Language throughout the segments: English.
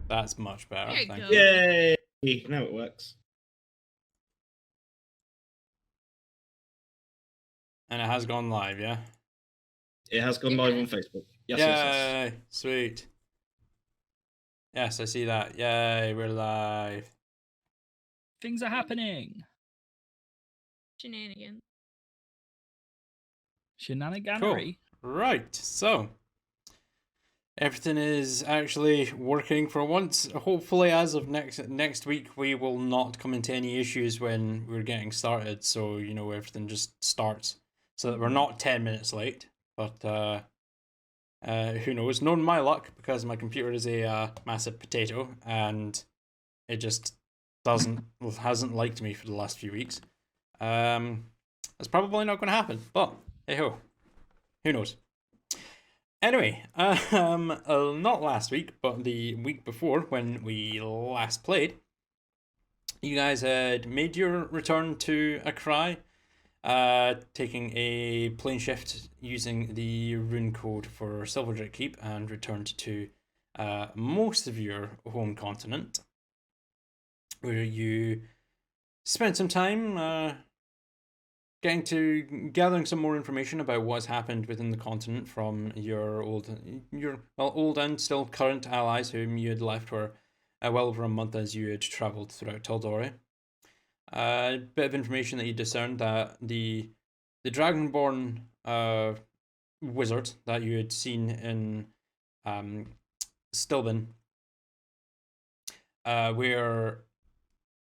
That's much better. There you Thank go. you. Yay! Now it works. And it has gone live, yeah? It has gone live on Facebook. Yes, Yay! yes. Sweet. Yes, I see that. Yay, we're live. Things are happening. Shenanigans. Shenaniganery. Cool. Right, so everything is actually working for once. Hopefully, as of next week, we will not come into any issues when we're getting started. So everything just starts, so that we're not 10 minutes late. But who knows? Knowing my luck, because my computer is a massive potato and it just hasn't liked me for the last few weeks. That's probably not going to happen. But hey ho, who knows? Anyway, not last week, but the week before when we last played, you guys had made your return to Akrai, taking a plane shift using the rune code for Silverdrake Keep, and returned to most of your home continent, where you spent some time gathering some more information about what's happened within the continent from your old and still current allies whom you had left for well over a month as you had travelled throughout Taldori. A bit of information that you discerned that the Dragonborn wizard that you had seen in Stilben, where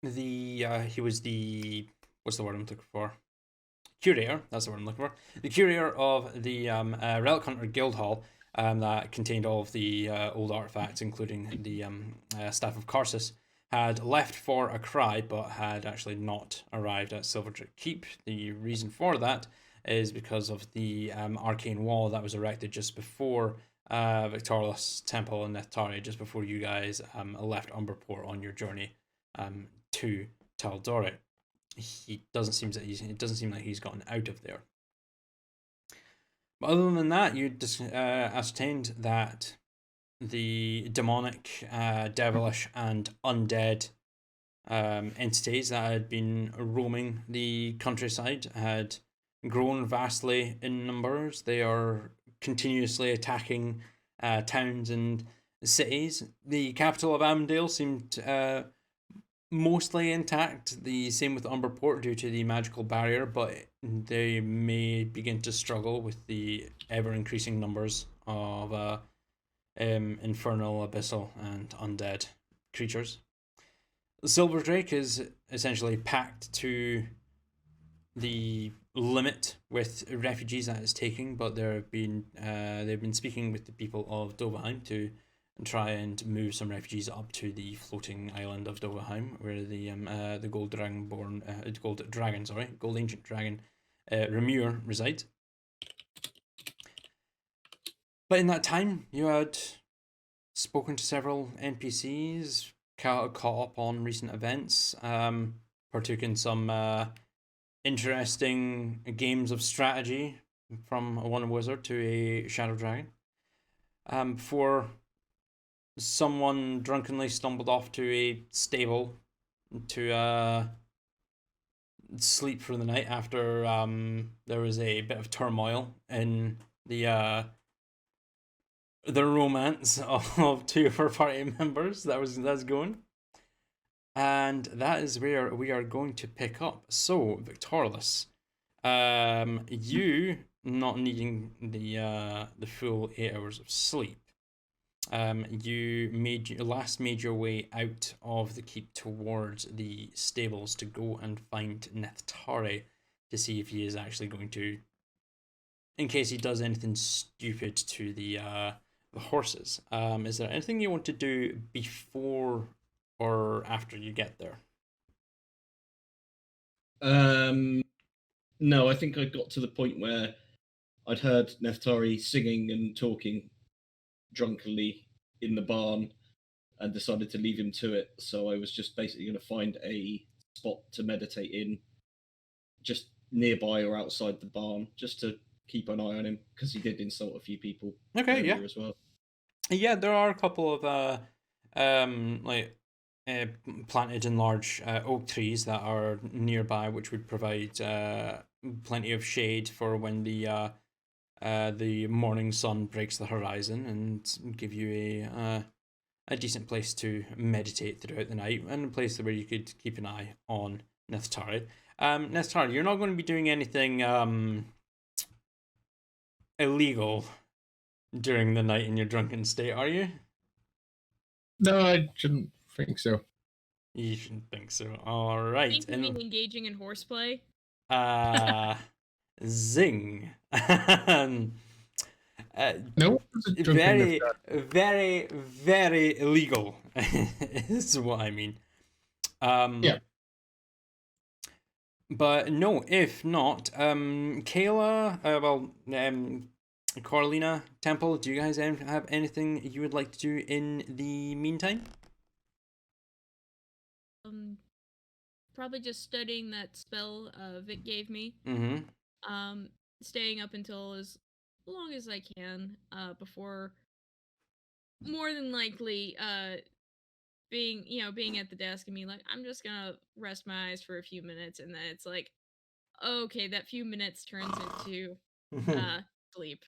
he was the, what's the word I'm looking for? Curator, that's the word I'm looking for. The curator of the Relic Hunter Guild Hall that contained all of the old artifacts, including the Staff of Karsus, had left for Akrai, but had actually not arrived at Silverdrake Keep. The reason for that is because of the arcane wall that was erected just before Victorious Temple in Nethari, just before you guys left Umberport on your journey to Tal'Dorei. It doesn't seem like he's gotten out of there. But other than that, you ascertained that the demonic, devilish, and undead entities that had been roaming the countryside had grown vastly in numbers. They are continuously attacking towns and cities. The capital of Amdale seemed mostly intact. The same with Umberport due to the magical barrier, but they may begin to struggle with the ever-increasing numbers of infernal, abyssal, and undead creatures. Silverdrake is essentially packed to the limit with refugees that it's taking, but they've been speaking with the people of Dovahheim to try and move some refugees up to the floating island of Dovahheim, where the gold ancient dragon Remur resides. But in that time, you had spoken to several NPCs, caught up on recent events, partook in some interesting games of strategy from one wizard to a shadow dragon. Before someone drunkenly stumbled off to a stable to sleep for the night after there was a bit of turmoil in the romance of two of our party members that's going. And that is where we are going to pick up. So, Victorless, you not needing the full 8 hours of sleep, you made your way out of the keep towards the stables to go and find Neth'Tari to see if he is actually going to, in case he does anything stupid to the horses. Is there anything you want to do before or after you get there? No, I think I got to the point where I'd heard Neth'Tari singing and talking drunkenly in the barn and decided to leave him to it. So I was just basically going to find a spot to meditate in, just nearby or outside the barn, just to keep an eye on him, because he did insult a few people Okay, yeah. as well. Yeah, there are a couple of like planted in large oak trees that are nearby, which would provide plenty of shade for when the morning sun breaks the horizon, and give you a decent place to meditate throughout the night, and a place where you could keep an eye on Neftari. Neftari, you're not going to be doing anything illegal during the night in your drunken state, are you? No, I shouldn't think so. You shouldn't think so. All right. I think you mean engaging in horseplay. Zing. No, very, very, very illegal is what I mean. Yeah. But no, if not, Kayla, Corlina, Temple, do you guys have anything you would like to do in the meantime? Probably just studying that spell Vic gave me. Mm-hmm. Staying up until as long as I can, before more than likely being at the desk and being like, I'm just gonna rest my eyes for a few minutes, and then it's like, okay, that few minutes turns into sleep.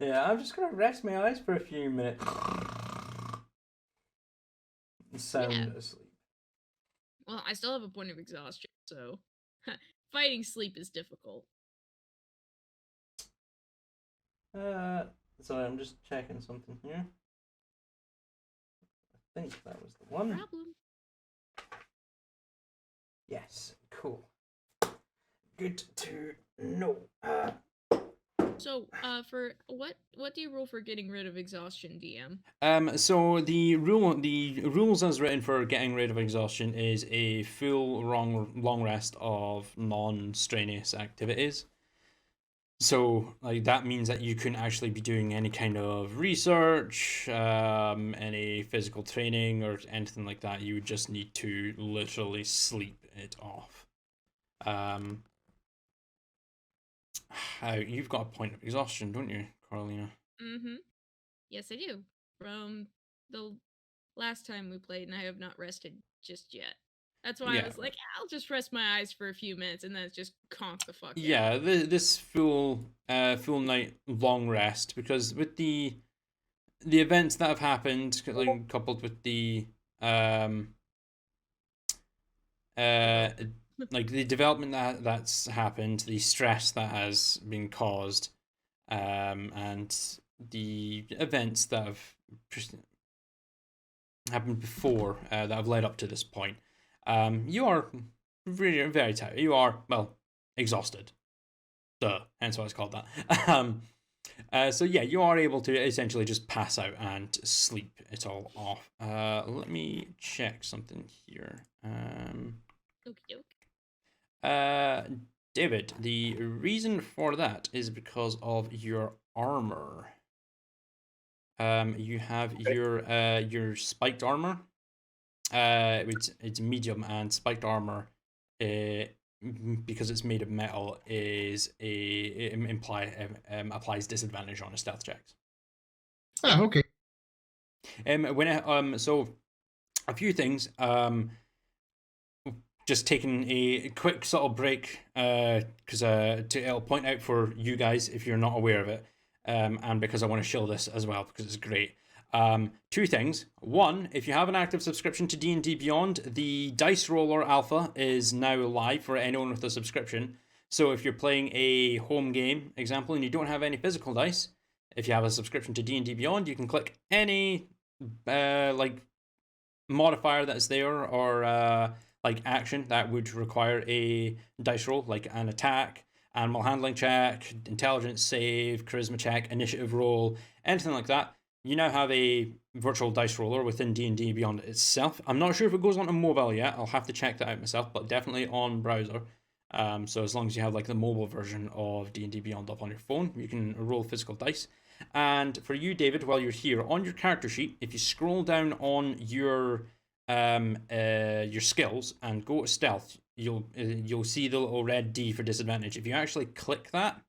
Yeah, I'm just gonna rest my eyes for a few minutes. Sound asleep. Well, I still have a point of exhaustion, so fighting sleep is difficult. Sorry, I'm just checking something here. I think that was the one. Problem. Yes, cool. Good to know. So, for what do you roll for getting rid of exhaustion, DM? So the rules as written for getting rid of exhaustion is a full long rest of non-strenuous activities. So, like, that means that you couldn't actually be doing any kind of research, any physical training, or anything like that. You would just need to literally sleep it off. You've got a point of exhaustion, don't you, Carolina? Mm-hmm. Yes, I do. From the last time we played, and I have not rested just yet. That's why I was like, I'll just rest my eyes for a few minutes, and then just conk the fuck out. Yeah, this full night long rest, because with the events that have happened, like, coupled with the like the development that's happened, the stress that has been caused, and the events that have happened before that have led up to this point, you are really very tired. You are, well, exhausted. Duh, hence why it's called that. So yeah, you are able to essentially just pass out and sleep it all off. Let me check something here. David, the reason for that is because of your armor. You have your spiked armor. It's medium, and spiked armor, because it's made of metal, applies disadvantage on stealth checks. Ah, okay. So a few things. Just taking a quick sort of break, because it'll point out for you guys if you're not aware of it, and because I want to show this as well because it's great. Two things. One, if you have an active subscription to D&D Beyond, the Dice Roller Alpha is now live for anyone with a subscription. So if you're playing a home game example and you don't have any physical dice, if you have a subscription to D&D Beyond, you can click any like modifier that's there, or like action that would require a dice roll, like an attack, animal handling check, intelligence save, charisma check, initiative roll, anything like that. You now have a virtual dice roller within D&D Beyond itself. I'm not sure if it goes on mobile yet. I'll have to check that out myself, but definitely on browser. So as long as you have like the mobile version of D&D Beyond up on your phone, you can roll physical dice. And for you, David, while you're here, on your character sheet, if you scroll down on your skills and go to stealth, you'll see the little red D for disadvantage. If you actually click that,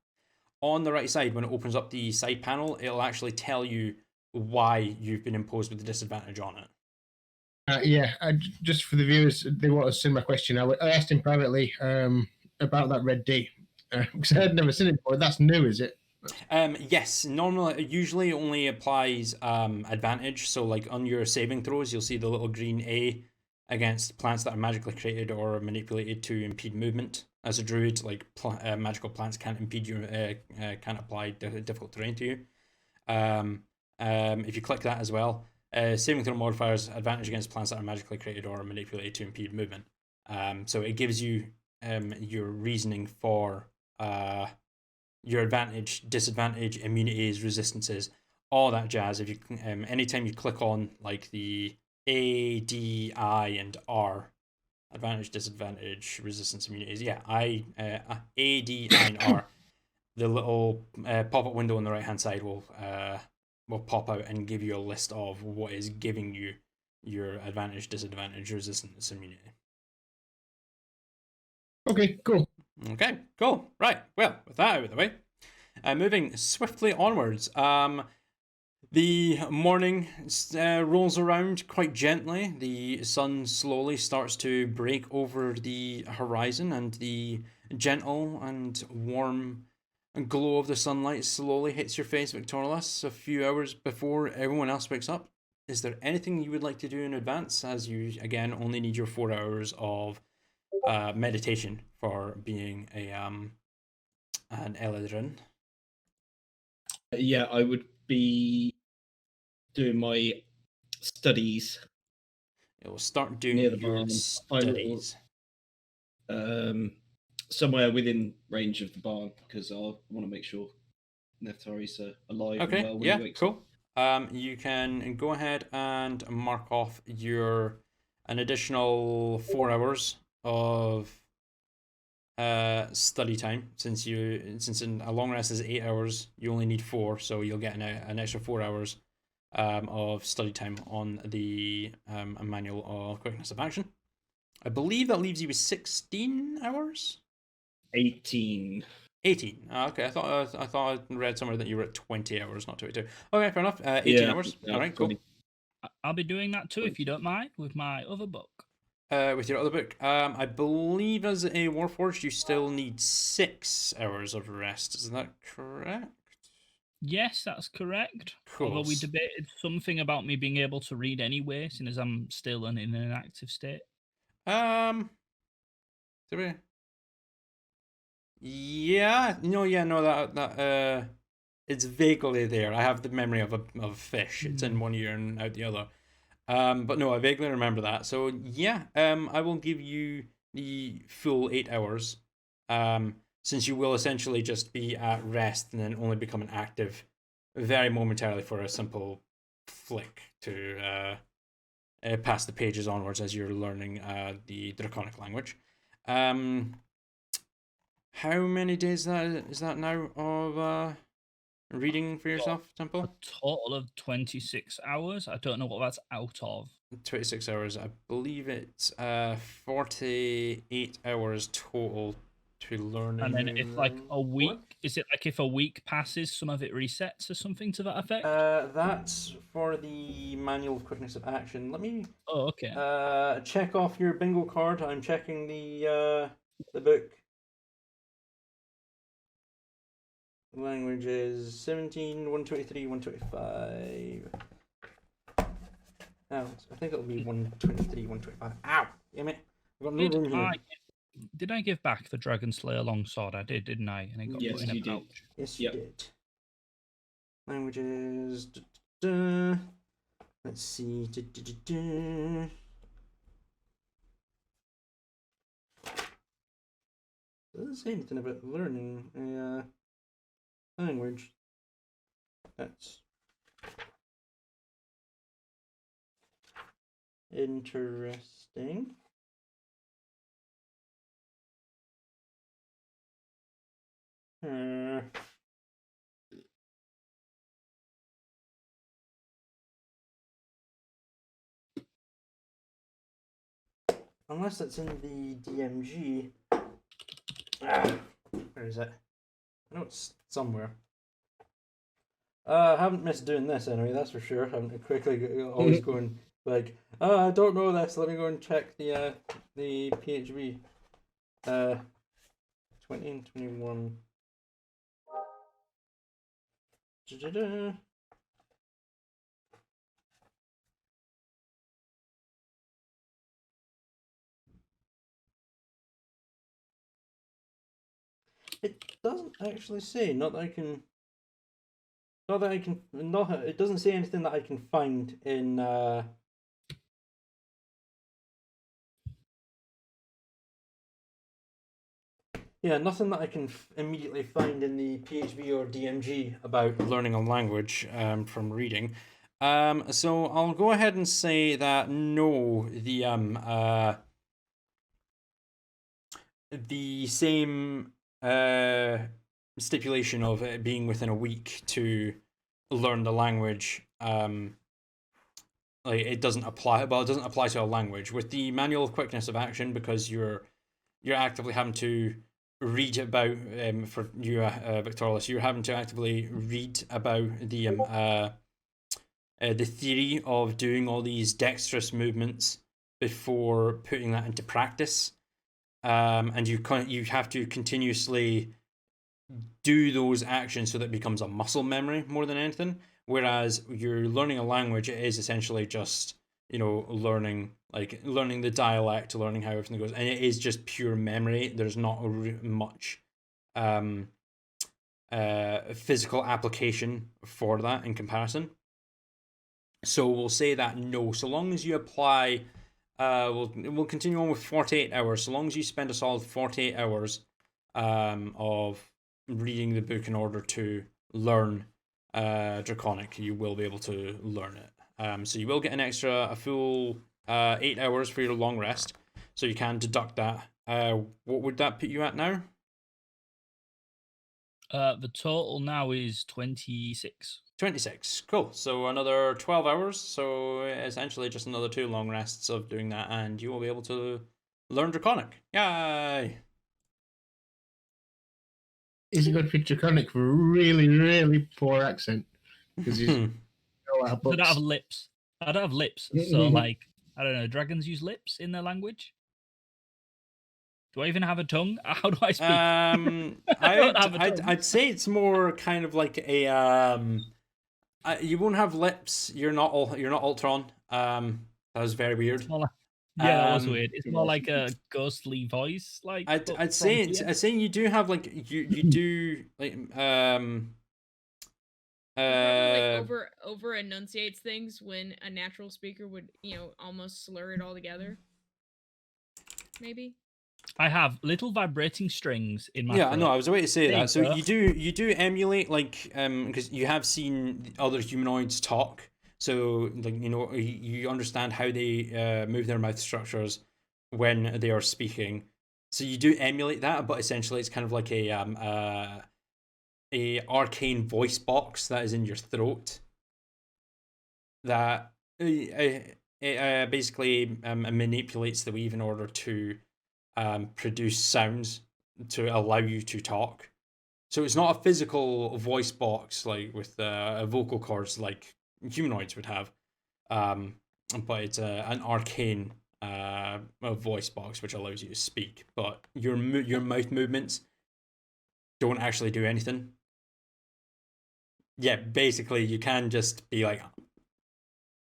on the right side when it opens up the side panel, it'll actually tell you why you've been imposed with the disadvantage on it. Just for the viewers, they want to send my question. I asked him privately about that red D because I had never seen it before. That's new, is it? Yes, normally, usually only applies advantage. So, like on your saving throws, you'll see the little green A against plants that are magically created or manipulated to impede movement. As a druid, like magical plants can't impede you, can't apply difficult terrain to you. If you click that as well, saving throw modifiers advantage against plants that are magically created or manipulated to impede movement. So it gives you your reasoning for your advantage, disadvantage, immunities, resistances, all that jazz. If you anytime you click on like the A, D, I, and R, advantage, disadvantage, resistance, immunities. Yeah, A, D, I, and R. The little pop-up window on the right-hand side will pop out and give you a list of what is giving you your advantage, disadvantage, resistance, immunity. Okay, cool. Okay, cool. Right. Well, with that out of the way, moving swiftly onwards. The morning rolls around quite gently. The sun slowly starts to break over the horizon, and the gentle and warm glow of the sunlight slowly hits your face, Victorious, a few hours before everyone else wakes up. Is there anything you would like to do in advance, as you, again, only need your 4 hours of meditation for being an Eladrin? Yeah, I would be doing my studies. You'll start doing Near the your barn. studies. Somewhere within range of the barn, because I want to make sure Neftari's alive and well when he wakes up. You can go ahead and mark off an additional 4 hours of study time. Since a long rest is 8 hours, you only need 4, so you'll get an extra 4 hours of study time on the manual of quickness of action. I believe that leaves you with 16 hours. 18. 18. Okay, I thought I read somewhere that you were at 20 hours, not 22. Okay, fair enough. 18 hours. Yeah, All right, cool. I'll be doing that too, if you don't mind, with my other book. With your other book, I believe as a Warforged, you still need 6 hours of rest. Is that correct? Yes, that's correct. Cool. Although we debated something about me being able to read anyway, since as I'm still in an active state. Do we? Yeah. No. That it's vaguely there. I have the memory of a fish. It's in one ear and out the other. But no, I vaguely remember that. So yeah, I will give you the full 8 hours. Since you will essentially just be at rest and then only become an active very momentarily for a simple flick to pass the pages onwards as you're learning the Draconic language. How many days is that now of reading for yourself, Temple? A total of 26 hours. I don't know what that's out of. 26 hours. I believe it's 48 hours total to learn. And then if like a week, is it like if a week passes, some of it resets or something to that effect? That's for the manual of quickness of action. Let me check off your bingo card. I'm checking the book. Languages 17, 123, 125. Oh, I think it'll be 123, 125. Ow! Damn it. I've got no room here. Did I give back the Dragon Slayer longsword? I did, didn't I? And it got put in a pouch. Yes, you did. Languages. Let's see. Doesn't say anything about learning a language. That's interesting. Unless it's in the DMG. Where is it? I know it's somewhere. I haven't missed doing this anyway, that's for sure. I'm quickly always going Like, oh, I don't know this. Let me go and check the PHB. 20 and 21. Da-da-da. It doesn't actually say. Not that I can. Not that I can. Not. It doesn't say anything that I can find in. Yeah, nothing that I can immediately find in the PHB or DMG about learning a language from reading. So I'll go ahead and say that no, the same stipulation of it being within a week to learn the language, like it doesn't apply. Well, it doesn't apply to a language with the manual quickness of action because you're actively having to read about for you, Victoris. You're having to actively read about the theory of doing all these dexterous movements before putting that into practice. And you have to continuously do those actions so that it becomes a muscle memory more than anything. Whereas you're learning a language, it is essentially just learning the dialect, learning how everything goes, and it is just pure memory. There's not much physical application for that in comparison. So we'll say that no, so long as you apply. We'll continue on with 48 hours. So long as you spend a solid 48 hours of reading the book in order to learn Draconic, you will be able to learn it. So you will get a full 8 hours for your long rest. So you can deduct that. What would that put you at now? The total now is 26. 26. Cool. So another 12 hours. So essentially just another 2 long rests of doing that, and you will be able to learn Draconic. Yay! Is it good for Draconic for a really, really poor accent? Because he's I don't have lips. I don't have lips. So, like, I don't know, dragons use lips in their language? Do I even have a tongue? How do I speak? I'd say it's more kind of like a you won't have lips. You're not Ultron. That was very weird. Yeah, that was weird. It's more like a ghostly voice. Like I'd say you do have like you do like Probably over enunciates things when a natural speaker would almost slur it all together. Maybe. I have little vibrating strings in my throat. No, I was about to say that. So you do emulate like because you have seen other humanoids talk. So like you understand how they move their mouth structures when they are speaking. So you do emulate that, but essentially it's kind of like a arcane voice box that is in your throat that basically manipulates the weave in order to produce sounds to allow you to talk. So it's not a physical voice box like with vocal cords like humanoids would have, but it's an arcane voice box which allows you to speak. But your mouth movements don't actually do anything. Yeah, basically you can just be like,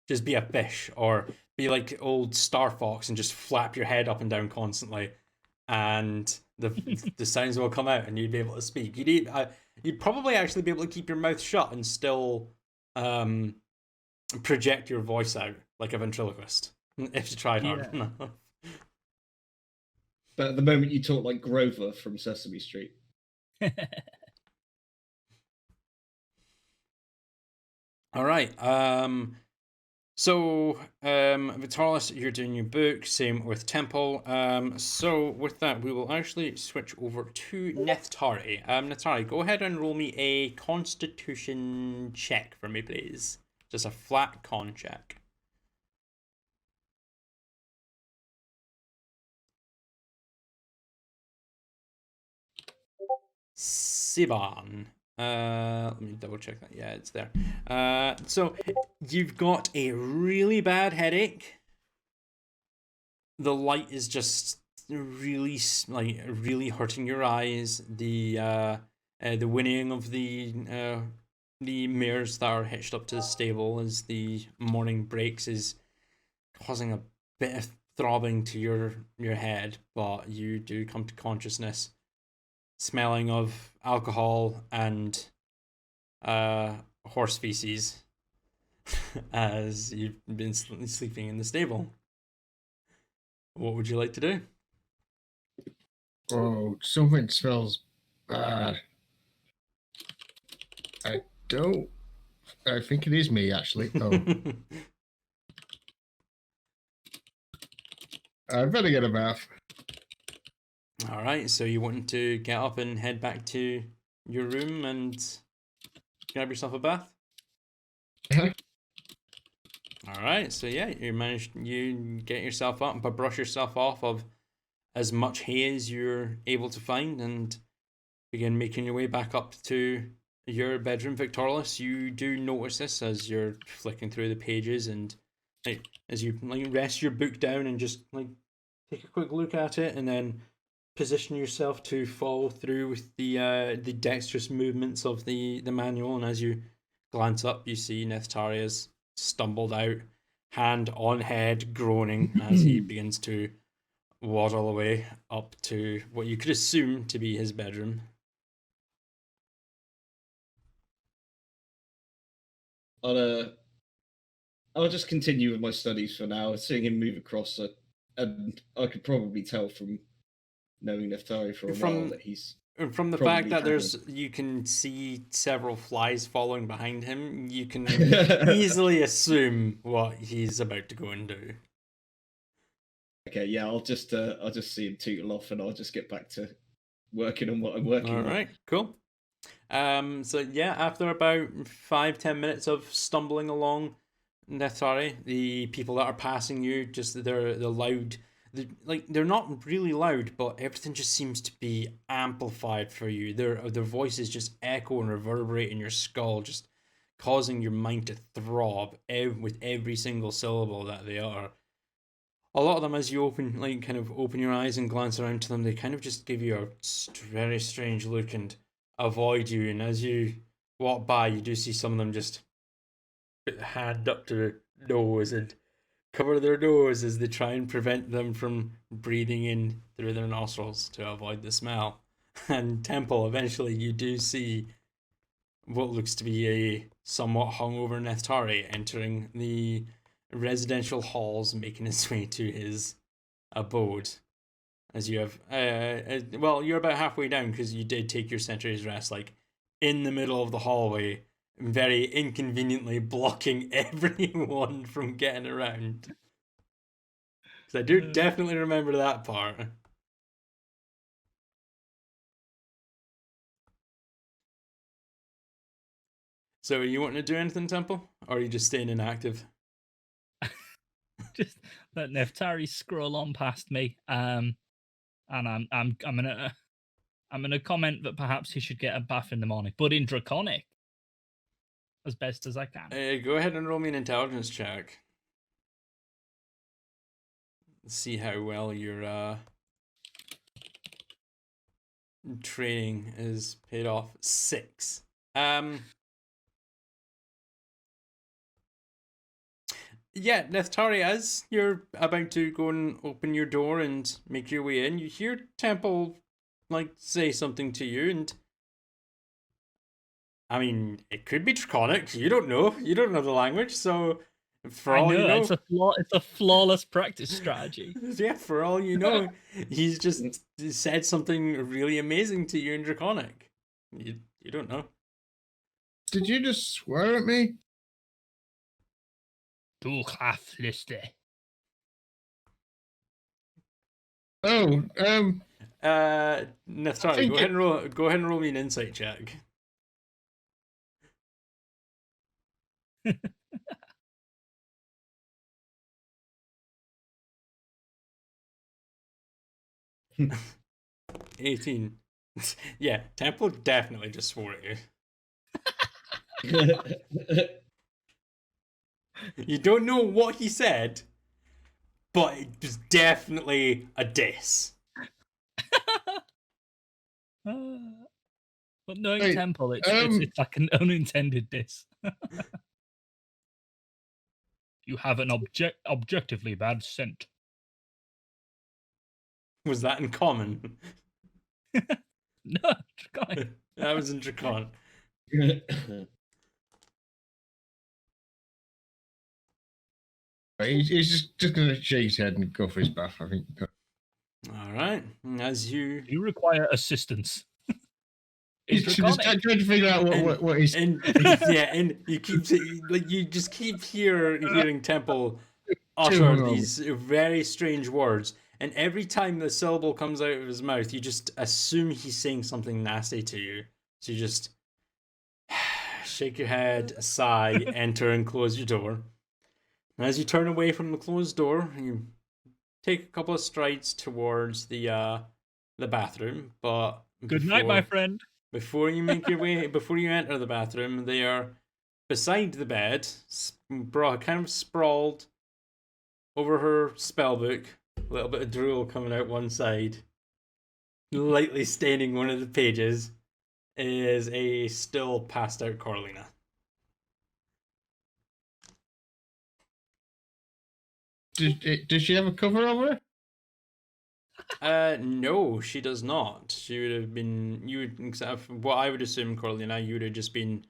just be a fish or be like old Star Fox and just flap your head up and down constantly, and the sounds will come out and you'd be able to speak. You'd probably actually be able to keep your mouth shut and still project your voice out like a ventriloquist if you tried hard enough. But at the moment you talk like Grover from Sesame Street. All right. So, Vitalis, you're doing your book. Same with Temple. So with that, we will actually switch over to Neftari. Neftari, go ahead and roll me a Constitution check for me, please. Just a flat con check. Sivan. Let me double check that. Yeah, it's there. So you've got a really bad headache. The light is just really really hurting your eyes. The whinnying of the mares that are hitched up to the stable as the morning breaks is causing a bit of throbbing to your head, but you do come to consciousness, smelling of alcohol and horse feces as you've been sleeping in the stable. What would you like to do? Oh, something smells bad. I don't. I think it is me, actually. Oh, I better get a bath. All right, so you want to get up and head back to your room and grab yourself a bath? Uh-huh. All right, so yeah, you get yourself up, but brush yourself off of as much hay as you're able to find, and begin making your way back up to your bedroom. Victorless, you do notice this as you're flicking through the pages, and like as you rest your book down and just take a quick look at it, and then position yourself to follow through with the dexterous movements of the manual. And as you glance up, you see Neftaria's stumbled out, hand on head, groaning as he begins to waddle away up to what you could assume to be his bedroom. I'll just continue with my studies for now. Seeing him move across, and I could probably tell from knowing Neftari for a while that he's From the probably fact that having- you can see several flies following behind him, you can easily assume what he's about to go and do. Okay, yeah, I'll just see him tootle off, and I'll just get back to working on what I'm working on. All right, cool. So yeah, after about 5-10 minutes of stumbling along Neftari, the people that are passing you, just they're loud. They're not really loud, but everything just seems to be amplified for you. Their voices just echo and reverberate in your skull, just causing your mind to throb with every single syllable that they are. A lot of them, as you open your eyes and glance around to them, they kind of just give you a very strange look and avoid you. And as you walk by, you do see some of them just put the hand up to their nose and cover their nose as they try and prevent them from breathing in through their nostrils to avoid the smell. And Temple, eventually you do see what looks to be a somewhat hungover Neftari entering the residential halls, making his way to his abode. As you have, well, you're about halfway down because you did take your century's rest, in the middle of the hallway, very inconveniently blocking everyone from getting around. Because I do definitely remember that part. So, are you wanting to do anything, Temple, or are you just staying inactive? Just let Neftari scroll on past me, and I'm gonna comment that perhaps he should get a bath in the morning, but in Draconic, as best as I can. Go ahead and roll me an intelligence check. See how well your training is paid off. 6. Yeah, Neftari, as you're about to go and open your door and make your way in, you hear Temple say something to you, and I mean, it could be Draconic. You don't know. You don't know the language, so for all you know, it's a flawless practice strategy. Yeah, for all you know, he's just said something really amazing to you in Draconic. You don't know. Did you just swear at me? Du Hafliste. Oh, Neftari, go ahead and roll me an insight check. $18. Yeah, Temple definitely just swore at you. You don't know what he said, but it was definitely a diss. But knowing Hey, Temple, it's like an unintended diss. You have an objectively bad scent. Was that in common? No, Draconic. That was in Dracon. He's just going to shake his head and go for his bath, I think. All right. As you You require assistance. He's It's just Draconic. trying to figure out what he's. and yeah, and you keep like you just keep hearing Temple utter these very strange words, and every time the syllable comes out of his mouth, you just assume he's saying something nasty to you. So you just shake your head, sigh, enter, and close your door. And as you turn away from the closed door, you take a couple of strides towards the bathroom. But Good night, my friend. before you make your way, before you enter the bathroom, they are beside the bed, kind of sprawled over her spellbook. A little bit of drool coming out one side, lightly staining one of the pages, is a still passed out Corlina. Does she have a cover over her? No, she does not. She would have been. You would, what I would assume, Corlina, you would have just been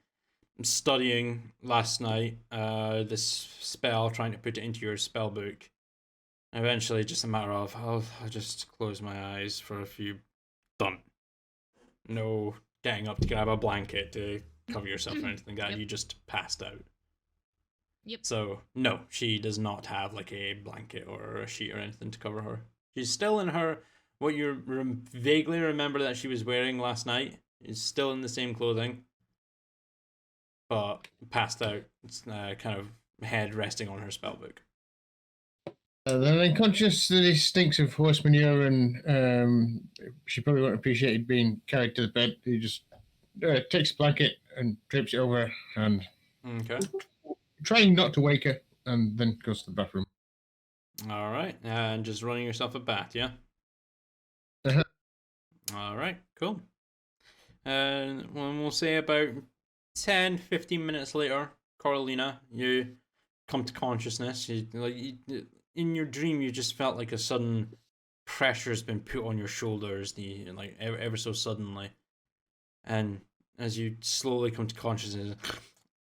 studying last night. This spell, trying to put it into your spell book. Eventually, just a matter of I'll just close my eyes for a few. Done. No getting up to grab a blanket to cover yourself or anything like that. Yep. You just passed out. Yep. So no, she does not have like a blanket or a sheet or anything to cover her. She's still in her what you vaguely remember that she was wearing last night. Is still in the same clothing, but passed out. It's kind of head resting on her spellbook. Then unconscious that he stinks of horse manure, and she probably won't appreciate it being carried to the bed. He just takes a blanket and drapes it over her, and Okay. trying not to wake her, and then goes to the bathroom. All right, and just running yourself a bath, yeah. Uh-huh. All right, cool. And we'll say about 10, 15 minutes later, Carolina, you come to consciousness. In your dream, you just felt like a sudden pressure has been put on your shoulders, ever so suddenly. And as you slowly come to consciousness,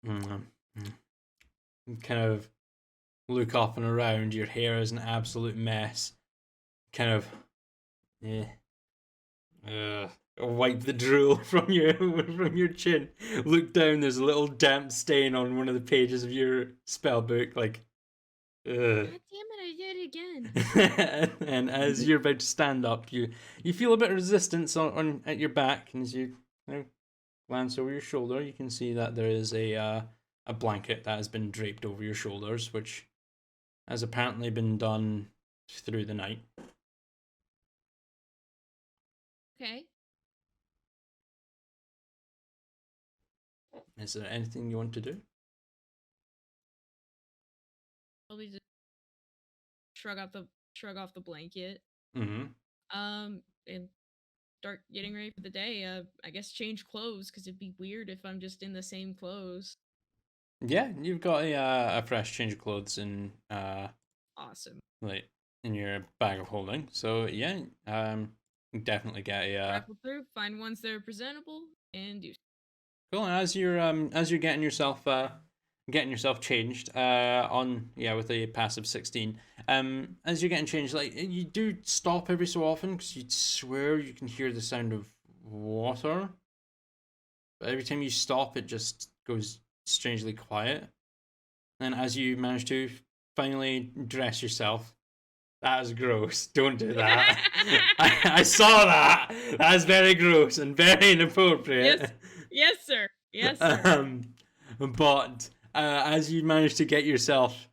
kind of look up and around, your hair is an absolute mess. Kind of, wipe the drool from your chin. Look down. There's a little damp stain on one of the pages of your spell book. Like, God damn it! I did it again. and as you're about to stand up, you feel a bit of resistance on at your back, and as you glance over your shoulder, you can see that there is a blanket that has been draped over your shoulders, which has apparently been done through the night. Okay. Is there anything you want to do? Probably just shrug off the blanket. Mm-hmm. And start getting ready for the day. I guess change clothes because it'd be weird if I'm just in the same clothes. Yeah, you've got a fresh change of clothes in Awesome. like in your bag of holding. So yeah, definitely get a Rifle through, find ones that are presentable, and do. cool. And as you're getting yourself changed with a passive 16, as you're getting changed, like you do stop every so often because you'd swear you can hear the sound of water, but every time you stop, it just goes strangely quiet. And as you manage to finally dress yourself, that was gross. Don't do that. I saw that. That is very gross and very inappropriate. Yes, sir. Yes, sir. But as you manage to get yourself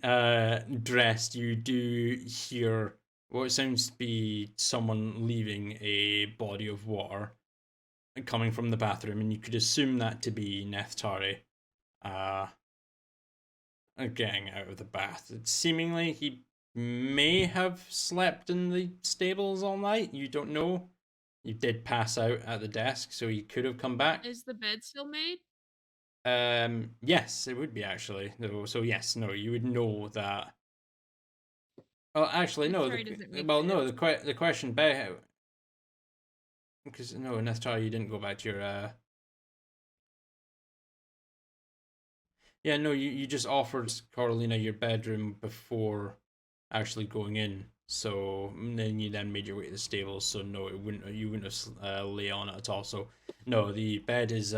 dressed, you do hear what sounds to be someone leaving a body of water. coming from the bathroom, and you could assume that to be Neftari getting out of the bath. Seemingly, he may have slept in the stables all night. You don't know. You did pass out at the desk, so he could have come back. Is the bed still made? Yes, it would be actually. So yes, no, you would know that. Well, actually, no. Neftari doesn't make No. beds. The question about because no, Neftari, you didn't go back to your. Yeah, no, you just offered Carolina your bedroom before actually going in. So then you made your way to the stables. So no, you wouldn't have lay on it at all. So no, the bed is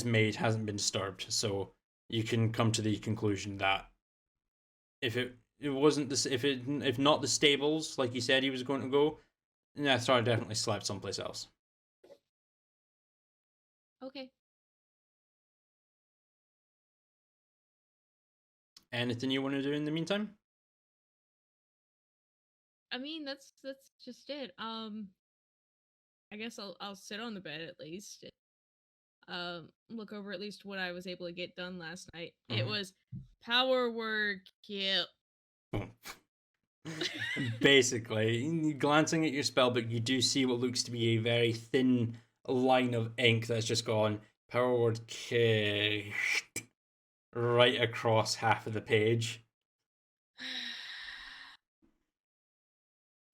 made, hasn't been disturbed. So you can come to the conclusion that if it wasn't this, if not the stables, like you said he was going to go, Neftari definitely slept someplace else. Okay. Anything you want to do in the meantime? I mean, that's just it. I guess I'll sit on the bed at least. Look over at least what I was able to get done last night. It Mhm. was power work. Yep. Basically, glancing at your spellbook, you do see what looks to be a very thin line of ink that's just gone power word K right across half of the page.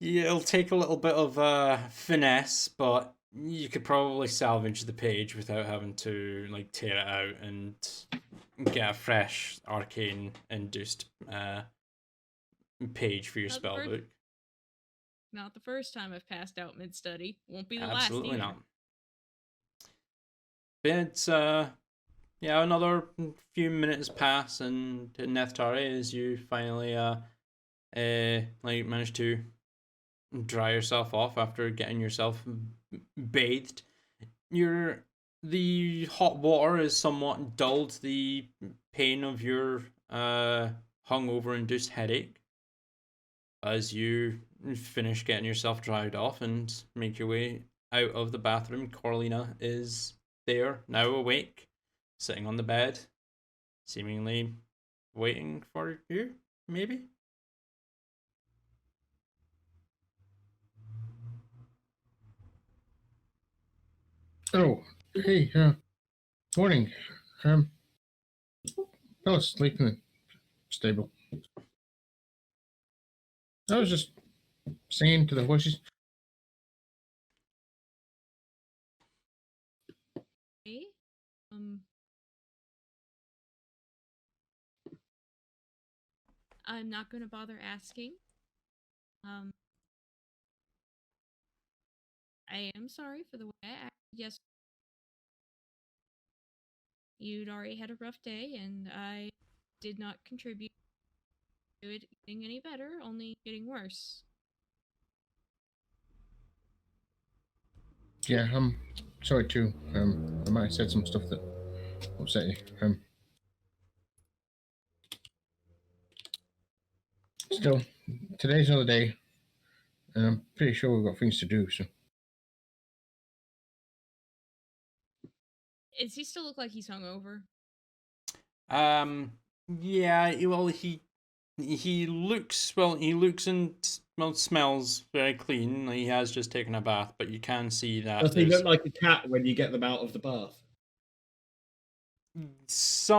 Yeah, it'll take a little bit of finesse, but you could probably salvage the page without having to like tear it out and get a fresh arcane induced page for your Not the first- spellbook. Not the first time I've passed out mid study. Won't be the Absolutely last. not. But it's yeah, another few minutes pass, and Neftari, as you finally like manage to dry yourself off after getting yourself bathed. The hot water has somewhat dulled the pain of your hungover induced headache as you finish getting yourself dried off and make your way out of the bathroom. Corlina is there, now awake, sitting on the bed, seemingly waiting for you, maybe? Oh, hey, morning. Fell asleep in the stable. I was just singing to the horses. Okay. I'm not going to bother asking. I am sorry for the way I acted. Yes, you'd already had a rough day, and I did not contribute to it getting any better, only getting worse. Yeah, I'm sorry too. I might have said some stuff that upset you. Still, today's another day, and I'm pretty sure we've got things to do. So Does he still look like he's hungover? Yeah, he looks and smells very clean. He has just taken a bath, but you can see that Does he there's look like a cat when you get them out of the bath? yes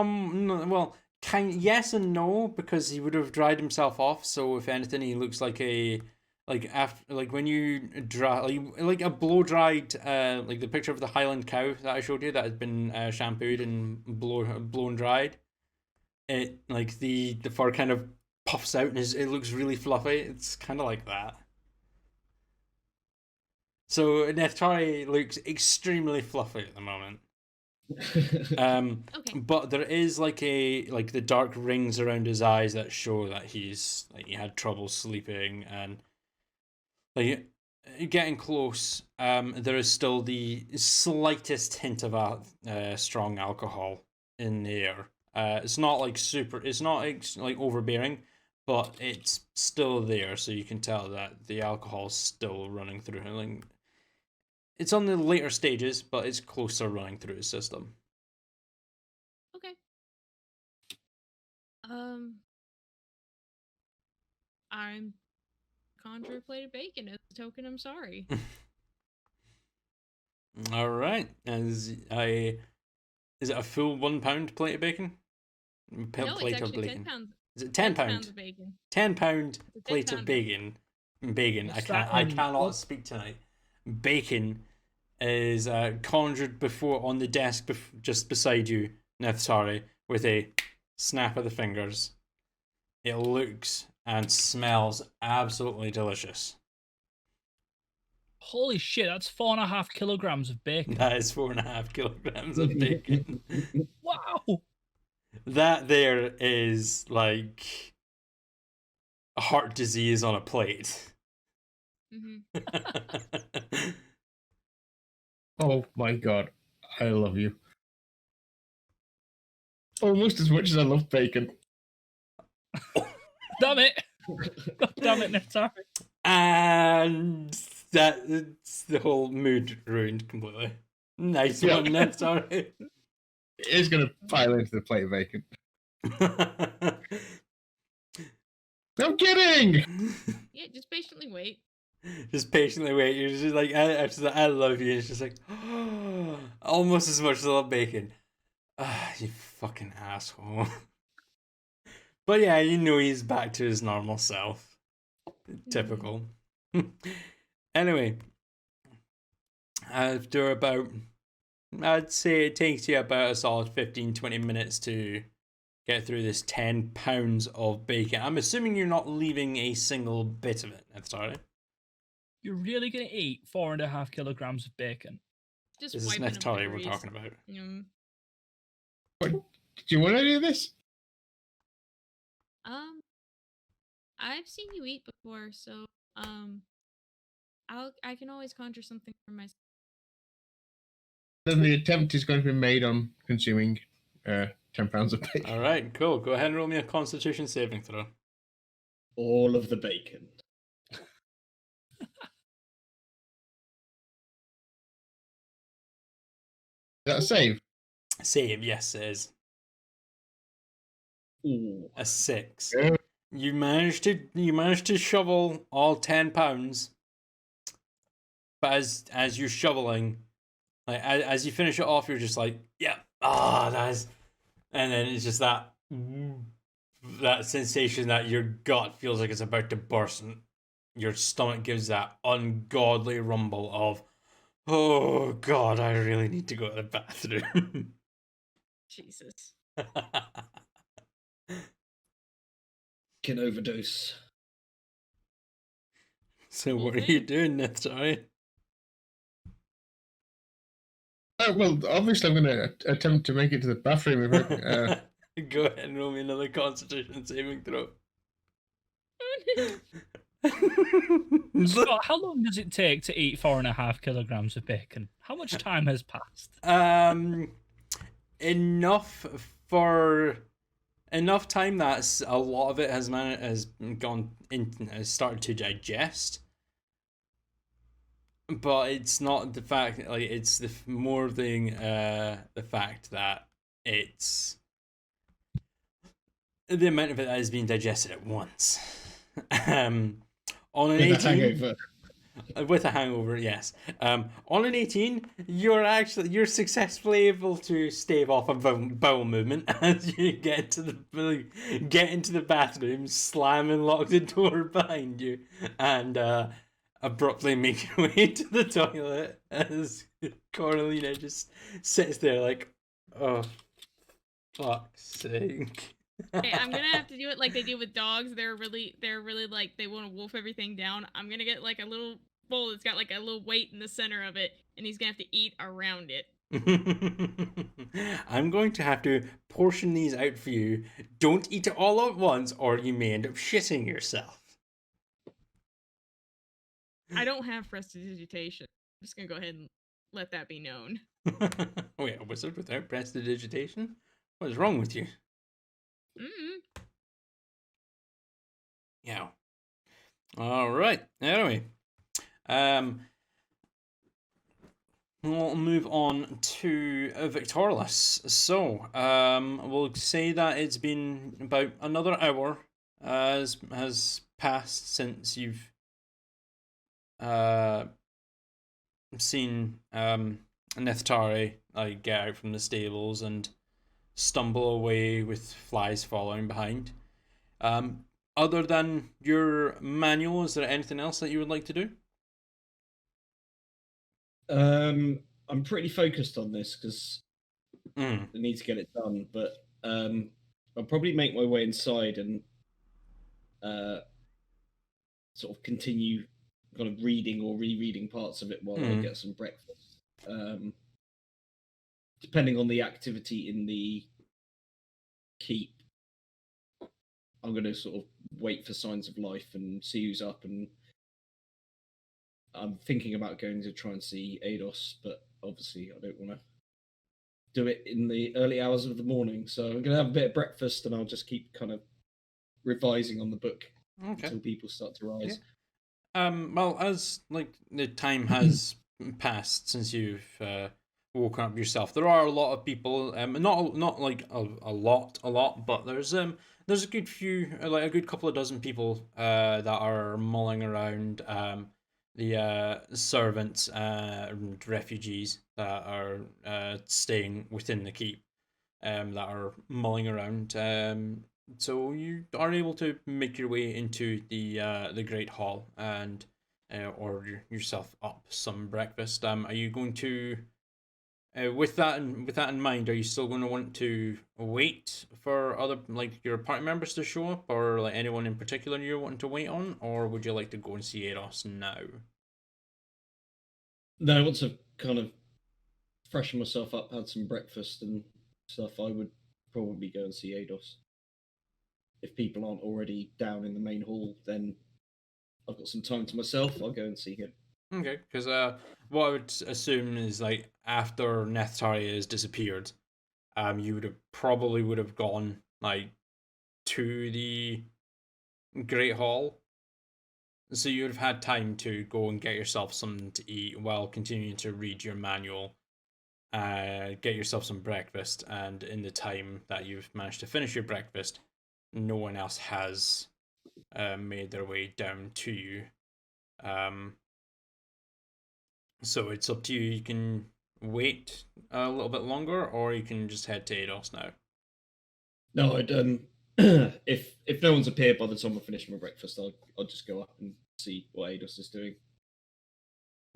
and no, because he would have dried himself off. So if anything, he looks like when you dry like a blow dried like the picture of the Highland cow that I showed you that had been shampooed and blown dried. It like the fur kind of puffs out and it looks really fluffy. It's kind of like that. So Neftari looks extremely fluffy at the moment. Okay. But there is like the dark rings around his eyes that show that he had trouble sleeping, and like getting close. There is still the slightest hint of strong alcohol in the air. It's not like super. It's not like overbearing, but it's still there, so you can tell that the alcohol's still running through him. Like, It's on the later stages, but it's closer running through the system. Okay. I'm conjure a plate of bacon as a token. I'm sorry. All right. Is it a full £1 plate of bacon? No, it's Plate of actually 10 bacon. pounds. Is it 10 £10? pounds of bacon. £10 It's a 10 plate of pounder. bacon. Bacon. What's I that in cannot blood? speak tonight. Bacon is conjured before on the desk just beside you, Nethsari, with a snap of the fingers. It looks and smells absolutely delicious. Holy shit, that's 4.5 kilograms of bacon. That is 4.5 kilograms of bacon. Wow. That there is like a heart disease on a plate. Mm-hmm. Oh my god, I love you. Almost as much as I love bacon. Damn it. God damn it, Netar. And that's the whole mood ruined completely. Nice Yeah. one, Nethsari. It is going to pile into the plate of bacon. I'm kidding! Yeah, just patiently wait. Just patiently wait. You're just like, I love you. It's just like, almost as much as I love bacon. Ah, you fucking asshole. But yeah, you know he's back to his normal self. Typical. Anyway, after about, I'd say it takes you about a solid 15-20 minutes to get through this 10 pounds of bacon. I'm assuming you're not leaving a single bit of it. That's all right. You're really going to eat 4.5 kilograms of bacon? Just This is wiping Neftali up we're the talking about. Do you want to do this? I've seen you eat before, so I can always conjure something for myself. Then the attempt is going to be made on consuming 10 pounds of bacon. All right, cool. Go ahead and roll me a Constitution saving throw. All of the bacon. Is that a save? Save, yes, it is Ooh. a 6. Yeah. You managed to shovel all 10 pounds, but as you're shoveling, like as you finish it off, you're just like, yeah, nice, and then it's just that sensation that your gut feels like it's about to burst, and your stomach gives that ungodly rumble of, oh god, I really need to go to the bathroom. Jesus. Can overdose. So Cool what are you thing. doing, Nithsari? Well, obviously I'm going to attempt to make it to the bathroom. If I, Go ahead and roll me another Constitution saving throw. Oh no. Scott, how long does it take to eat 4.5 kilograms of bacon? How much time has passed? Enough time that a lot of it has started to digest. But it's not the fact, like, it's the fact that it's the amount of it that is being digested at once. On an With a 18, hangover. with a hangover, yes. On an 18, you're successfully able to stave off a bowel movement as you get into the bathroom, slam and lock the door behind you, and abruptly make your way to the toilet as Cornelina just sits there like, oh, fuck's sake. Okay, I'm gonna have to do it like they do with dogs. They're really like they want to wolf everything down. I'm gonna get like a little bowl that's got like a little weight in the center of it, and he's gonna have to eat around it. I'm going to have to portion these out for you. Don't eat it all at once, or you may end up shitting yourself. I don't have prestidigitation. I'm just gonna go ahead and let that be known. Wait, a wizard without prestidigitation? What is wrong with you? Yeah. All right. Anyway, We'll move on to Victorious. So, we'll say that it's been about another hour has passed since you've seen Neftari get out from the stables and stumble away with flies following behind. Other than your manual, is there anything else that you would like to do? I'm pretty focused on this because Mm. I need to get it done, but I'll probably make my way inside and sort of continue kind of reading or rereading parts of it while I get some breakfast. Depending on the activity in the keep, I'm going to sort of wait for signs of life and see who's up. And I'm thinking about going to try and see Ados, but obviously I don't want to do it in the early hours of the morning. So I'm going to have a bit of breakfast and I'll just keep kind of revising on the book until people start to rise. Well, as like the time has passed since you've woken up yourself, there are a lot of people. Not like a lot, but there's a good few, like a good couple of dozen people that are mulling around. The servants and refugees that are staying within the keep, that are mulling around. So you are able to make your way into the great hall and order yourself up some breakfast. Are you going to with that in mind? Are you still going to want to wait for other like your party members to show up, or like anyone in particular you're wanting to wait on, or would you like to go and see Eros now? No, once I've kind of freshened myself up, had some breakfast and stuff, I would probably go and see Ados. If people aren't already down in the main hall, then I've got some time to myself. I'll go and see him. Okay, because what I would assume is like after Neftari has disappeared, you would have gone like to the Great Hall, so you would have had time to go and get yourself something to eat while continuing to read your manual. Get yourself some breakfast, and in the time that you've managed to finish your breakfast, no one else has made their way down to you. So it's up to you. You can wait a little bit longer, or you can just head to Ados now. No, I'd if no one's appeared by the time I finish my breakfast, I'll just go up and see what Ados is doing.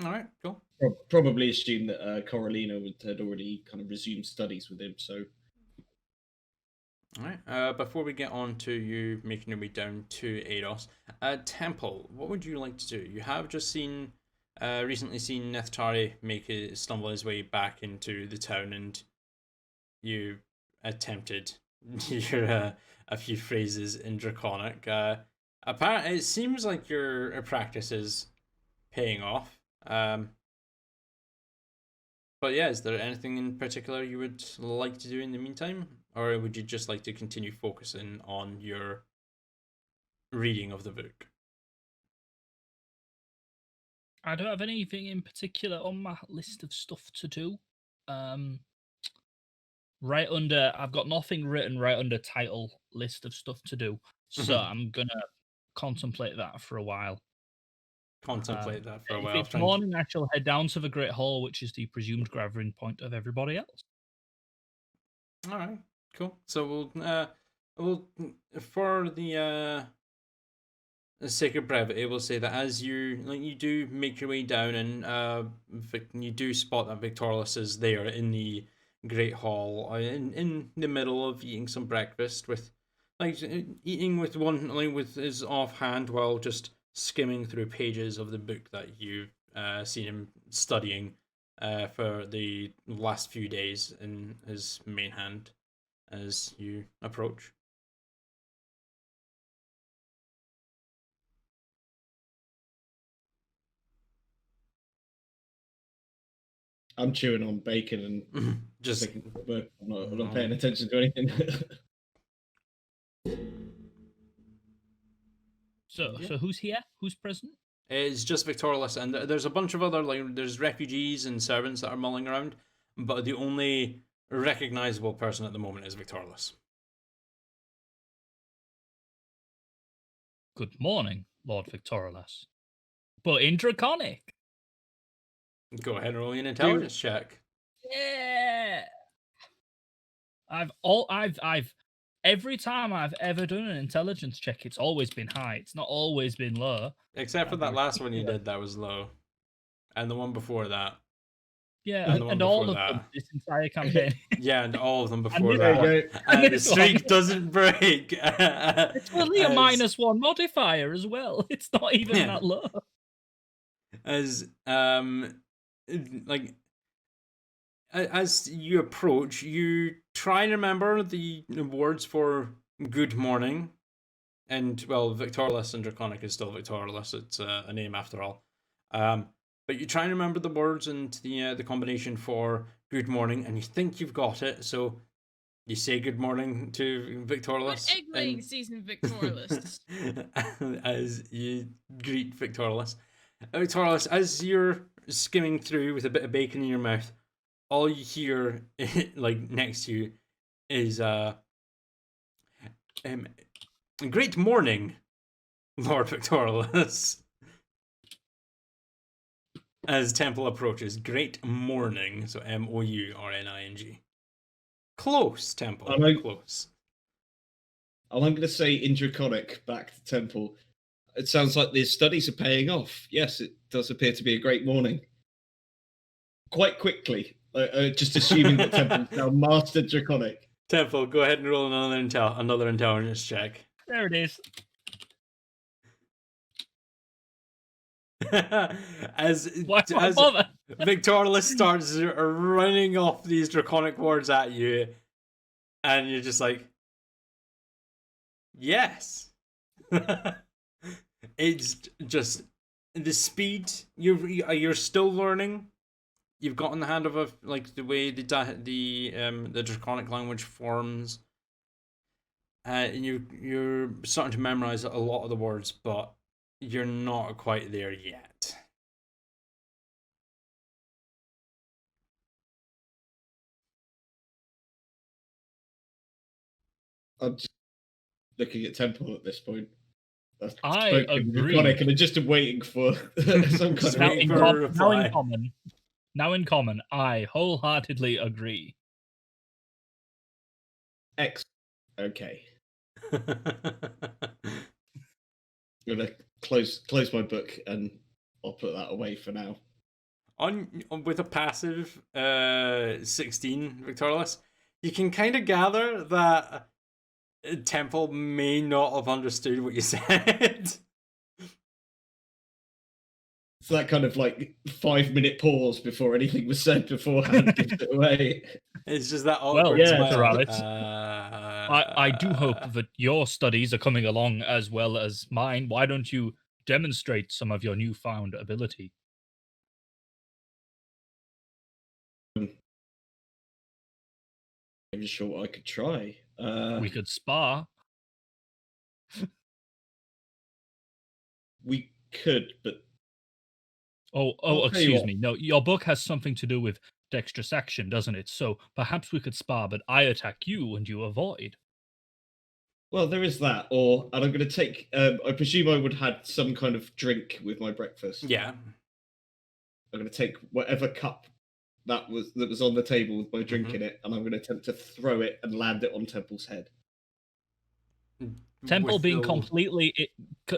All right, cool. Probably assume that Coralina had already kind of resumed studies with him. So, all right. Before we get on to you making your way down to Ados, Temple, what would you like to do? You have just recently seen Neftari stumble his way back into the town, and you attempted your a few phrases in Draconic. Apparently, it seems like your practice is paying off. But yeah, is there anything in particular you would like to do in the meantime, or would you just like to continue focusing on your reading of the book? I don't have anything in particular on my list of stuff to do. Right under, I've got nothing written right under title list of stuff to do, so I'm gonna contemplate that for a while. Contemplate that for a If while. it's morning, I shall head down to the Great Hall, which is the presumed gathering point of everybody else. All right, cool. So we'll for the sake of brevity, we'll say that as you do make your way down, and you do spot that Victorious is there in the Great Hall, in the middle of eating some breakfast with, like, eating with one, like, with his offhand while just skimming through pages of the book that you've seen him studying for the last few days in his main hand as you approach. I'm chewing on bacon and just thinking, I'm not paying attention to anything. So who's here? Who's present? It's just Victorious, and there's a bunch of other, like, there's refugees and servants that are mulling around, but the only recognizable person at the moment is Victorious. Good morning, Lord Victorious. But in Draconic. Go ahead and roll an intelligence check. Yeah. Every time I've ever done an intelligence check, it's always been high. It's not always been low. Except for That'd that be last one you ridiculous. did, that was low. And the one before that. Yeah, And the one and all before of them that. this entire campaign. Yeah, and all of them before this that. one. There you go. And the this streak one. doesn't break. It's only a As- -1 modifier as well. It's not even Yeah. that low. As like as you approach, you try and remember the words for good morning, and well, Victorious and Draconic is still Victorious. It's a name after all. But you try and remember the words and the combination for good morning, and you think you've got it. So you say good morning to Victorious. What egg laying season, Victorious? As you greet Victorious. Victorious, as you're skimming through with a bit of bacon in your mouth, all you hear, like, next to you is, great morning, Lord Victorious. As Temple approaches, great morning, so Mourning. Close, Temple, close. I'm going to say in Draconic back to Temple. It sounds like the studies are paying off. Yes, it does appear to be a great morning. Quite quickly, just assuming that Temple's now mastered Draconic. Temple, go ahead and roll another intelligence check. There it is. as Why as bother? Victorious starts running off these draconic words at you, and you're just like, yes. It's just the speed you're still learning. You've gotten the hand of like the way the draconic language forms, and you're starting to memorize a lot of the words, but you're not quite there yet. I'm just looking at Temple at this point. I agree. Draconic, and I'm just waiting for some kind Now of in, for a now in common, I wholeheartedly agree. X. Okay. I'm gonna close my book and I'll put that away for now. With a passive 16, Victorious, you can kind of gather that Temple may not have understood what you said. It's that kind of like 5-minute pause before anything was said beforehand gives it away. It's just that awkward yeah, smile. Sir Alex. I do hope that your studies are coming along as well as mine. Why don't you demonstrate some of your newfound ability? I'm just sure what I could try. We could spar. We could, but Oh, I'll tell you excuse what. me. No, your book has something to do with dexterous action, doesn't it? So perhaps we could spar, but I attack you and you avoid. Well, there is that. And I'm going to take. I presume I would have had some kind of drink with my breakfast. Yeah. I'm going to take whatever cup that was on the table with my drink Mm-hmm. in it, and I'm going to attempt to throw it and land it on Temple's head. Temple With being the- completely.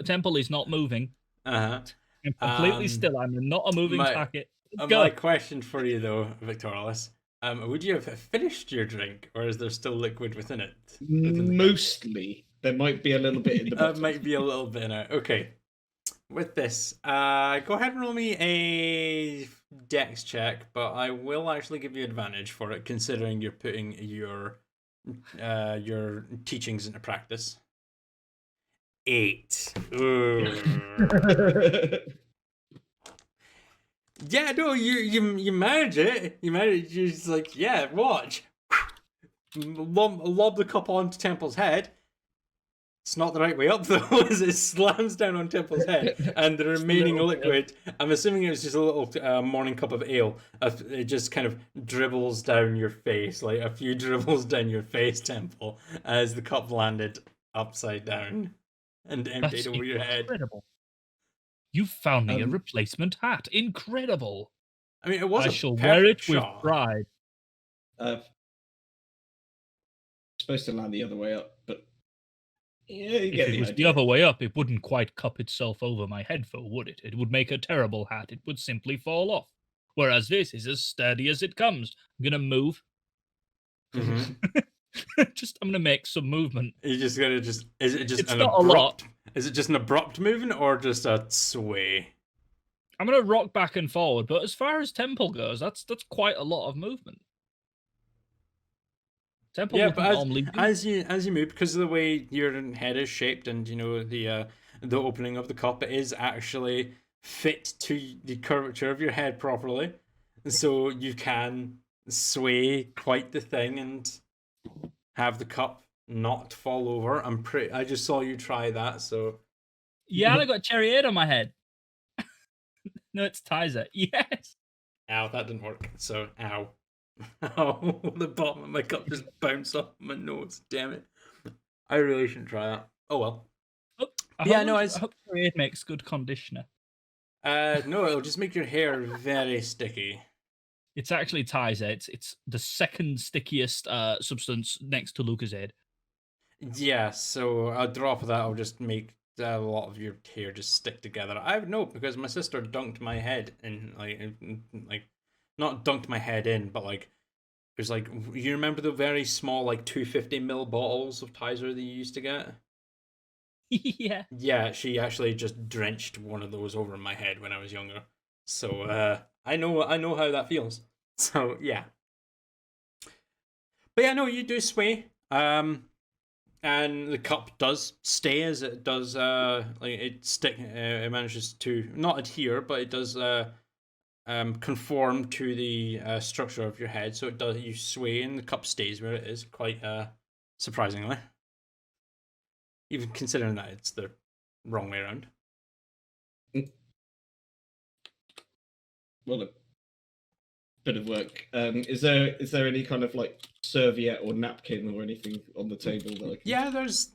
Temple is not moving. Uh-huh. I'm completely still. I'm not a moving target. Let's go. My question for you, though, Victorious, would you have finished your drink, or is there still liquid within it? Mostly. There might be a little bit in the bottom. Might be a little bit in it. Okay. With this, go ahead and roll me a dex check, but I will actually give you advantage for it, considering you're putting your teachings into practice. 8. Ooh. Yeah, no, you manage it. You manage. You're just like, yeah, watch. Lob the cup onto Temple's head. It's not the right way up though, as it slams down on Temple's head, and the remaining little- liquid. I'm assuming it was just a little morning cup of ale. It just kind of dribbles down your face, like a few dribbles down your face, Temple, as the cup landed upside down and emptied That's over your head. incredible. You found me a Um, replacement hat. Incredible. I mean, it was I a shall perfect wear it shot. with pride. Supposed to land the other way up, but yeah, you If get it the was the idea. other way up, it wouldn't quite cup itself over my head, though, would it? It would make a terrible hat. It would simply fall off. Whereas this is as sturdy as it comes. I'm gonna move. Mm-hmm. I'm gonna make some movement. You just gotta just. Is it just It's an not a lot. abrupt? Is it just an abrupt movement or just a sway? I'm gonna rock back and forward, but as far as Temple goes, that's quite a lot of movement. Temple Yeah, wouldn't but normally do. as you move, because of the way your head is shaped, and the opening of the cup, it is actually fit to the curvature of your head properly, so you can sway quite the thing and have the cup not fall over. I just saw you try that, so Yeah, I got cherry aid on my head. No, it's Tizer. Yes. ow, that didn't work. So ow. Oh, the bottom of my cup just bounced off my nose. Damn it! I really shouldn't try that. Oh well. Yeah, no, I hope cherry aid makes good conditioner. No, it'll just make your hair very sticky. It's actually Tizer. It's the second stickiest substance next to Lucozade. Yeah, so a drop of that will just make a lot of your hair just stick together. I would know because my sister dunked my head in like not dunked my head in, but like it was like you remember the very small like 250 ml bottles of Tizer that you used to get? Yeah. Yeah, she actually just drenched one of those over my head when I was younger. So I know how that feels. So yeah. But yeah, no, you do sway. And the cup does stay as it does like it manages to not adhere, but it does conform to the structure of your head. So it does you sway and the cup stays where it is, quite surprisingly. Even considering that it's the wrong way around. Well, a bit of work. Is there any kind of like serviette or napkin or anything on the table that I can? Yeah, there's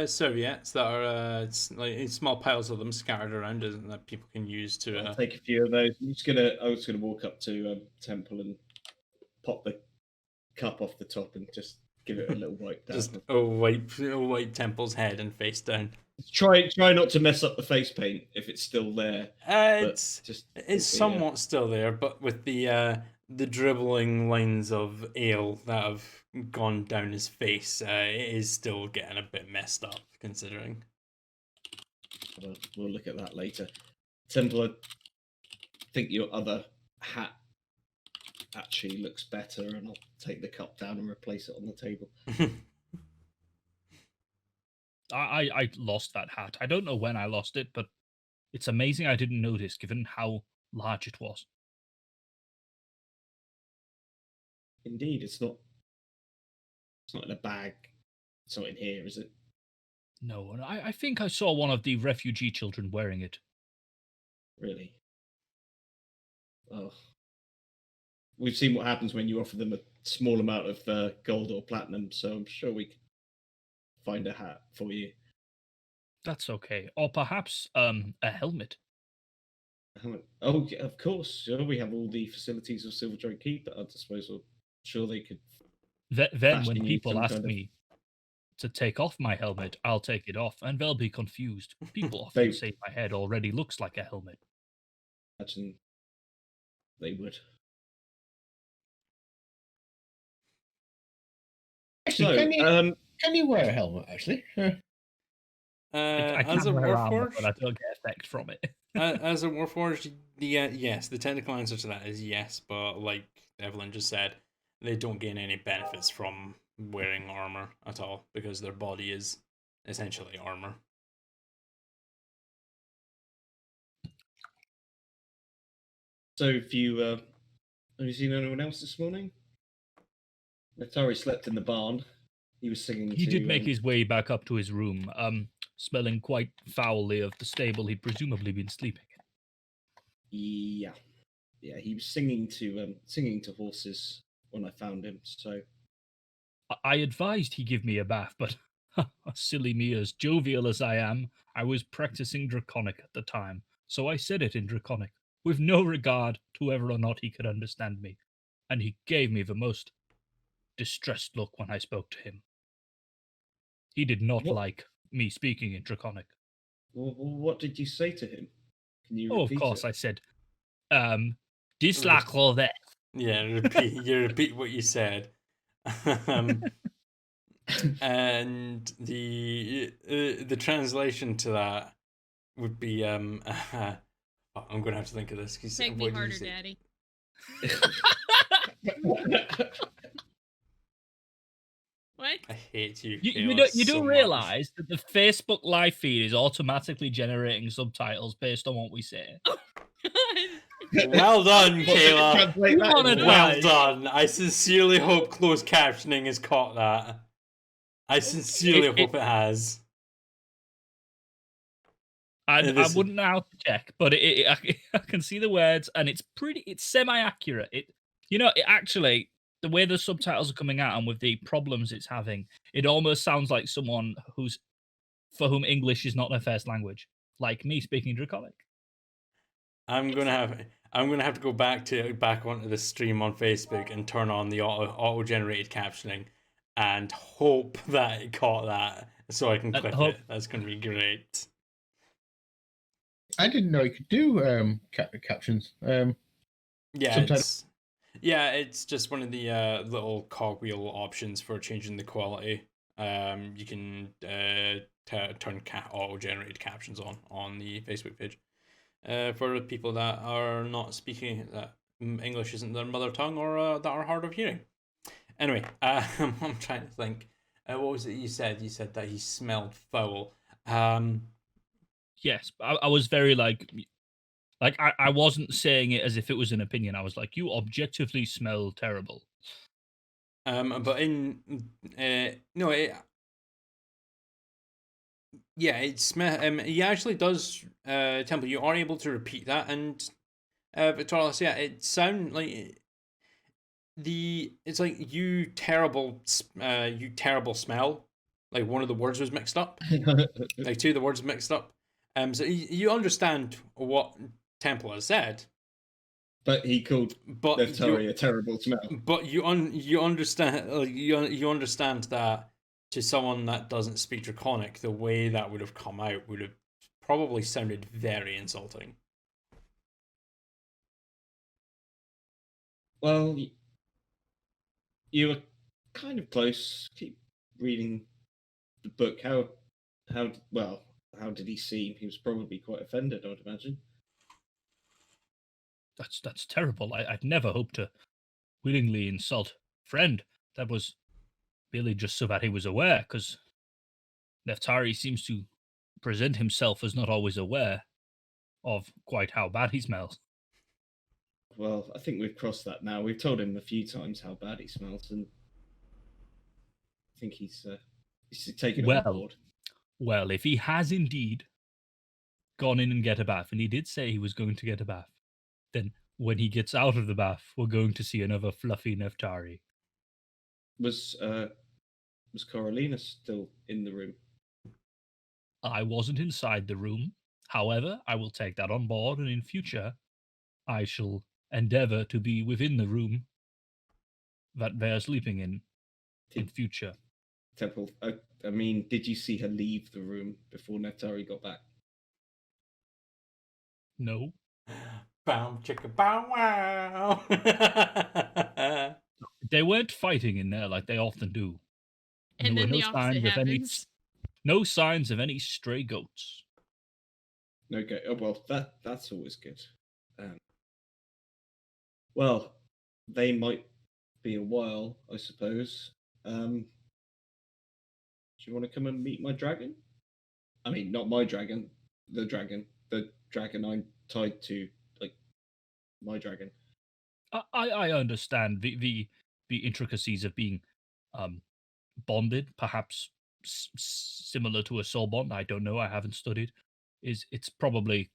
serviettes that are it's like small piles of them scattered around that people can use to. I'll take a few of those. I was gonna walk up to Temple and pop the cup off the top and just give it a little wipe down. Just wipe Temple's head and face down. Try not to mess up the face paint if it's still there. It's somewhat still there, but with the dribbling lines of ale that have gone down his face, it is still getting a bit messed up, considering. We'll look at that later. Temple, I think your other hat actually looks better, and I'll take the cup down and replace it on the table. I lost that hat. I don't know when I lost it, but it's amazing I didn't notice given how large it was. Indeed, it's not in a bag. It's not in here, is it? No, and I think I saw one of the refugee children wearing it. Really? Oh. We've seen what happens when you offer them a small amount of gold or platinum, so I'm sure we can find a hat for you. That's okay. Or perhaps a helmet. Oh, yeah, of course. Yeah, we have all the facilities of Silverdrake Keep at our disposal. Sure, they could. Then fashion when you people some ask kind of- me to take off my helmet, I'll take it off, and they'll be confused. People often say my head already looks like a helmet. Imagine they would. Actually, So, can you wear a helmet? Actually, I As a can wear armor, Warforged, but I don't get effect from it. as a Warforged, yes, the technical answer to that is yes, but like Evelyn just said, they don't gain any benefits from wearing armor at all because their body is essentially armor. so have you seen anyone else this morning? Natari slept in the barn. He was singing. He to, did make his way back up to his room, smelling quite foully of the stable he'd presumably been sleeping in. Yeah, he was singing to horses when I found him. So I advised he give me a bath, but silly me, as jovial as I am, I was practicing Draconic at the time, so I said it in Draconic, with no regard to whether or not he could understand me, and he gave me the most distressed look when I spoke to him. He did not What? like me speaking in Draconic. What did you say to him? Can you Oh, of repeat course, it? I said, dislike all that. Yeah, repeat what you said. And the translation to that would be I'm gonna have to think of this. Take me harder, Daddy. What? I hate you. You do realize that the Facebook live feed is automatically generating subtitles based on what we say. Well done, Kayla. Well Demonetized. done. I sincerely hope closed captioning has caught that. I sincerely hope it has. I wouldn't know how to check, but I can see the words, and it's semi-accurate. It actually, the way the subtitles are coming out and with the problems it's having, it almost sounds like someone for whom English is not their first language, like me speaking Draconic. I'm gonna have to go back onto the stream on Facebook and turn on the auto generated captioning, and hope that it caught that so I can clip it. That's gonna be great. I didn't know you could do captions. It's just one of the little cogwheel options for changing the quality. You can turn auto-generated captions on the Facebook page. For people that are not speaking, that English isn't their mother tongue, or that are hard of hearing. Anyway, I'm trying to think. What was it you said? You said that he smelled foul. Yes, I was very I wasn't saying it as if it was an opinion. I was like, you objectively smell terrible. But in no, it smell. He actually does. Temple, you are able to repeat that, and Victorious, it sound like it's like you terrible smell. Like one of the words was mixed up. Like two of the words mixed up. So you understand what Temple has said, but he called Neftari a terrible smell. But you understand, you understand that to someone that doesn't speak Draconic, the way that would have come out would have probably sounded very insulting. Well, you were kind of close. Keep reading the book. How did he seem? He was probably quite offended, I would imagine. That's terrible. I'd never hoped to willingly insult a friend. That was merely just so that he was aware, because Neftari seems to present himself as not always aware of quite how bad he smells. Well, I think we've crossed that now. We've told him a few times how bad he smells, and I think he's taken it on board. Well, if he has indeed gone in and get a bath, and he did say he was going to get a bath, then when he gets out of the bath, we're going to see another fluffy Neftari. Was Coralina still in the room? I wasn't inside the room. However, I will take that on board, and in future, I shall endeavor to be within the room that they're sleeping in future. Temple, I mean, did you see her leave the room before Neftari got back? No. Bow chicka bow wow. They weren't fighting in there like they often do. And there then were the opposite happens. No signs of any stray goats. Okay. Oh well, that's always good. Well, they might be a while, I suppose. Do you want to come and meet my dragon? I mean, not my dragon. The dragon I'm tied to, like my dragon. I understand the intricacies of being bonded, perhaps similar to a soul bond. I don't know. I haven't studied. It's probably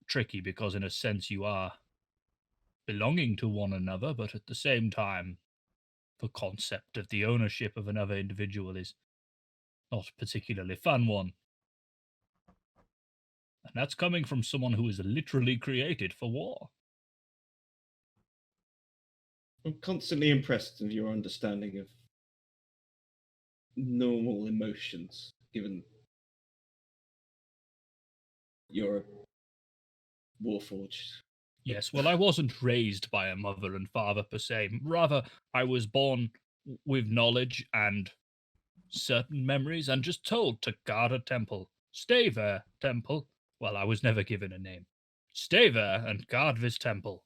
tricky because in a sense you are belonging to one another, but at the same time, the concept of the ownership of another individual is not a particularly fun one. And that's coming from someone who is literally created for war. I'm constantly impressed with your understanding of normal emotions, given you're a warforged. Yes, well, I wasn't raised by a mother and father per se. Rather, I was born with knowledge and certain memories and just told to guard a temple. Stay there, temple. Well, I was never given a name. Stay there and guard this temple.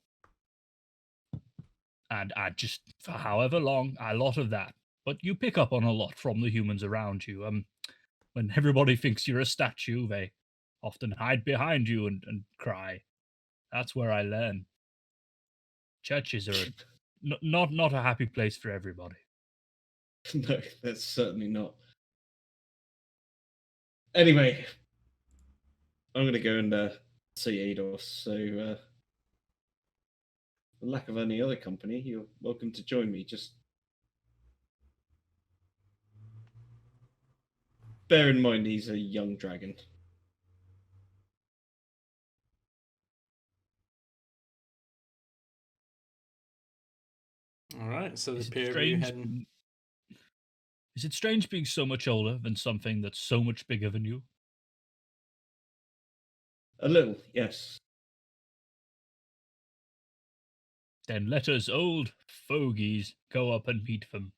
And I just, for however long, a lot of that. But you pick up on a lot from the humans around you. When everybody thinks you're a statue, they often hide behind you and cry. That's where I learn. Churches are not a happy place for everybody. No, that's certainly not. Anyway, I'm going to go and see Eidos. So, for lack of any other company, you're welcome to join me. Just bear in mind he's a young dragon. All right, so the Is it pair of you strange? heading. Is it strange being so much older than something that's so much bigger than you? A little, yes. Then let us old fogies go up and meet them.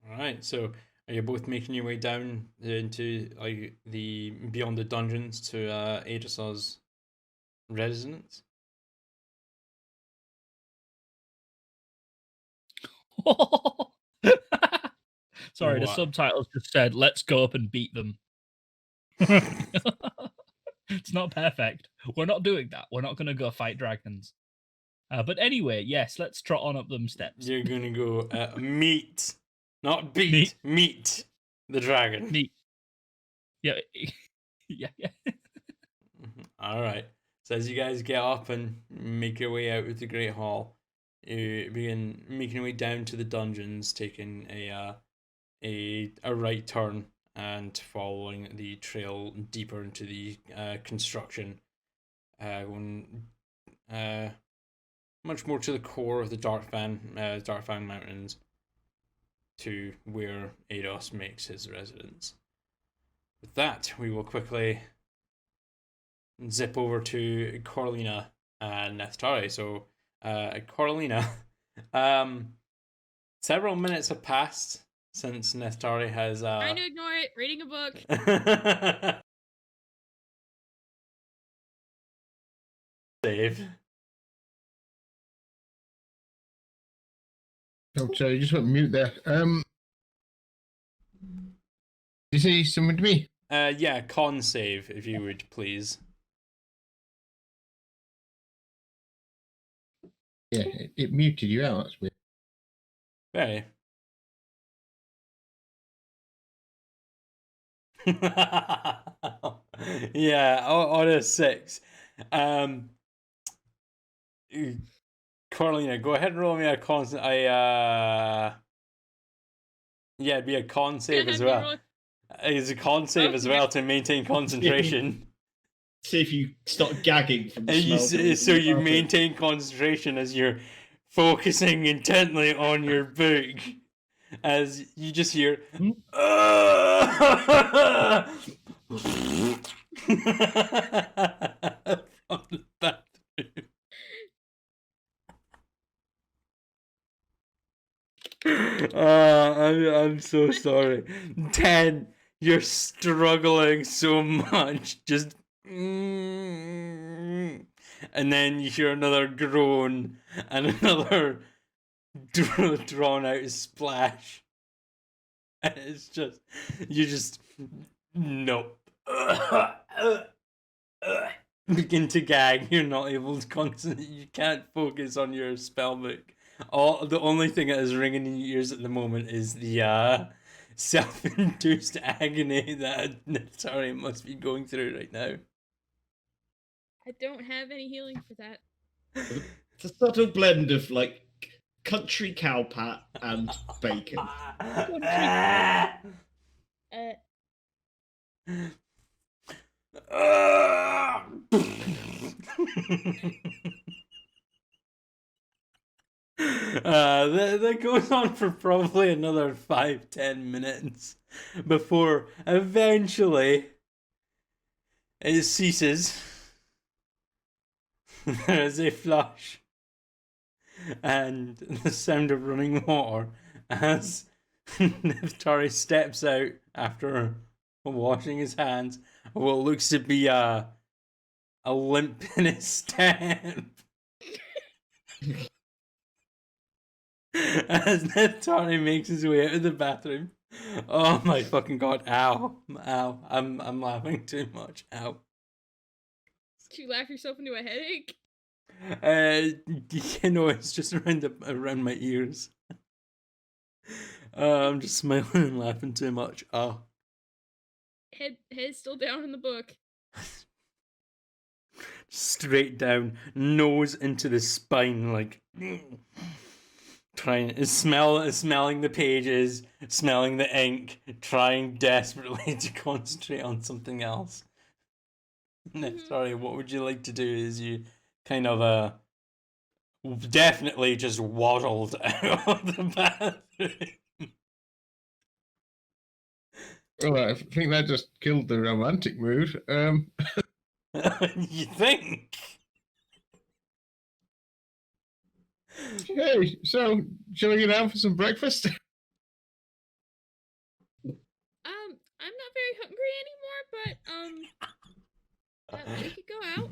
All right, so are you both making your way down into like the beyond the dungeons to Adis's residence? Sorry, the What? subtitles just said, let's go up and beat them. It's not perfect. We're not doing that. We're not going to go fight dragons. But anyway, yes, let's trot on up them steps. You're gonna go meet, not beat, meet the dragon. Meet. Yeah. Yeah. All right. So as you guys get up and make your way out of the Great Hall, you begin making your way down to the dungeons, taking a right turn and following the trail deeper into the construction, going much more to the core of the Darkfang Mountains, to where Eidos makes his residence. With that, we will quickly zip over to Corlina and Neftari. So, Corlina, several minutes have passed since Neftari has Trying to ignore it. Reading a book. Save. Oh, sorry, you just went mute there. Did you say something to me? Yeah, con save, if you would, please. Yeah, it muted you out. That's weird. Very. Yeah, on a 6. Corlina, go ahead and roll me a con. Yeah, it'd be a con save as well. It's a con save as well to maintain concentration. See if you start gagging from the smell. So you maintain concentration as you're focusing intently on your book, as you just hear from the bathroom. I'm so sorry. 10, you're struggling so much. Just and then you hear another groan and another drawn out splash. And it's just you just nope. Begin to gag. You're not able to concentrate. You can't focus on your spell book The only thing that is ringing in your ears at the moment is the self-induced agony that Neftari must be going through right now. I don't have any healing for that. It's a subtle blend of like country cow pat and bacon. That goes on for probably another 5-10 minutes before eventually it ceases. There is a flush and the sound of running water as Neftari steps out after washing his hands. What looks to be a limp in his step. As Neftari makes his way out of the bathroom. Oh my fucking god! Ow! Ow! I'm laughing too much. Ow! Did you laugh yourself into a headache? It's just around my ears. I'm just smiling and laughing too much. Oh. Head still down in the book. Straight down, nose into the spine, like smelling the pages, smelling the ink, trying desperately to concentrate on something else. Sorry, what would you like to do? Is you kind of definitely just waddled out of the bathroom. Well, I think that just killed the romantic mood. You think? Hey, so shall we get out for some breakfast? I'm not very hungry anymore, but we could go out.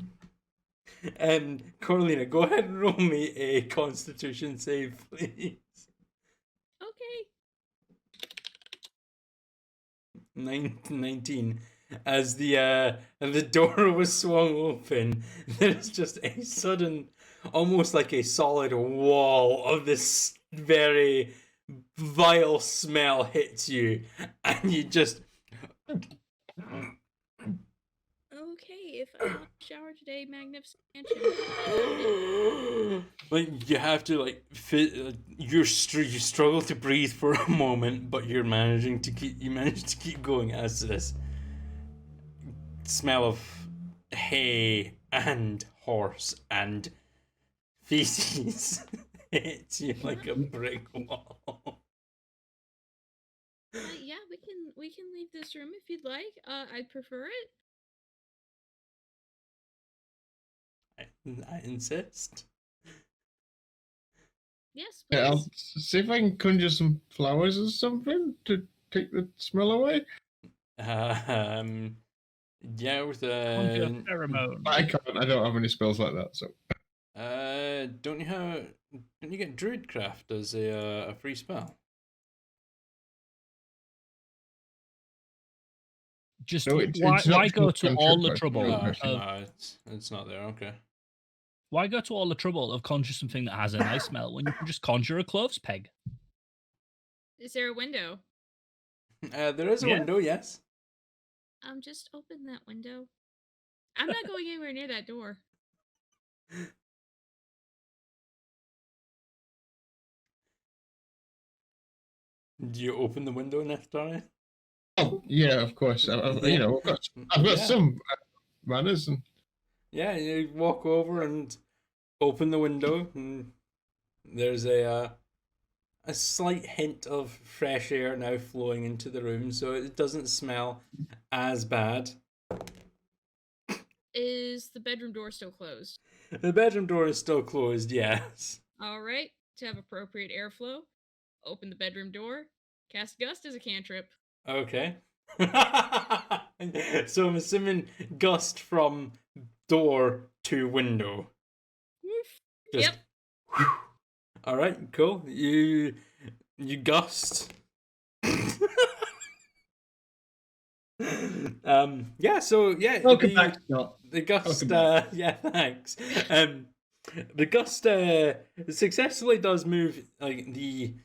Corlina, go ahead and roll me a Constitution save, please. Okay. 19. As the door was swung open, there's just a sudden, almost like a solid wall of this very vile smell hits you, and you just. Okay, if I don't shower today, magnificent mansion. Like you have to you struggle to breathe for a moment, but you manage to keep going as this smell of hay and horse and feces hits you like a brick wall. Yeah, we can leave this room if you'd like. I'd prefer it. I insist. Yes, please. Yeah, I'll see if I can conjure some flowers or something to take the smell away. Yeah, with Conjure pheromone. I can't. I don't have any spells like that. So. Don't you get Druidcraft as a free spell? Just No, why go to all the cantrip, trouble No, of it's not there. Okay. why go to all the trouble of conjure something that has a nice smell when you can just conjure a cloves peg? Is there a window? There is a Yeah. window, yes. Just open that window. I'm not going anywhere near that door. Do you open the window, Neftari? Oh yeah, of course. I've got Yeah. some manners and. Yeah, you walk over and open the window, and there's a slight hint of fresh air now flowing into the room, so it doesn't smell as bad. Is the bedroom door still closed? The bedroom door is still closed, yes. All right. To have appropriate airflow, open the bedroom door. Cast Gust as a cantrip. Okay. So I'm assuming gust from door to window. Woof. Just, Yep. All right, cool. You gust. Yeah. So yeah. Welcome back, Scott. The gust. Welcome back. Yeah. Thanks. The gust successfully does move like the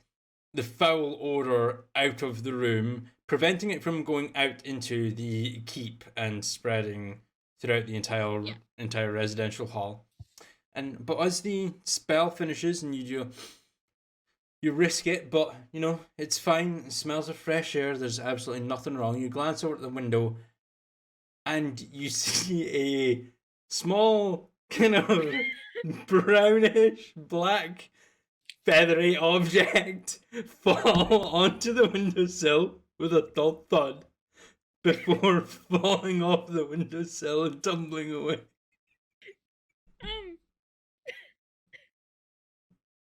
foul odor out of the room, preventing it from going out into the keep and spreading throughout the entire residential hall. But as the spell finishes and you risk it, but it's fine. It smells of fresh air. There's absolutely nothing wrong. You glance over at the window, and you see a small kind of brownish black feathery object fall onto the windowsill with a dull thud before falling off the windowsill and tumbling away.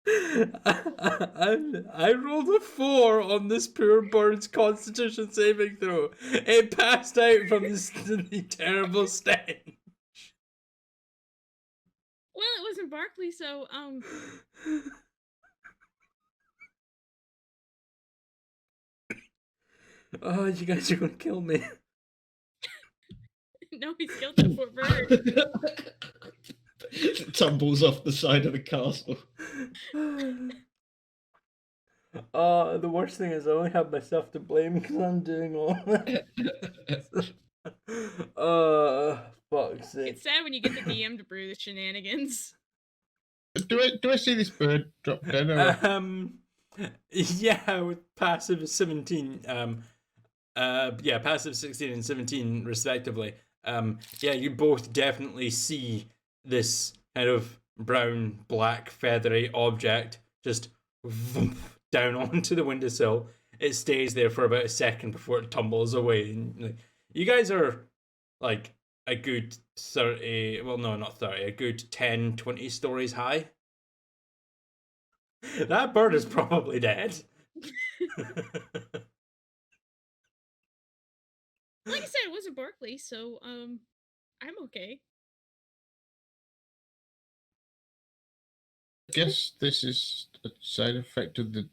And I rolled a 4 on this poor bird's constitution saving throw. It passed out from the terrible stench. Well, it wasn't Barkley, so Oh, you guys are gonna kill me. no, he's killed that poor bird. Tumbles off the side of the castle. The worst thing is I only have myself to blame because I'm doing all this. Fuck's sake. It's sad when you get the DM to brew the shenanigans. Do I see this bird drop dead? Or... Yeah, with passive 17. Passive 16 and 17 respectively. You both definitely see this kind of brown, black, feathery object just down onto the windowsill. It stays there for about a second before it tumbles away. And, you guys are like a good 30, well, no, not 30, a good 10, 20 stories high. That bird is probably dead. Like I said, it wasn't Barkley, so I'm okay. I guess this is a side effect of the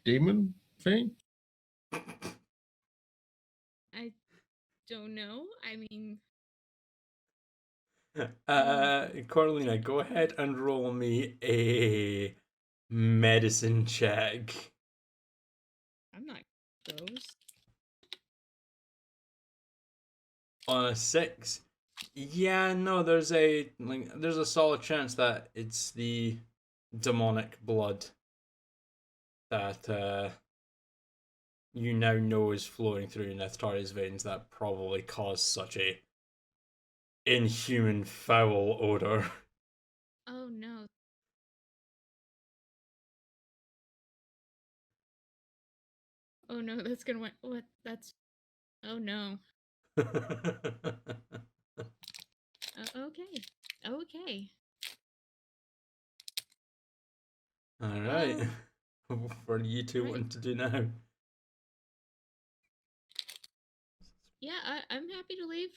demon thing. I don't know. I mean, Corlina, go ahead and roll me a medicine check. I'm not those. On a 6. Yeah, no, there's a solid chance that it's the demonic blood that you now know is flowing through Nethtari's veins that probably caused such a inhuman foul odor. Oh no. Oh no, that's gonna what? That's. Oh no. Okay. Okay. All right. What do you two Right. want to do now? Yeah, I'm happy to leave.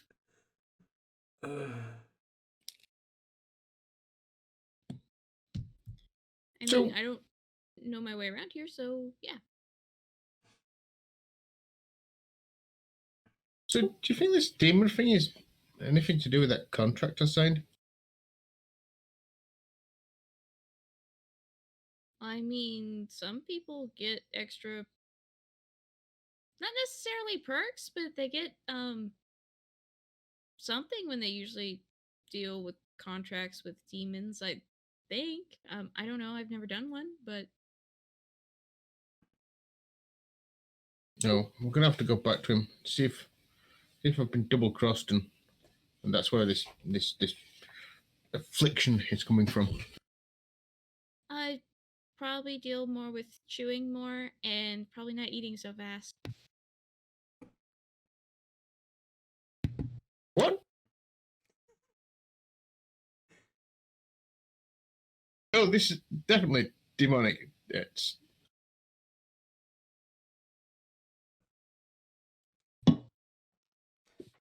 I So- mean, I don't know my way around here, so yeah. So, do you think this demon thing is anything to do with that contract I signed? I mean, some people get extra, not necessarily perks, but they get something when they usually deal with contracts with demons. I think. I don't know. I've never done one, but No, we're gonna have to go back to him, see if I've been double crossed, and that's where this affliction is coming from. I probably deal more with chewing more and probably not eating so fast. What? Oh, this is definitely demonic. It's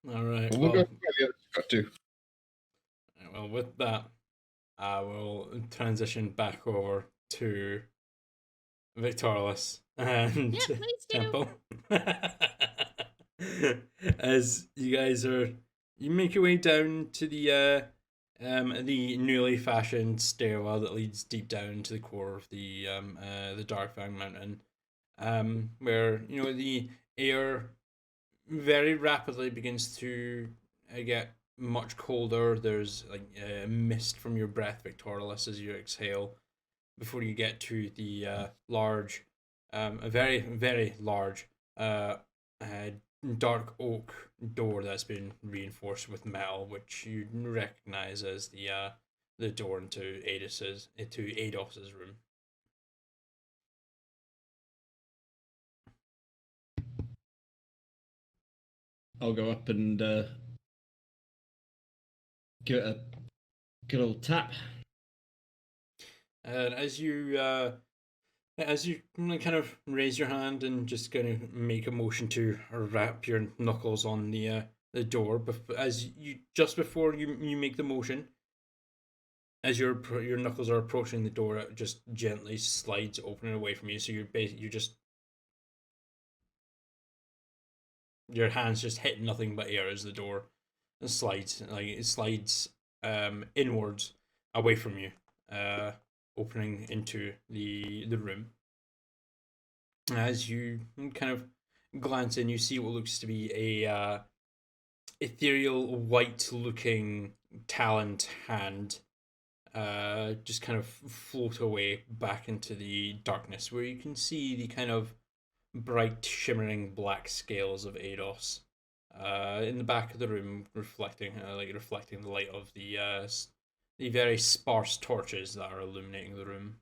All right. we'll go where the others got to. Well, with that, I will transition back over to Victorious and Yeah, please do. Temple. As you guys you make your way down to the the newly fashioned stairwell that leads deep down into the core of the Darkfang Mountain, where the air very rapidly begins to get much colder. There's like mist from your breath, Victorious, as you exhale before you get to the large, a very very large, uh, dark oak door that's been reinforced with metal, which you recognize as the door into Ados's room. I'll go up and give it a good old tap. And as you kind of raise your hand and just going to make a motion to wrap your knuckles on the door, as you just before you make the motion, as your knuckles are approaching the door, it just gently slides open and away from you. So you just your hands just hit nothing but air as the door slides, like it slides inwards away from you, opening into the room. As you kind of glance in, you see what looks to be a ethereal white looking taloned hand just kind of float away back into the darkness, where you can see the kind of bright shimmering black scales of Ados in the back of the room, reflecting the light of the very sparse torches that are illuminating the room.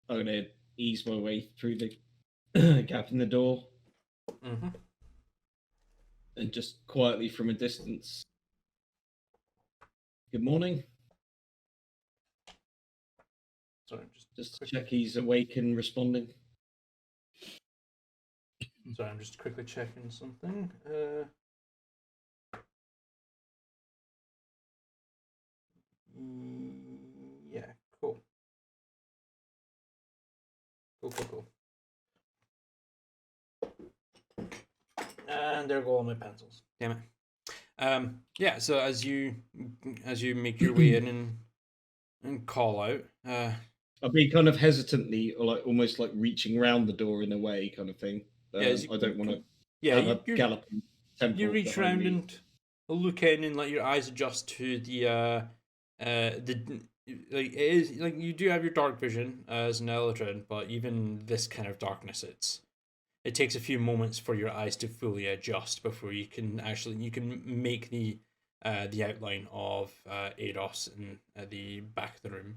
I'm gonna ease my way through the gap in the door Mm-hmm. and just quietly from a distance. Good morning. Sorry, Just to check he's awake and responding. I'm just quickly checking something. Yeah, cool. Cool. And there go all my pencils. Damn it. Yeah. So as you make your way in and call out, I'll be kind of hesitantly, or like almost like reaching around the door in a way, kind of thing. Yeah, I don't want to yeah, have a galloping temple. you reach behind around me. and look in and let your eyes adjust to the like it is like you do have your dark vision as an Eldrin, but even this kind of darkness, it takes a few moments for your eyes to fully adjust before you can make the outline of Ados in the back of the room.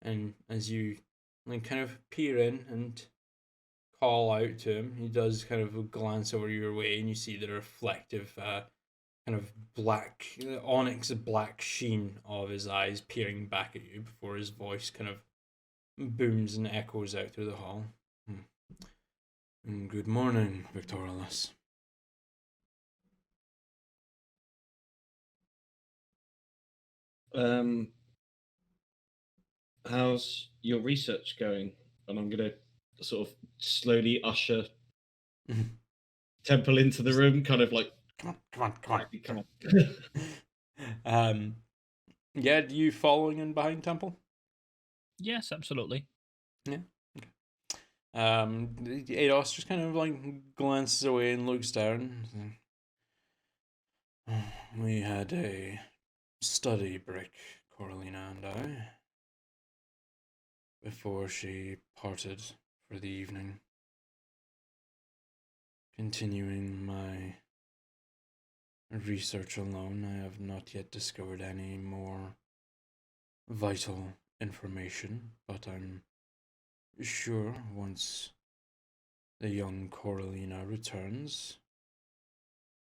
And as you like kind of peer in and call out to him, he does kind of glance over your way, and you see the reflective kind of black onyx black sheen of his eyes peering back at you before his voice kind of booms and echoes out through the hall. Good morning, Victorious. How's your research going? And I'm gonna sort of slowly usher Temple into the room, kind of like Come on. come on. Yeah, you following in behind Temple? Yes, absolutely. Yeah. Okay. Ados just kind of like glances away and looks down. We had a study break, Coralina and I, before she parted for the evening. Continuing my research alone, I have not yet discovered any more vital information, but I'm sure once the young Coralina returns,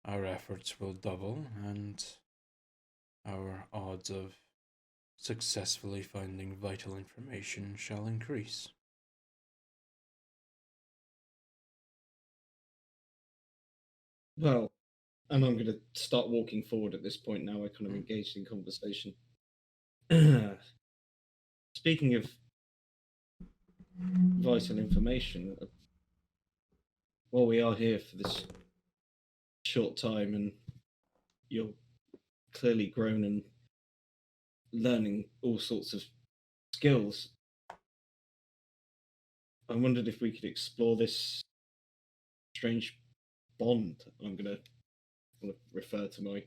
our efforts will double and our odds of successfully finding vital information shall increase. Well, and I'm going to start walking forward at this point now. I kind of engaged in conversation. Speaking of vital information, while we are here for this short time and you're clearly grown and learning all sorts of skills. I wondered if we could explore this strange bond. I'm gonna refer to my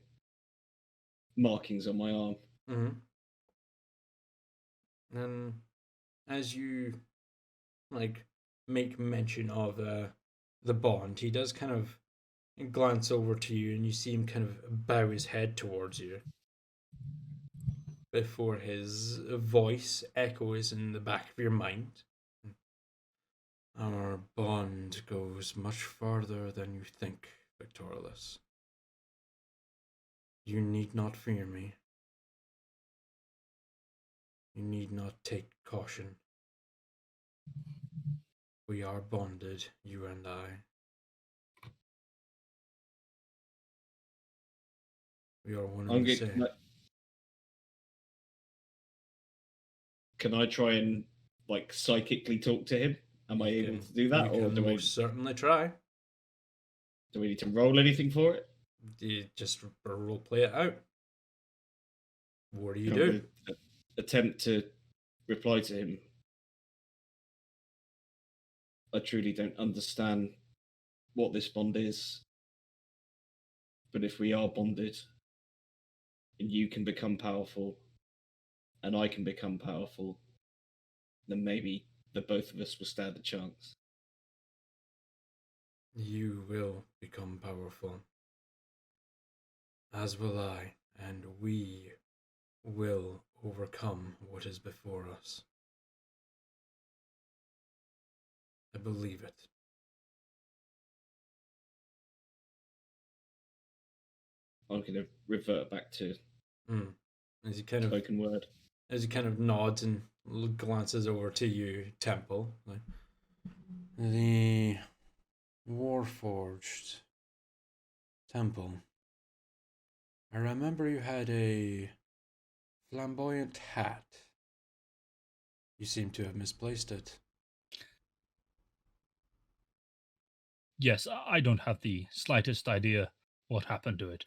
markings on my arm. Mm-hmm. And as you make mention of the bond, he does kind of glance over to you, and you see him kind of bow his head towards you before his voice echoes in the back of your mind. Our bond goes much farther than you think, Victorious. You need not fear me. You need not take caution. We are bonded, you and I. We are one and the same. Can I try and psychically talk to him? Am I able to do that, or do I certainly try? Do we need to roll anything for it? You just role play it out. What do you do? Attempt to reply to him. I truly don't understand what this bond is. But if we are bonded, and you can become powerful, and I can become powerful, then maybe the both of us will stand a chance. You will become powerful. As will I, and we will overcome what is before us. I believe it. I'm going to revert back to as he kind spoken word. As he kind of nods and glances over to you, Temple. The Warforged Temple. I remember you had a flamboyant hat. You seem to have misplaced it. Yes, I don't have the slightest idea what happened to it.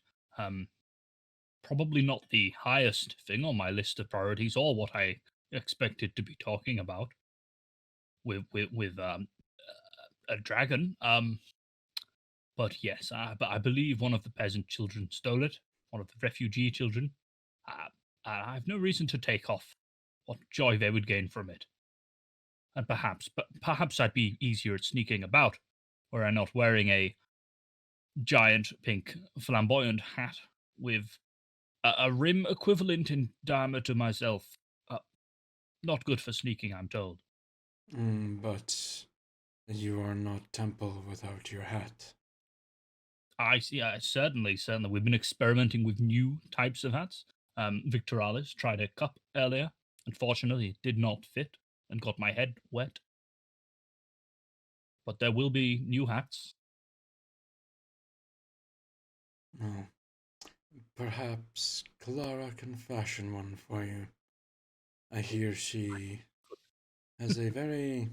Probably not the highest thing on my list of priorities, or what I expected to be talking about with a dragon. But yes, I believe one of the peasant children stole it. One of the refugee children. I have no reason to take off what joy they would gain from it. And perhaps I'd be easier at sneaking about, were I not wearing a giant pink flamboyant hat with a rim equivalent in diameter myself. Not good for sneaking, I'm told. But you are not Temple without your hat. I see. Certainly. We've been experimenting with new types of hats. Victoralis tried a cup earlier. Unfortunately, it did not fit and got my head wet. But there will be new hats. Oh, perhaps Clara can fashion one for you. I hear she has a very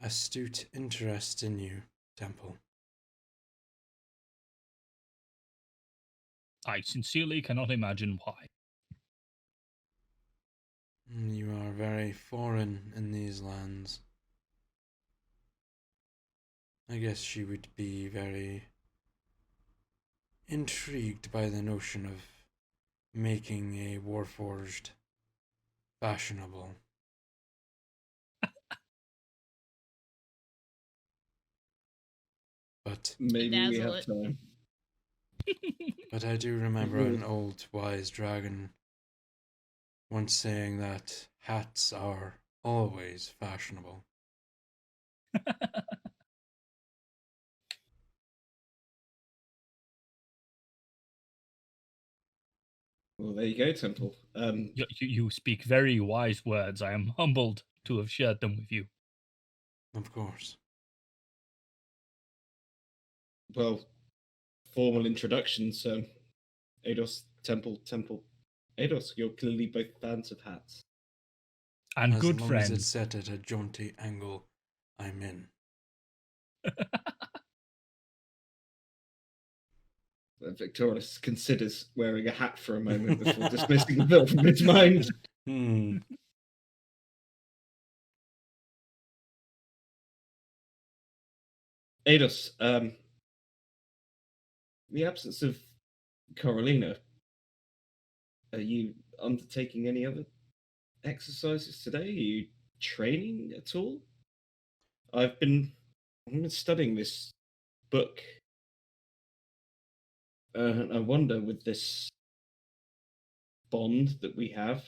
astute interest in you, Temple. I sincerely cannot imagine why. You are very foreign in these lands. I guess she would be very intrigued by the notion of making a Warforged fashionable. But maybe we have time. But I do remember an old wise dragon once saying that hats are always fashionable. Well, there you go, Temple. You speak very wise words. I am humbled to have shared them with you. Of course. Well, formal introductions. Ados, Temple. Ados, you're clearly both fans of hats. And good friends. friends. As it's set at a jaunty angle, I'm in. Victoris considers wearing a hat for a moment before dismissing the bill from his mind. Hmm. Ados, in the absence of Carolina, are you undertaking any other exercises today? Are you training at all? I've been studying this book. I wonder, with this bond that we have,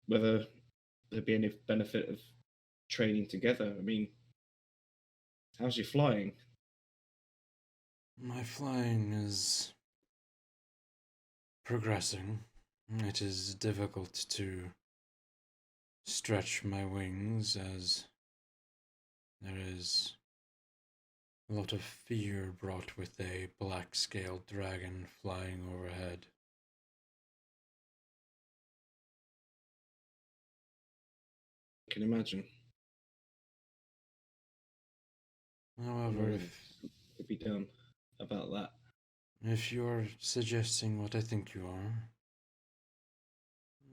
whether there'd be any benefit of training together. I mean, how's your flying? My flying is progressing. It is difficult to stretch my wings as there is a lot of fear brought with a black-scaled dragon flying overhead. I can imagine. However, if could be done about that. If you're suggesting what I think you are,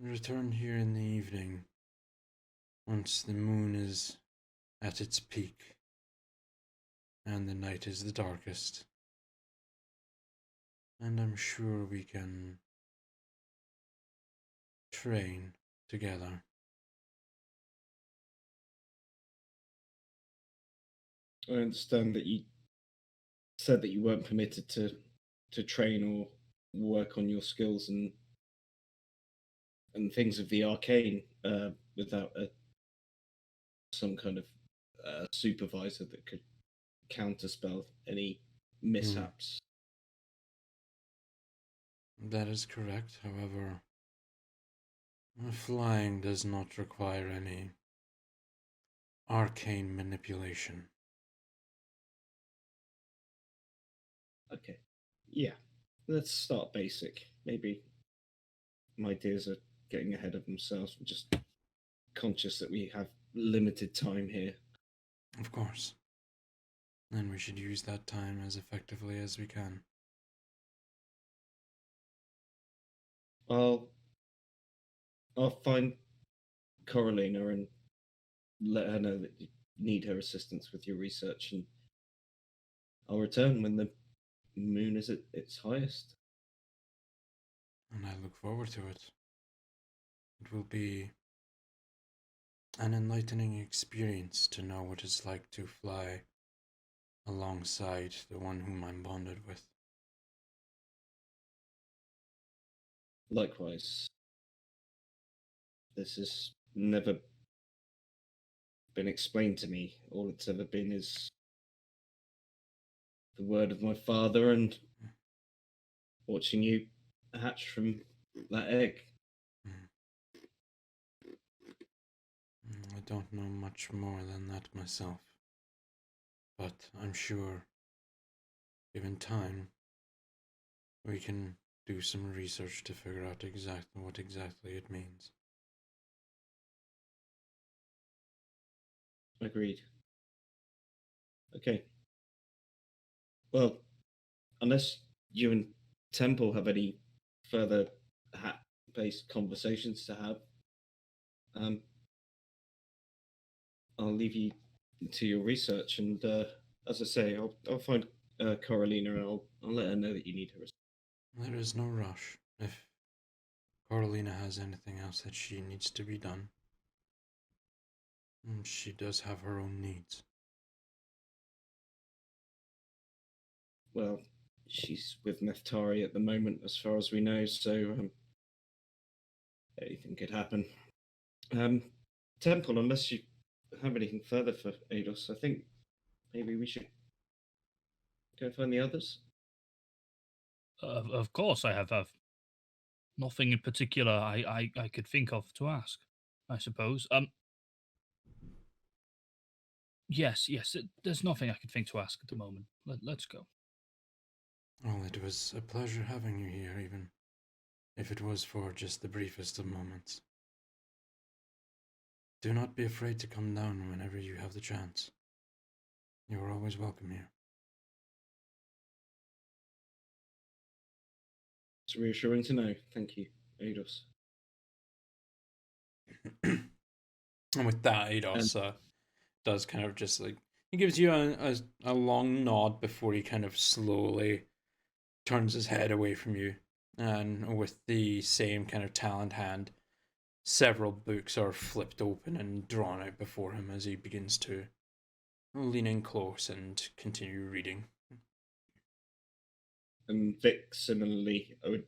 return here in the evening, once the moon is at its peak and the night is the darkest, and I'm sure we can train together. I understand that you said that you weren't permitted to train or work on your skills and things of the arcane without some kind of supervisor that could counterspell any mishaps. That is correct. However, flying does not require any arcane manipulation. Okay. Yeah. Let's start basic. Maybe my ideas are getting ahead of themselves. I'm just conscious that we have limited time here. Of course. And we should use that time as effectively as we can. I'll find Coralina and let her know that you need her assistance with your research, and I'll return when the moon is at its highest. And I look forward to it. It will be an enlightening experience to know what it's like to fly alongside the one whom I'm bonded with. Likewise, this has never been explained to me. All it's ever been is the word of my father and watching you hatch from that egg. I don't know much more than that myself, but I'm sure, given time, we can do some research to figure out what exactly it means. Agreed. Okay. Well, unless you and Temple have any further hat-based conversations to have, I'll leave you to your research. And as I say, I'll find Coralina and I'll let her know that you need her. There is no rush. If Carolina has anything else that she needs to be done, she does have her own needs. Well, she's with Neftari at the moment, as far as we know, so anything could happen. Temple, unless you have anything further for Ados, I think maybe we should go find the others. Of course, I have nothing in particular I could think of to ask, I suppose. Yes, there's nothing I could think to ask at the moment. Let's go. Well, it was a pleasure having you here, even if it was for just the briefest of moments. Do not be afraid to come down whenever you have the chance. You are always welcome here. It's reassuring to know. Thank you, Eidos. And with that, Eidos does kind of just like he gives you a long nod before he kind of slowly turns his head away from you, and with the same kind of talent hand, several books are flipped open and drawn out before him as he begins to lean in close and continue reading. And Vic, similarly, I would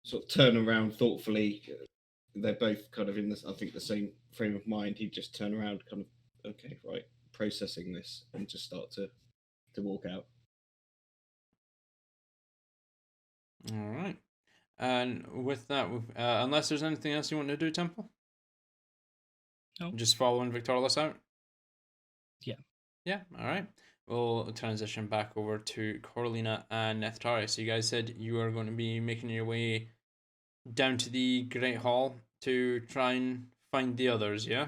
sort of turn around thoughtfully. They're both kind of in this, I think, the same frame of mind. He'd just turn around, kind of, okay, right, processing this, and just start to walk out. All right. And with that, unless there's anything else you want to do, Temple? No. Just following Victorless out? Yeah. Yeah, all right. We'll transition back over to Corlina and Neftari. So you guys said you are going to be making your way down to the Great Hall to try and find the others, yeah?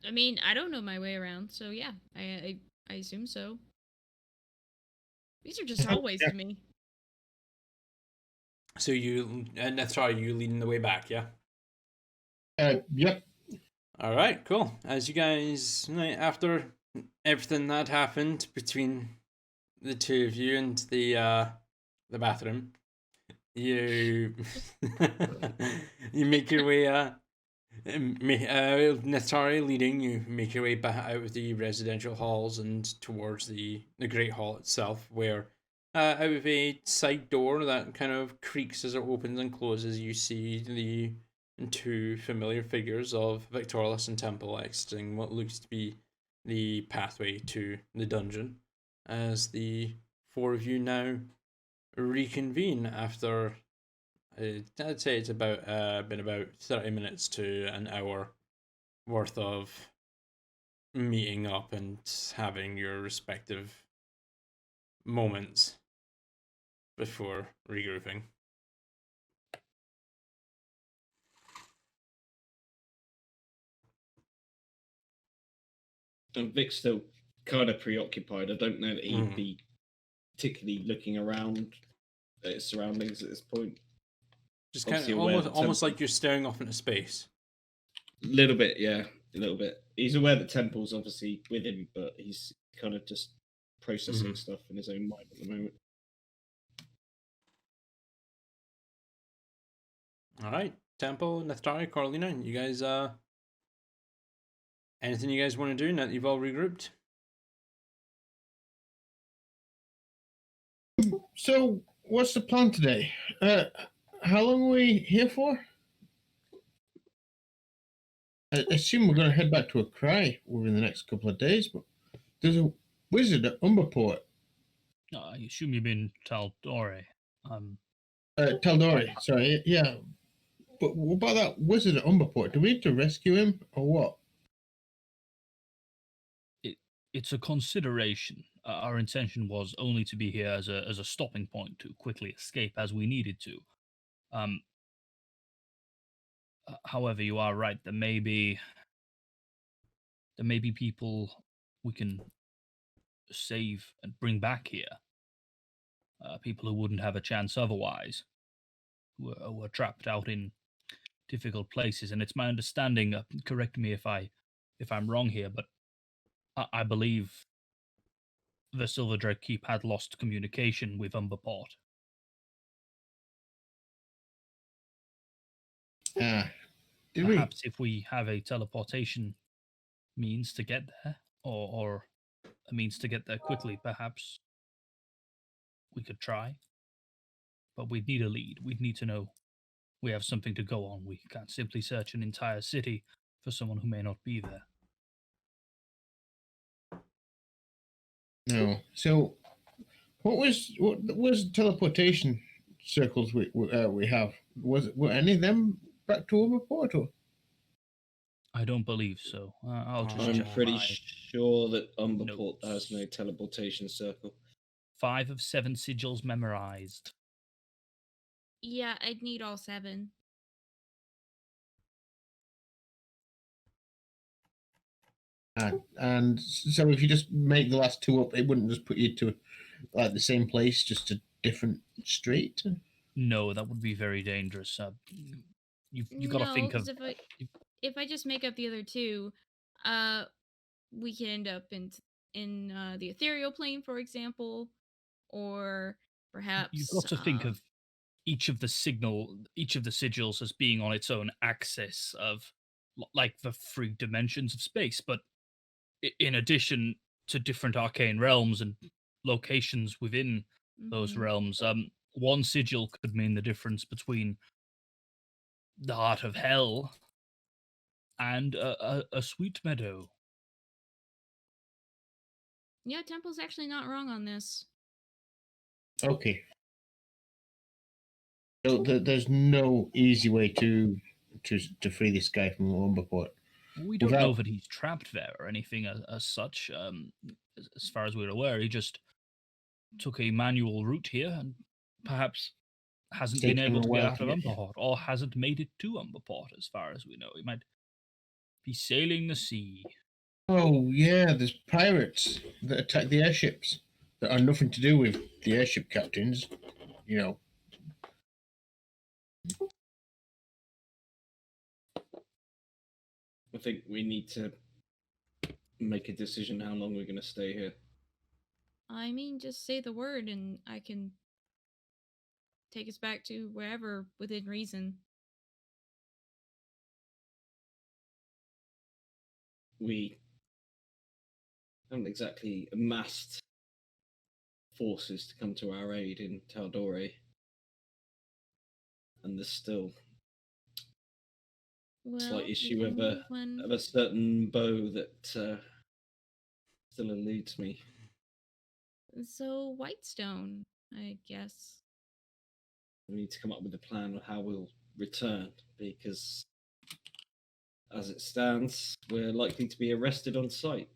I mean, I don't know my way around, so yeah, I assume so. These are just hallways to me. So you, Neftari, you leading the way back, yeah? Yep. All right, cool. As you guys, after everything that happened between the two of you and the bathroom, you you make your way. Neftari leading, you make your way back out of the residential halls and towards the Great Hall itself, where out of a side door that kind of creaks as it opens and closes, you see the two familiar figures of Victorless and Temple exiting what looks to be the pathway to the dungeon, as the four of you now reconvene after I'd say it's about been about 30 minutes to an hour worth of meeting up and having your respective moments before regrouping. And Vic's still kind of preoccupied. I don't know that he'd be particularly looking around at his surroundings at this point. Just kind of almost like you're staring off into space. A little bit, yeah, a little bit. He's aware that Temple's obviously with him, but he's kind of just processing stuff in his own mind at the moment. All right, Temple, Neftari, Corlina, you guys, anything you guys want to do now that you've all regrouped? So, what's the plan today? How long are we here for? I assume we're going to head back to a cry within the next couple of days, but there's a wizard at Umberport. I assume you mean Taldore. Taldori, sorry, yeah. But what about that wizard at Umberport? Do we need to rescue him or what? It's a consideration. Our intention was only to be here as a stopping point to quickly escape as we needed to. However, you are right. There may be people we can save and bring back here. People who wouldn't have a chance otherwise, who are trapped out in difficult places. And it's my understanding. Correct me if I'm wrong here, but I believe the Silverdrake Keep had lost communication with Umberport. Perhaps if we have a teleportation means to get there, or a means to get there quickly, perhaps we could try. But we'd need a lead. We'd need to know we have something to go on. We can't simply search an entire city for someone who may not be there. No. So, what was teleportation circles we have? Were any of them back to Umberport? Or? I don't believe so. I'll just I'm check pretty my sure that Umberport notes. has no teleportation circle. 5 of 7 sigils memorized. Yeah, I'd need all 7. And so if you just make the last 2 up, it wouldn't just put you to like the same place just to different street? No, that would be very dangerous. You've got to No, think because of if I just make up the other two, uh, we can end up in the ethereal plane, for example, or you've perhaps got to think of each of the sigils as being on its own axis of like the three dimensions of space, but in addition to different arcane realms and locations within those mhm. realms, one sigil could mean the difference between the heart of hell and a sweet meadow. Yeah, Temple's actually not wrong on this. Okay. So there's no easy way to free this guy from Umberport. We don't know Without- that he's trapped there or anything as such. As far as we're aware, he just took a manual route here and perhaps hasn't been Taking able a to get while out to of get here. Umberport or hasn't made it to Umberport, as far as we know. He might be sailing the sea. Oh yeah, there's pirates that attack the airships that are nothing to do with the airship captains. You know. I think we need to make a decision how long we're going to stay here. I mean, just say the word and I can take us back to wherever within reason. We haven't exactly amassed forces to come to our aid in Taldore. And there's still Well, slight we issue can of leave when- a certain bow that still eludes me. So Whitestone, I guess. We need to come up with a plan of how we'll return, because as it stands, we're likely to be arrested on sight.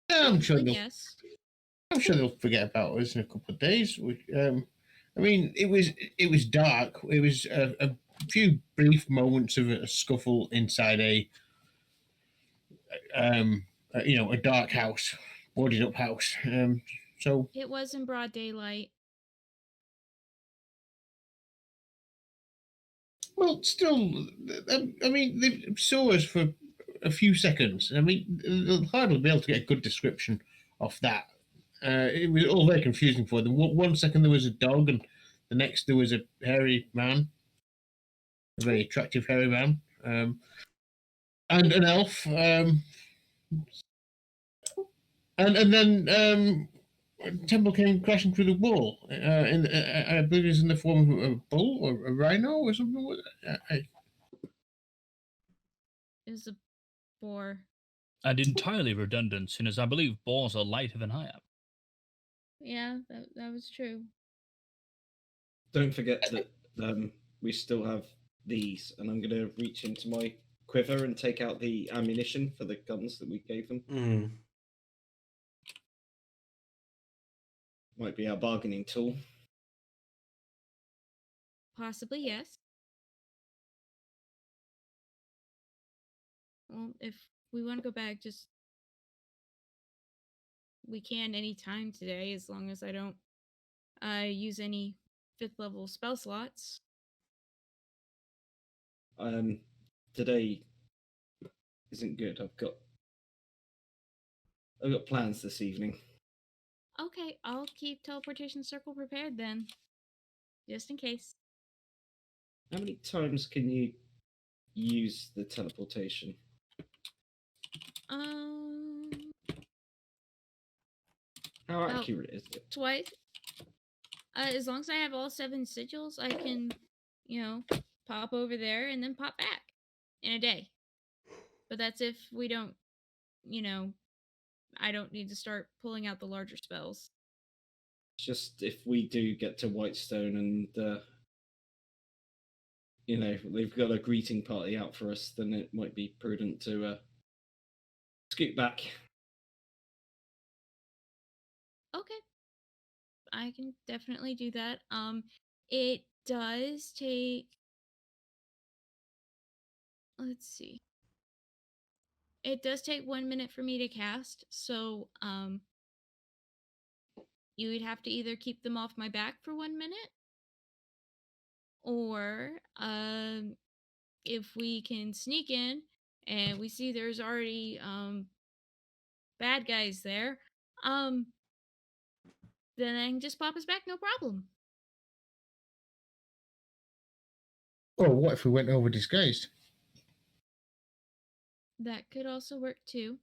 I'm sure Probably they'll. yes. I'm sure they'll forget about us in a couple of days. I mean, it was dark. It was a few brief moments of a scuffle inside a dark house, boarded up house. So It was in broad daylight. well, still, I mean, they saw us for a few seconds. I mean, they'll hardly be able to get a good description of that. It was all very confusing for them. One second there was a dog, and the next there was a hairy man, a very attractive hairy man, and an elf, and then Temple came crashing through the wall. I believe it was in the form of a bull or a rhino or something. It was a boar. And entirely redundant, seeing as I believe boars are lighter than I am. Yeah, that was true. Don't forget that we still have these, and I'm going to reach into my quiver and take out the ammunition for the guns that we gave them. Mm. Might be our bargaining tool. Possibly yes. Well, if we want to go back, just we can any time today, as long as I don't use any 5th level spell slots. Today isn't good. I've got plans this evening. Okay, I'll keep teleportation circle prepared then, just in case. How many times can you use the teleportation? How About accurate is it? twice. As long as I have all 7 sigils, I can, pop over there and then pop back in a day. But that's if we don't, I don't need to start pulling out the larger spells. Just if we do get to Whitestone and they've got a greeting party out for us, then it might be prudent to scoot back. Okay. I can definitely do that. It does take, let's see. It does take 1 minute for me to cast, so you would have to either keep them off my back for 1 minute, or if we can sneak in and we see there's already bad guys there, um, then I can just pop us back, no problem. Or what if we went over disguised? That could also work too.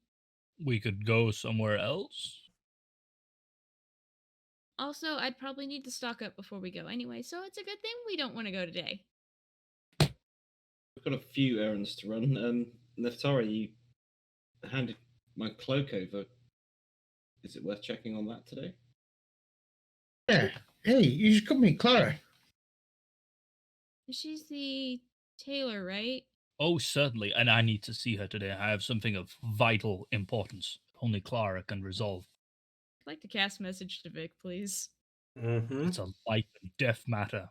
We could go somewhere else. Also, I'd probably need to stock up before we go anyway, so it's a good thing we don't want to go today. I've got a few errands to run. Neftari, you handed my cloak over. Is it worth checking on that today? Yeah. Hey, you should come meet Clara. She's the tailor, right? Oh, certainly, and I need to see her today. I have something of vital importance. Only Clara can resolve. I'd like to cast message to Vic, please. Mm-hmm. It's a life and death matter.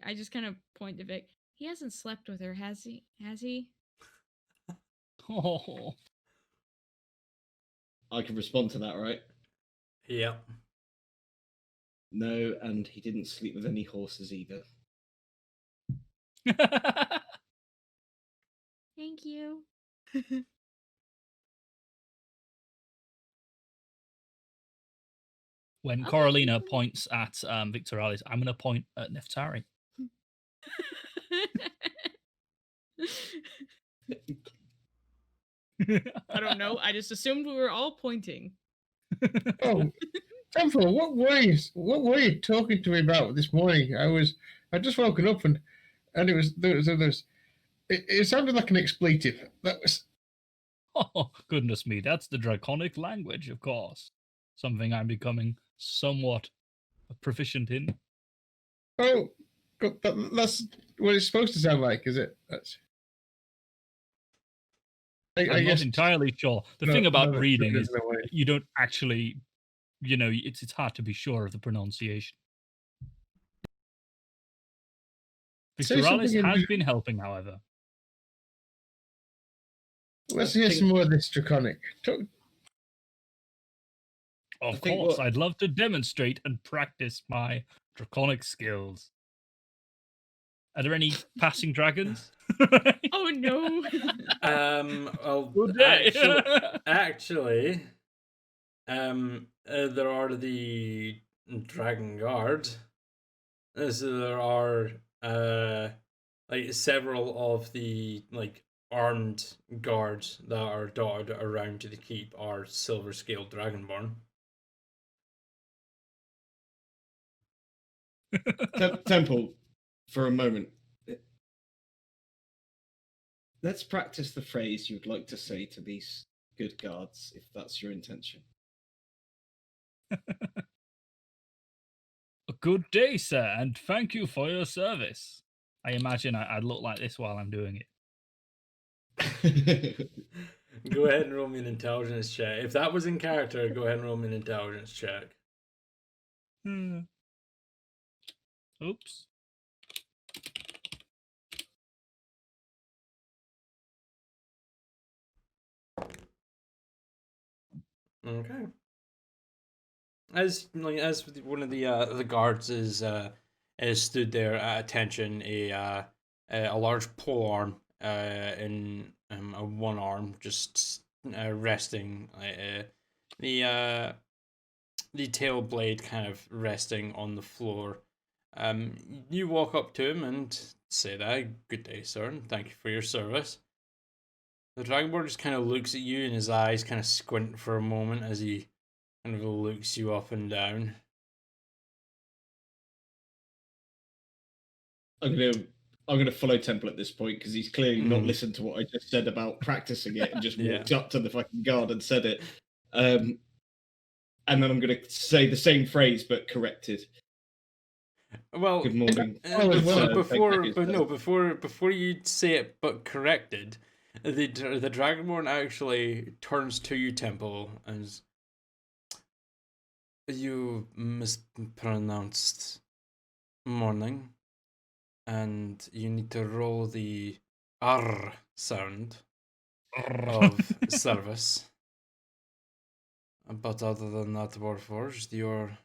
I just kind of point to Vic. He hasn't slept with her, has he? Has he? Oh, I can respond to that, right? Yep. No, and he didn't sleep with any horses either. Thank you. When Okay. Coralina points at Victoralis, I'm going to point at Neftari. I don't know. I just assumed we were all pointing. Oh, Temple, what were you talking to me about this morning? I just woken up and it was it sounded like an expletive. That was Oh, goodness me. That's the draconic language, of course. Something I'm becoming somewhat proficient in. oh, that's what it's supposed to sound like, is it? I'm I not guess entirely sure. The no- thing about no, reading there's is no way. you don't actually, it's hard to be sure of the pronunciation. Say something Victoralis in- has been helping, however. Let's I hear think- some more of this draconic. Of think course, what- I'd love to demonstrate and practice my draconic skills. Are there any passing dragons? Oh no. Well, Good day. actually, there are the Dragon Guard. So there are like several of the like armed guards that are dotted around the keep are silver scaled dragonborn. Temple, for a moment. Let's practice the phrase you'd like to say to these good guards, if that's your intention. A good day, sir, and thank you for your service. I imagine I'd look like this while I'm doing it. Go ahead and roll me an intelligence check. If that was in character, go ahead and roll me an intelligence check. Oops. Okay. As one of the guards is stood there at attention, a large pole arm in a one arm just resting, the tail blade kind of resting on the floor. You walk up to him and say that, "Good day, sir, and thank you for your service." The dragonborn just kind of looks at you, and his eyes kind of squint for a moment as he kind of looks you up and down. I'm gonna follow Temple at this point because he's clearly not listened to what I just said about practicing it and just walked up to the fucking guard and said it. And then I'm gonna say the same phrase but corrected. Well, Good morning. before you say it but corrected, the dragonborn actually turns to you, Temple, and you mispronounced morning, and you need to roll the R sound of service. But other than that, Warforged, your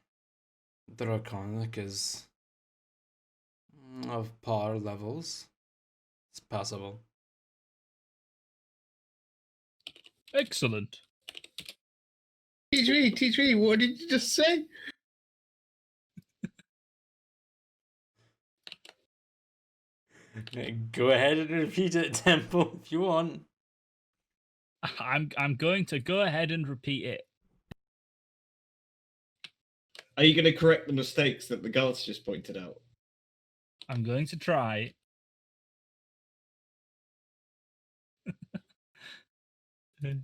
Draconic is of par levels. It's passable. Excellent. Teach me, what did you just say? Go ahead and repeat it, Temple, if you want. I'm going to go ahead and repeat it. Are you going to correct the mistakes that the guards just pointed out? I'm going to try. There.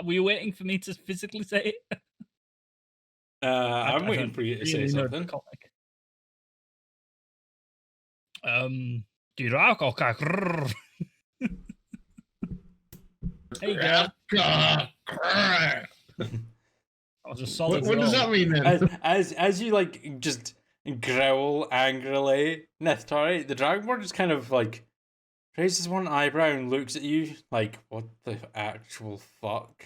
Were you waiting for me to physically say it? I'm I waiting don't for you to really say know something. Draconic. Draconic. Hey, girl. That was a solid What does that roll. mean then? As you like just growl angrily, Nethari, the Dragonborn just kind of like raises one eyebrow and looks at you like, what the actual fuck?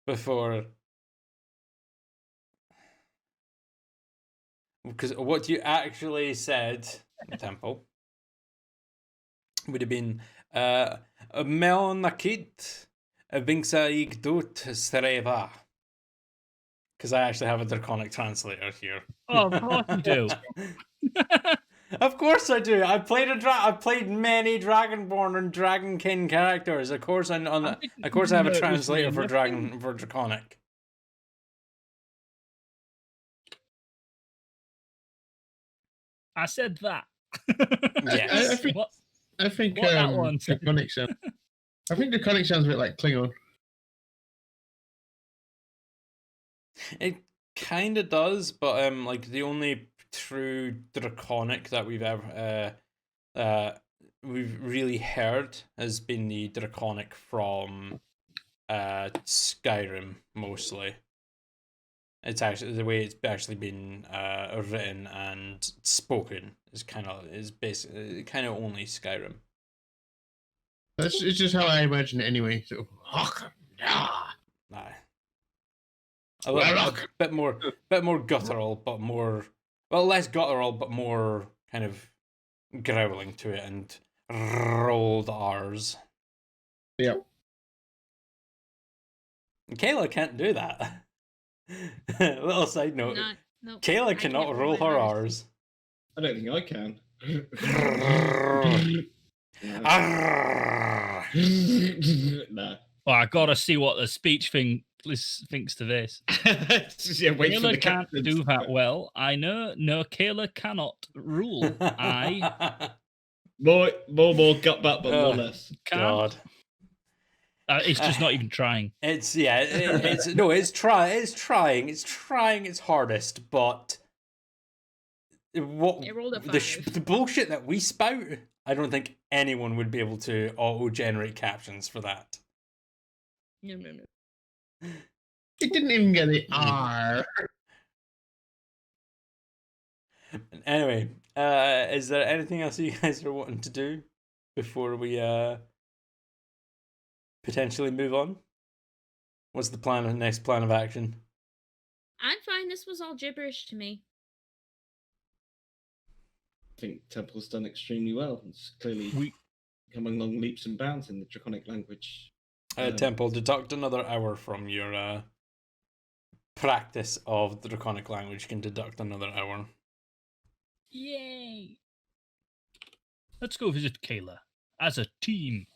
Before, because what you actually said, Temple, would have been Melon Nakit Vinksa Igdut Streva. Because I actually have a Draconic translator here. Oh, of course you do. Of course I do. I've played many Dragonborn and Dragonkin characters. Of course I have a translator for Draconic. I said that. Yes. I think What that one said. Draconic sounds. I think Draconic sounds a bit like Klingon. It kind of does, but like the only true Draconic that we've really heard has been the Draconic from Skyrim mostly. It's actually the way it's actually been written and spoken is basically kind of only Skyrim. It's just how I imagine it anyway. So, Nah. A bit more guttural, but more less guttural, but more kind of growling to it and rolled R's. Yep. Kayla can't do that. Little side note: Nope, Kayla I cannot can't roll her R's. I don't think I can. Nah. Well, I gotta see what the speech thing thinks to this. Yeah, wait for Kayla the can't captains. do that well. I know. No, Kayla cannot rule. I More gut bat, but more less. can't. God. It's just not even trying. It's trying its hardest, but what It rolled a the 5. the bullshit that we spout, I don't think anyone would be able to auto-generate captions for that. No. it didn't even get the R. Anyway, is there anything else you guys are wanting to do before we potentially move on? What's the next plan of action? I'm fine. This was all gibberish to me. I think Temple's done extremely well. It's clearly coming along leaps and bounds in the Draconic language. Temple, deduct another hour from your practice of the Draconic language. You can deduct another hour. Yay! Let's go visit Kayla as a team.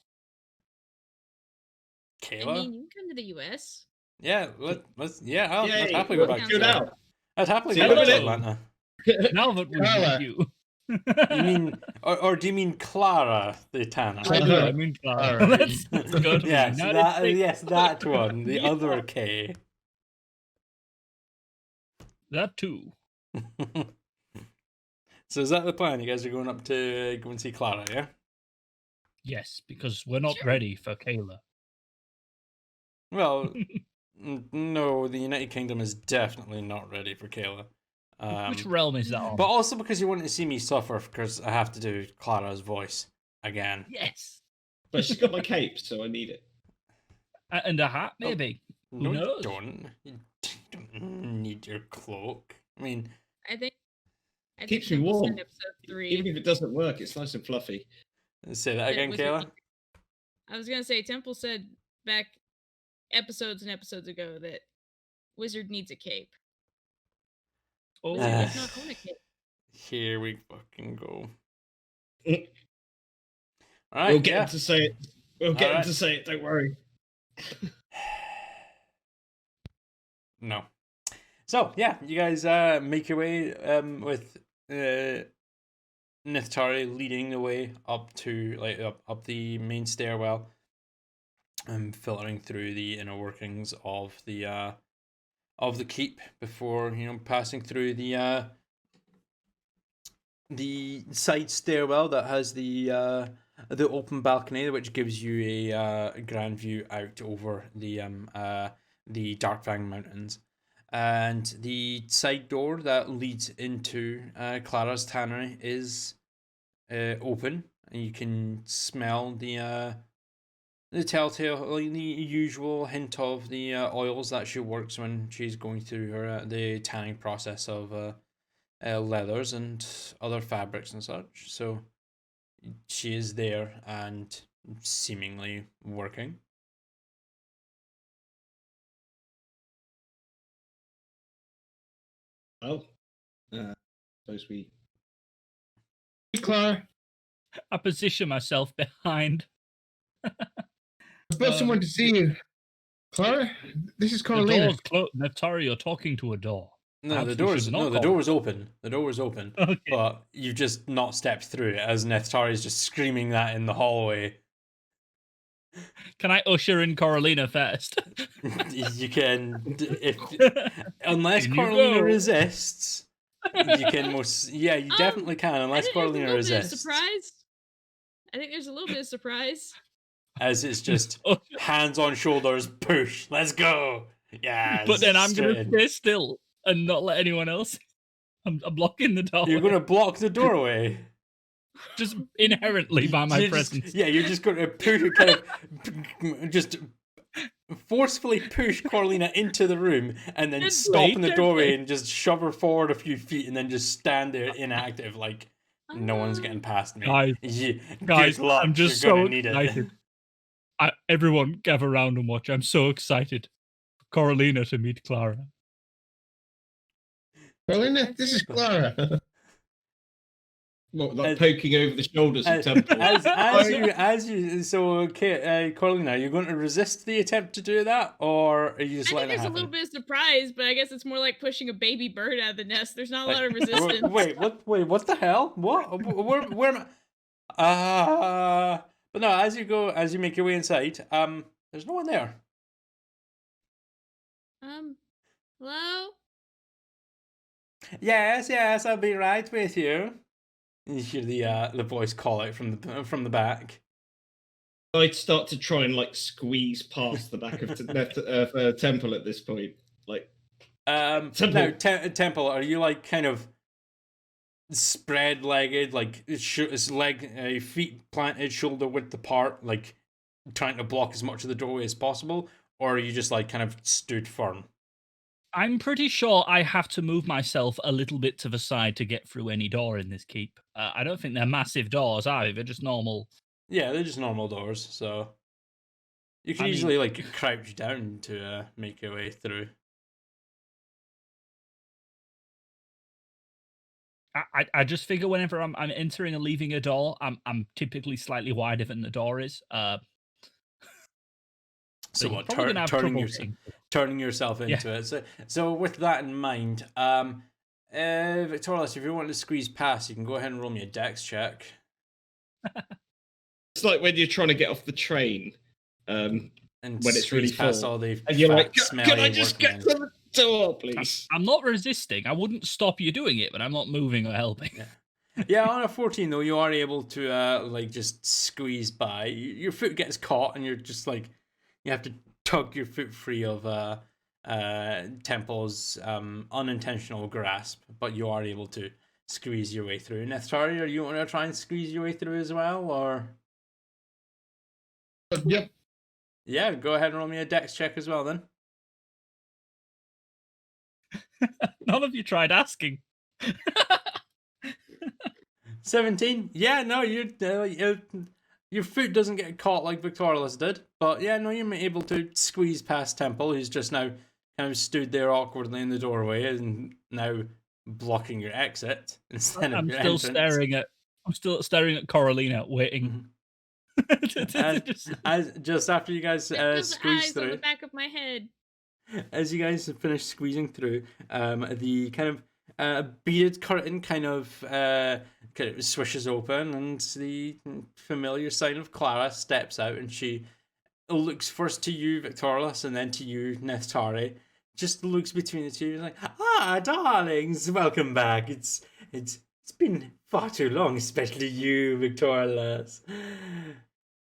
Kayla? I mean, you can come to the US. Yeah, let's Yay, happily go back let's to go now. I'd happily See go you back to in a Atlanta. Now that we Kayla. meet you. You mean, or do you mean Clara the Tana? I do. I mean, Alright. let's go to Yes, the United States. yes, that one, the Yeah. other K. That too. So is that the plan? You guys are going up to go and see Clara, yeah? Yes, because we're not Sure. ready for Kayla. Well, no, the United Kingdom is definitely not ready for Kayla. Which realm is that on? But also because you want to see me suffer, because I have to do Clara's voice again. Yes. But she's got my cape, so I need it. And a hat, maybe. No, you knows? don't. You don't need your cloak. I mean, I think Keeps me Temple said warm. episode 3. Even if it doesn't work, it's nice and fluffy. say that that again, Wizard Kayla. needs- I was gonna say Temple said back episodes and episodes ago that Wizard needs a cape. Oh, Wizard Ah. does not own a cape. Here we fucking go. Mm. All right, We'll get yeah. him to say it. We'll get him Alright. to say it. Don't worry. No. So yeah, you guys make your way with Nithari leading the way up to up the main stairwell, and filtering through the inner workings of the keep before passing through the side stairwell that has the open balcony, which gives you a grand view out over the Darkfang Mountains. And the side door that leads into Clara's tannery is open, and you can smell the telltale, like the usual hint of the oils that she works when she's going through her the tanning process of leathers and other fabrics and such. So she is there and seemingly working. Oh, suppose we. Clara, I position myself behind. I've got someone to see you. Clara, this is The Carolina. door's closed. Neftari, you're talking to a door. No, Perhaps the we door's should no, knock the on door it. was open. The door was open, Okay. but you've just not stepped through it as Nethari is just screaming that in the hallway. Can I usher in Coralina first? You can, if unless In you Coralina go. resists, you can most. Yeah, you definitely can I unless think there's a Coralina little bit of resists. surprise. I think there's a little bit of surprise. As it's just Oh, hands on shoulders, push, let's go. Yeah, but then I'm straight gonna in. stay still and not let anyone else. I'm blocking the door. You're gonna block the doorway. just inherently by my You're just- presence. you're just gonna push, kind of, just forcefully push Corlina into the room, and then Gently, stop in the doorway gently. and just shove her forward a few feet, and then just stand there inactive, like no one's getting past me. Guys, Good guys, luck. I'm just You're gonna so need excited. it. Everyone gather around and watch. I'm so excited for Coralina to meet Clara. Carolina, this is Clara. What, like As- poking over the shoulders of Temple. As you, so okay, Corlina, are you going to resist the attempt to do that, or are you just I think letting it there's a happen? little bit of surprise, but I guess it's more like pushing a baby bird out of the nest. There's not a lot of Like, resistance. Wait, what? Wait, what the hell? What? Where am I? But no, as you make your way inside, there's no one there. Hello? Yes, I'll be right with you. And you hear the voice call out from the back. I'd start to try and like squeeze past the back of Temple at this point. Like, Temple. Now, Temple, are you like kind of spread-legged, like his feet planted, shoulder width apart, like trying to block as much of the doorway as possible, or are you just like kind of stood firm? I'm pretty sure I have to move myself a little bit to the side to get through any door in this keep. I don't think they're massive doors, are they? They're just normal. Yeah, they're just normal doors, so you can I mean- easily like crouch down to make your way through. I just figure whenever I'm entering and leaving a door, I'm typically slightly wider than the door is. So you're what? probably gonna have trouble seeing. Turning yourself into it. So with that in mind, Victorious, if you want to squeeze past, you can go ahead and roll me a dex check. it's like when you're trying to get off the train, And when it's really squeeze past full, all the and you're fat, like, smelly "Can I just get workmen." to the door, please?" I'm not resisting. I wouldn't stop you doing it, but I'm not moving or helping. Yeah, on a 14 though, you are able to like just squeeze by. Your foot gets caught, and you're just like you have to tug your foot free of Temple's unintentional grasp, but you are able to squeeze your way through. Nethari, are you want to try and squeeze your way through as well, or? Yep. Yeah, go ahead and roll me a dex check as well then. None of you tried asking. 17. Yeah, no, your foot doesn't get caught like Victorious did, but yeah, no, you're able to squeeze past Temple, who's just now kind of stood there awkwardly in the doorway and now blocking your exit instead of I'm your still entrance. staring at Coralina, waiting. And as just after you guys Those squeeze eyes on the through, back of my head. as you guys finish squeezing through, the kind of beaded curtain kind of swishes open, and the familiar sign of Clara steps out, and she looks first to you, Victorious, and then to you, Neftari. Just looks between the two, like, darlings, welcome back. It's been far too long, especially you, Victorious.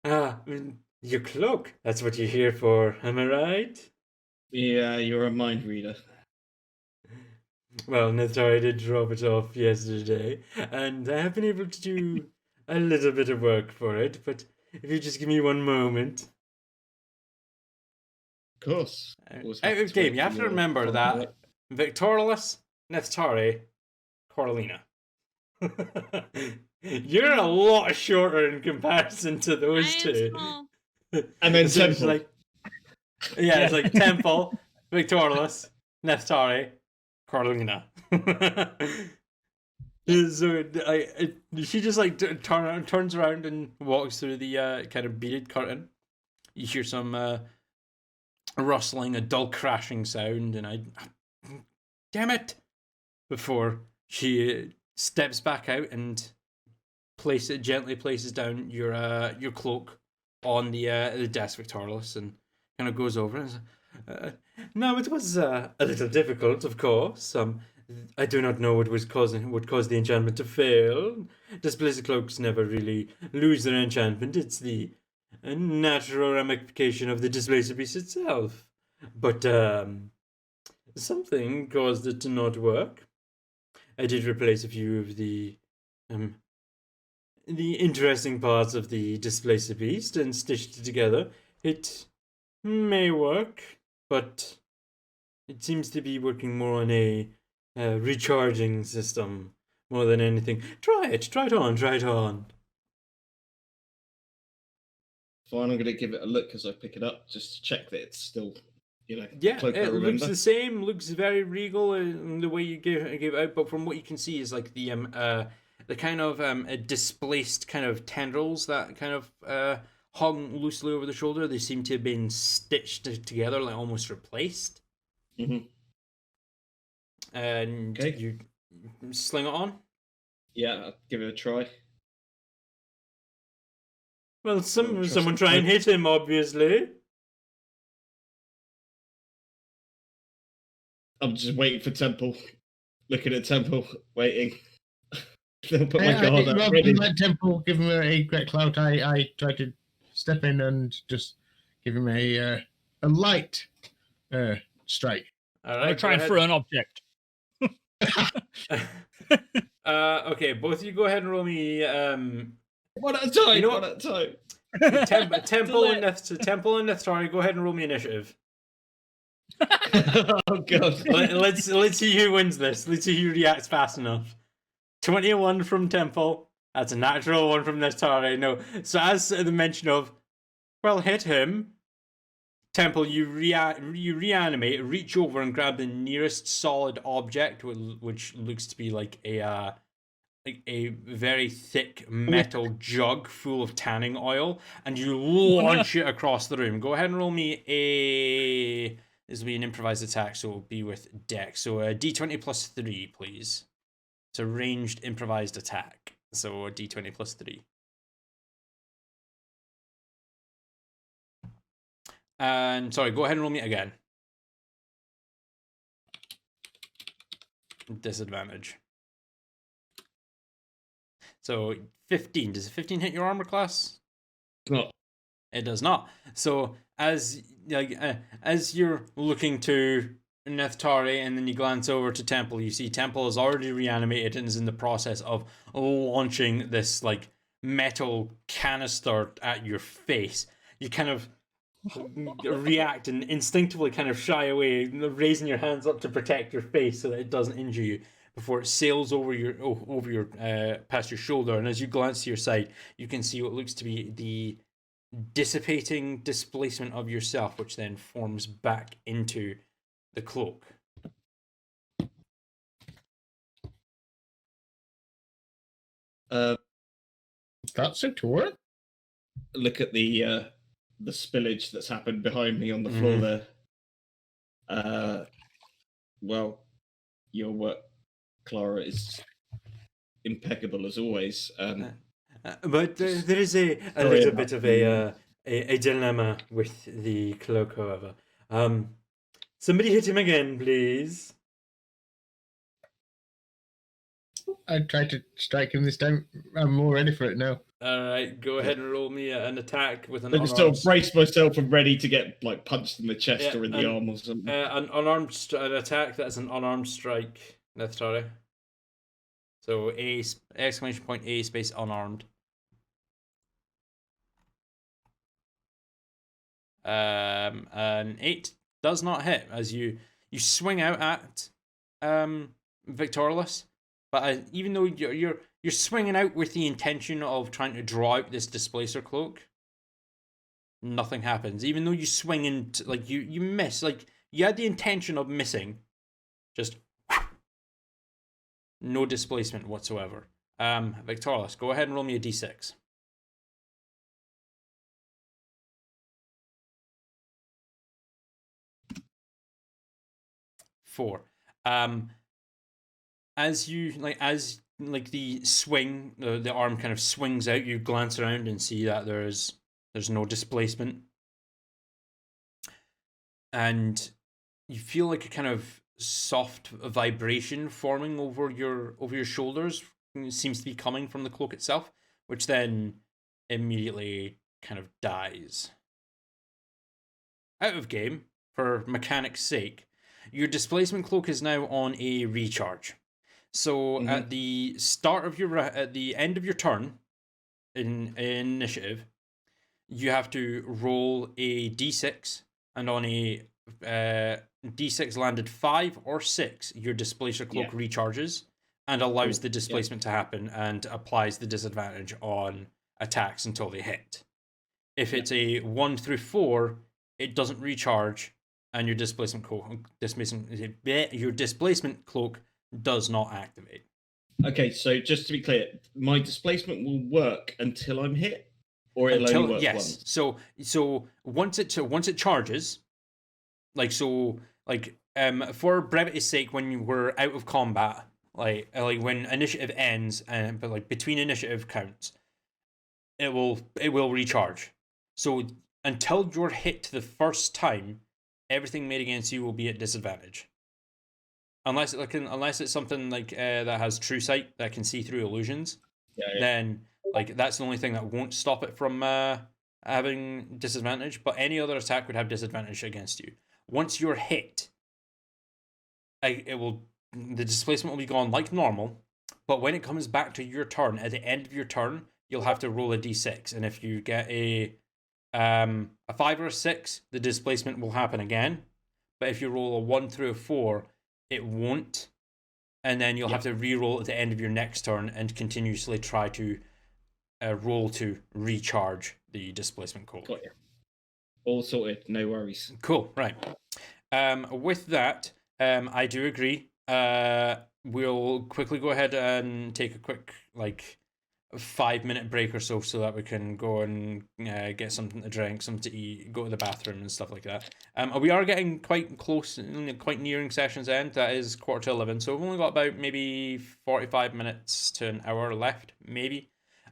Your cloak. That's what you're here for, am I right? Yeah, you're a mind reader. Well, Neftari did drop it off yesterday, and I have been able to do a little bit of work for it, but if you just give me one moment. Of course. Out of game, you have to remember that Victorious, Neftari, Coralina. You're a lot shorter in comparison to those two. Small. And then So it's Temple. like, yeah, it's like Temple, Victorious, Neftari, Carolina. So she just like turns around and walks through the kind of beaded curtain. You hear some rustling, a dull crashing sound, and damn it! Before she steps back out and gently places down your cloak on the desk, Victorious, and kind of goes over and says, no, it was a little difficult, of course. I do not know what caused the enchantment to fail. Displaced cloaks never really lose their enchantment. It's the natural ramification of the displacer piece itself. But something caused it to not work. I did replace a few of the interesting parts of the displacer piece and stitched it together. It may work, but it seems to be working more on a recharging system more than anything. Try it on. Fine, I'm going to give it a look as I pick it up, just to check that it's still, Yeah, cloak I it looks remember. the same. Looks very regal in the way you give it out. But from what you can see, is like the kind of displaced kind of tendrils that kind of hung loosely over the shoulder. They seem to have been stitched together, like almost replaced. Mm-hmm. And Okay. you sling it on. Yeah, I'll give it a try. Well, trust someone the try and cloak. hit him, obviously. I'm just waiting for Temple. Looking at Temple, waiting. Then put my I guard did, up, rather ready. than let Temple give him a great clout, I tried to step in and just give him a light strike. All I'm right, trying go for an object. ahead. Okay, both of you go ahead and roll me. One at a time. You know one what? at a time. Temple and Neftari, go ahead and roll me initiative. Oh god. Let's see who wins this. Let's see who reacts fast enough. 21 from Temple. That's a natural one from Neftari. No. So as the mention of, well, hit him. Temple, you reanimate, reach over and grab the nearest solid object, which looks to be like a very thick metal jug full of tanning oil, and you launch it across the room. Go ahead and roll me a. This will be an improvised attack, so it'll be with dex. So a d20 plus 3, please. It's a ranged improvised attack. So a d20 plus 3. And sorry, go ahead and roll me again. Disadvantage. So 15. Does a 15 hit your armor class? No. It does not. So as you're looking to Neftari and then you glance over to Temple, you see Temple is already reanimated and is in the process of launching this like metal canister at your face. you kind of react and instinctively kind of shy away, raising your hands up to protect your face so that it doesn't injure you before it sails over your past your shoulder. And as you glance to your side, you can see what looks to be the dissipating displacement of yourself, which then forms back into the cloak. That's it to work. Look at the spillage that's happened behind me on the floor there. Well, your work, Clara, is impeccable as always. But there is a little bit of a dilemma with the cloak, however. Somebody hit him again, please. I tried to strike him this time. I'm more ready for it now. Alright, go ahead and roll me an attack with an I just unarmed... sort of brace myself and ready to get like punched in the chest Yeah, or in the arm or something. An unarmed an attack, that's an unarmed strike, Nethari. So A, exclamation point A space unarmed. An 8 does not hit as you swing out at Victorless, but even though you're swinging out with the intention of trying to draw out this displacer cloak, nothing happens. Even though you swing and like you miss, like you had the intention of missing, just no displacement whatsoever. Victorless, go ahead and roll me a d6. 4. As the swing, the arm kind of swings out, you glance around and see that there's no displacement, and you feel like a kind of soft vibration forming over your shoulders. It seems to be coming from the cloak itself, which then immediately kind of dies. Out of game, for mechanics' sake, your displacement cloak is now on a recharge. So at the end of your turn in initiative, you have to roll a d6, and on a d6 landed 5 or 6, your displacer cloak recharges and allows the displacement to happen and applies the disadvantage on attacks until they hit. If it's a 1 through 4, it doesn't recharge, and your displacement cloak does not activate. Okay, so just to be clear, my displacement will work until I'm hit, or it'll only work once. So once it charges, for brevity's sake, when we're out of combat, like when initiative ends, but like between initiative counts, it will recharge. So until you're hit the first time, everything made against you will be at disadvantage. Unless it's something like that has true sight that can see through illusions, then like that's the only thing that won't stop it from having disadvantage. But any other attack would have disadvantage against you. Once you're hit, the displacement will be gone like normal. But when it comes back to your turn, at the end of your turn, you'll have to roll a d6, and if you get a 5 or a 6, the displacement will happen again. But if you roll a 1 through a 4, it won't, and then you'll have to re-roll at the end of your next turn and continuously try to roll to recharge the displacement cloak. Got you. All sorted, no worries. Cool, right. With that, I do agree. We'll quickly go ahead and take a quick 5-minute break or so that we can go and get something to drink, something to eat, go to the bathroom and stuff like that. We are getting quite close, quite nearing session's end. That is 10:45, so we've only got about maybe 45 minutes to an hour left, maybe.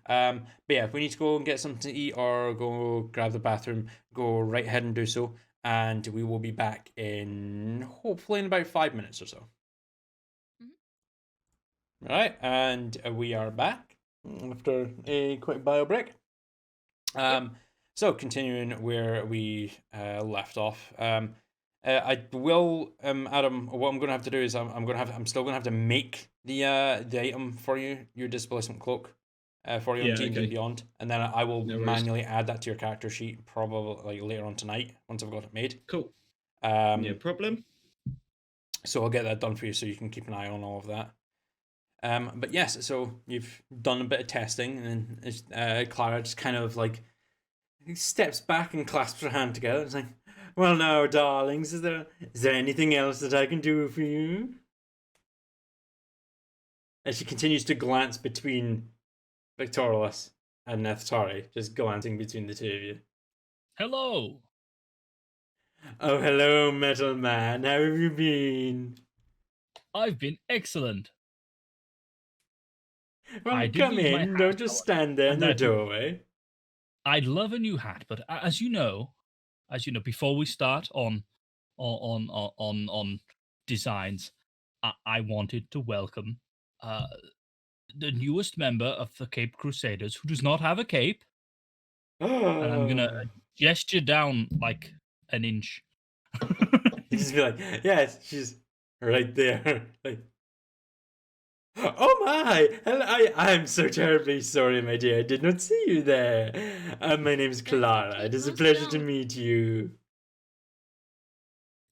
But yeah, if we need to go and get something to eat or go grab the bathroom, go right ahead and do so, and we will be back hopefully in about 5 minutes or so. All right, and we are back after a quick bio break. So continuing where we left off, I will, Adam. What I'm going to have to do is I'm still going to have to make the item for you, your displacement cloak. for you on Yeah, D&D okay. Beyond, and then I will No worries. manually add that to your character sheet probably like later on tonight once I've got it made. Cool. Um, No problem. So I'll get that done for you so you can keep an eye on all of that. But yes, so you've done a bit of testing, and then Clara just kind of like steps back and clasps her hand together. It's like, well, now, darlings, is there anything else that I can do for you? As she continues to glance between Victorious and Neftari, just glancing between the two of you. Hello. Oh, hello, Metal Man. How have you been? I've been excellent. Well, I did come lose my in. hat, Don't just stand there in and the I- doorway. I'd love a new hat, but as you know, before we start on designs, I wanted to welcome the newest member of the Cape Crusaders who does not have a cape, and I'm gonna gesture down like an inch. You just be like, yes, she's right there. Like, oh my! I'm so terribly sorry, my dear. I did not see you there. My name is That's Clara. okay, It is a most pleasure to don't. meet you.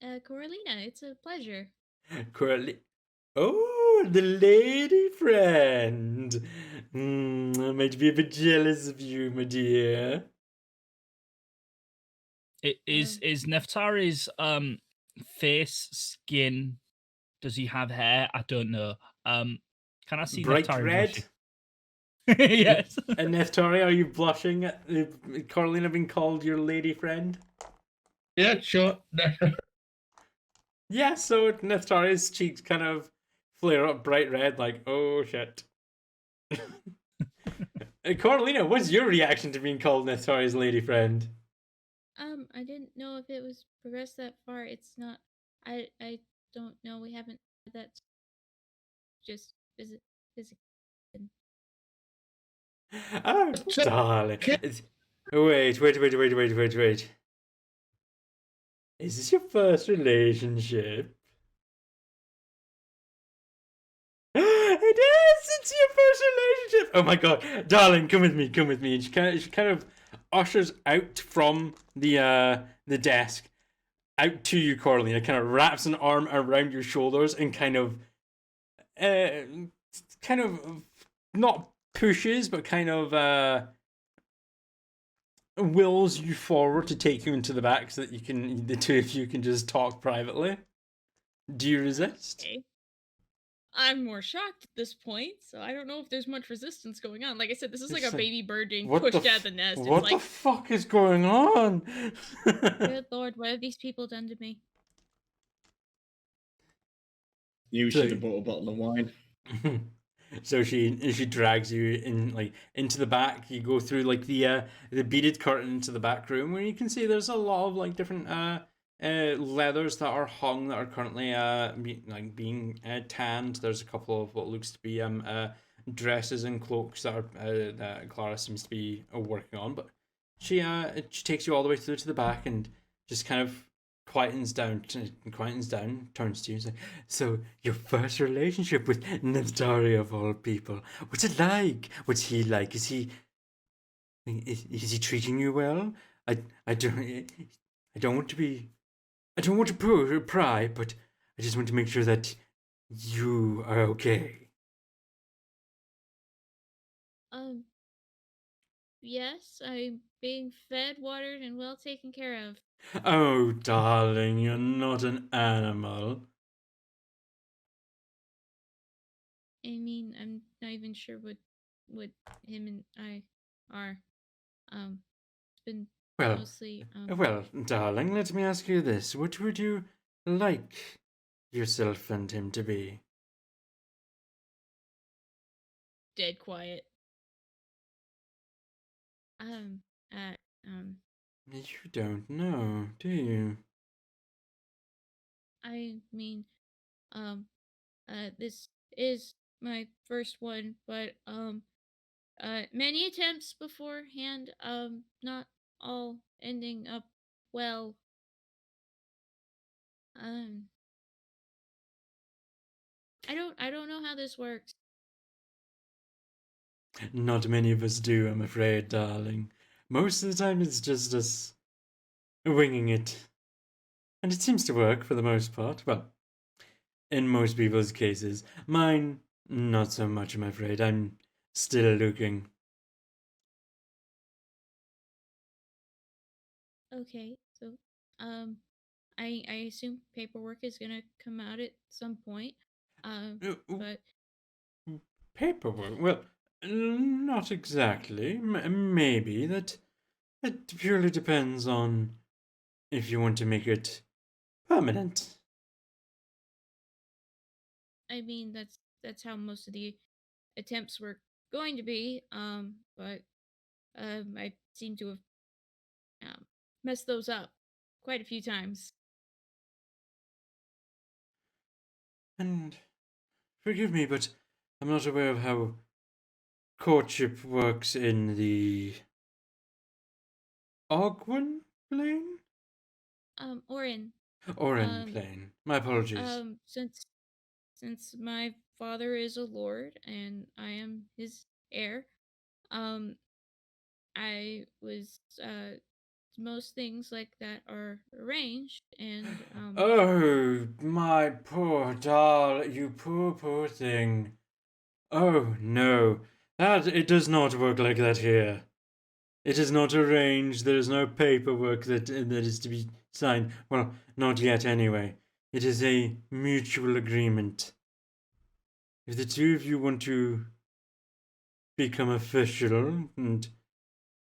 Coralina, it's a pleasure. Curly. Oh, the lady friend. I might be a bit jealous of you, my dear. Is Neftari's face, skin, does he have hair? I don't know. Can I see Bright Neftari red. blushing? Yes. And Neftari, are you blushing at Carolina being called your lady friend? Yeah, sure. Yeah, so Neftari's cheeks kind of flare up bright red, like, oh shit. Carolina, what's your reaction to being called Neftari's lady friend? I didn't know if it was progressed that far. It's not. I don't know. We haven't had that. Just visit. Oh, So- darling. Can- Wait. Is this your first relationship? It is! It's your first relationship! Oh my god, darling, come with me. And she kind of ushers out from the desk out to you, Corlina, kind of wraps an arm around your shoulders and uh, kind of not pushes, but kind of wills you forward to take you into the back so that the two of you can just talk privately. Do you resist? Okay. I'm more shocked at this point, so I don't know if there's much resistance going on. Like I said, this is like It's a like, baby bird being what pushed the out of the nest. What It's the like, fuck is going on? good lord, what have these people done to me? You So- should have bought a bottle of wine. So she drags you in like into the back. You go through like the beaded curtain into the back room where you can see there's a lot of like different leathers that are hung that are currently being tanned. There's a couple of what looks to be dresses and cloaks that are that Clara seems to be working on, but she takes you all the way through to the back and just kind of quietens down, turns to you and says, so your first relationship with Neftari of all people, what's it like? What's he like? Is he treating you well? I don't want to be, I don't want to pry, but I just want to make sure that you are okay. Yes, I'm being fed, watered, and well taken care of. Oh, darling, you're not an animal. I mean, I'm not even sure what him and I are. It's been Well, mostly Well, darling, let me ask you this. What would you like yourself and him to be? dead quiet. Um, uh, um, You don't know, do you? I mean, this is my first one, but many attempts beforehand, not all ending up well. Um, I don't know how this works. Not many of us do, I'm afraid, darling. Most of the time it's just us winging it. And it seems to work for the most part. Well, in most people's cases. Mine, not so much, I'm afraid. I'm still looking. Okay, so I assume paperwork is gonna come out at some point. But Paperwork? Well, not exactly. Maybe. It purely depends on if you want to make it permanent. I mean that's how most of the attempts were going to be. But I seem to have messed those up quite a few times. And forgive me, but I'm not aware of how courtship works in the Ogwen plane? Orin, Orin um, plane. My apologies. since my father is a lord and I am his heir, um, I was most things like that are arranged, and Oh, my poor doll, you poor thing. Oh, no. It does not work like that here. It is not arranged. There is no paperwork that is to be signed. Well, not yet anyway. It is a mutual agreement. If the two of you want to become official and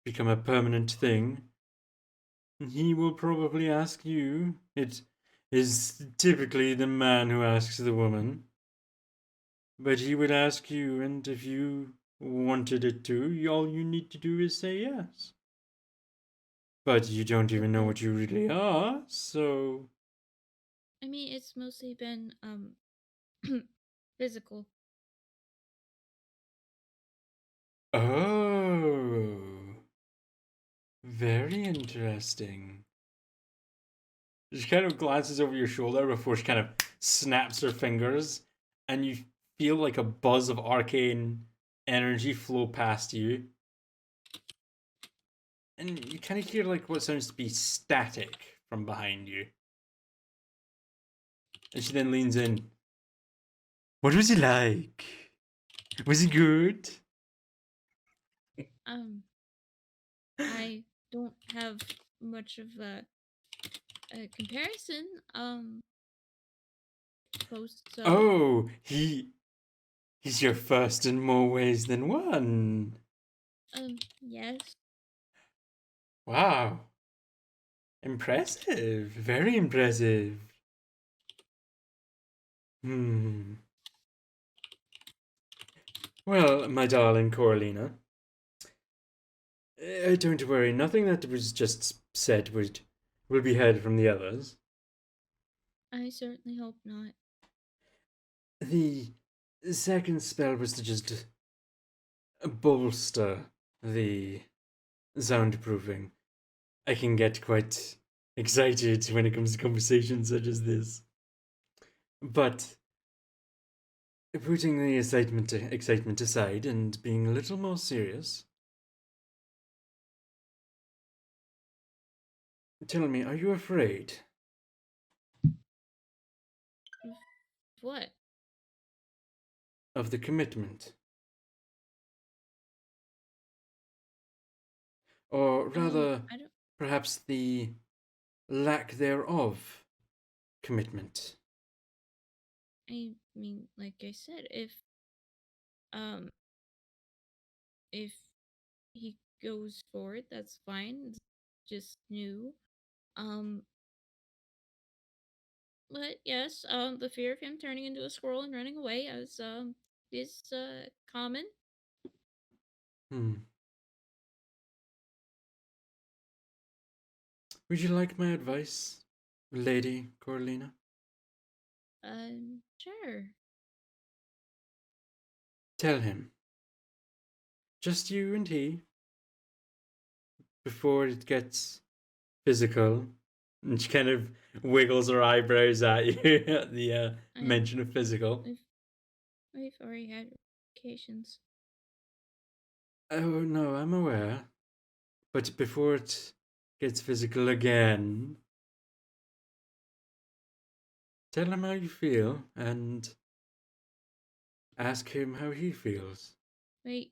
become a permanent thing, he will probably ask you. It is typically the man who asks the woman. But he would ask you, and if you wanted it to, all you need to do is say yes. But you don't even know okay. what you really are, so. I mean, it's mostly been physical. Oh. Very interesting. She kind of glances over your shoulder before she kind of snaps her fingers, and you feel like a buzz of arcane energy flow past you. And you kind of hear like what sounds to be static from behind you. And she then leans in. What was he like? Was he good? I don't have much of a comparison. Post so. Oh, he's your first in more ways than one. Yes. Wow. Impressive. Very impressive. Well, my darling Coralina, don't worry. Nothing that was just said will be heard from the others. I certainly hope not. The second spell was to just bolster the soundproofing. I can get quite excited when it comes to conversations such as this. But putting the excitement aside and being a little more serious, tell me, are you afraid? What? Of the commitment? Or rather, I don't. perhaps the lack thereof commitment? I mean, like I said, um if he goes for it, that's fine. It's just new. Um, but yes, the fear of him turning into a squirrel and running away is common. Hmm. Would you like my advice, Lady Coralina? Sure. Tell him. Just you and he. Before it gets physical. And she kind of wiggles her eyebrows at you at the I mention of physical. we've already had occasions. Oh no, I'm aware. But before it gets physical again, tell him how you feel and ask him how he feels. Wait,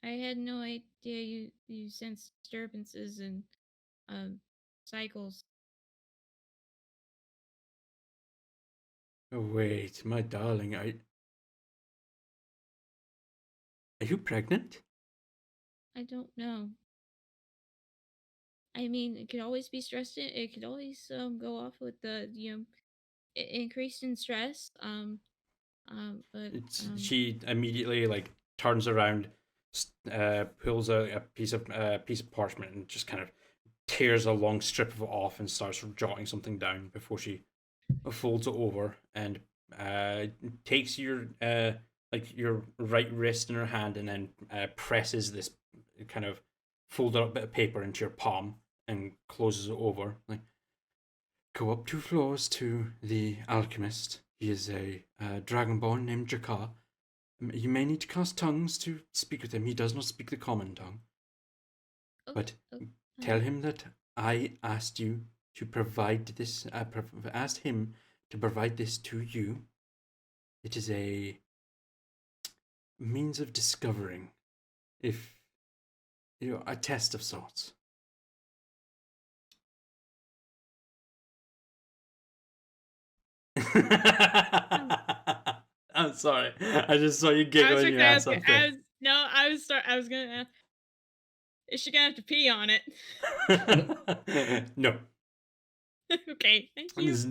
I had no idea you sense disturbances and cycles. Oh wait, my darling, are you pregnant? I don't know. I mean, it could always be stressed. It could always go off with the increase in stress. But She immediately like turns around, pulls a piece of parchment and just kind of tears a long strip of it off and starts jotting something down before she folds it over and uh, takes your like your right wrist in her hand and then presses this kind of folded up bit of paper into your palm and closes it over. Like, go up 2 floors to the alchemist. He is a dragonborn named Jakar. You may need to cast tongues to speak with him. He does not speak the common tongue. oh, But oh, tell him that I asked you to provide this. Asked him to provide this to you. It is a means of discovering if a test of sorts. I'm sorry. I just saw you giggle and you asked something. I was gonna ask, is she gonna have to pee on it? No. Okay, thank you. It's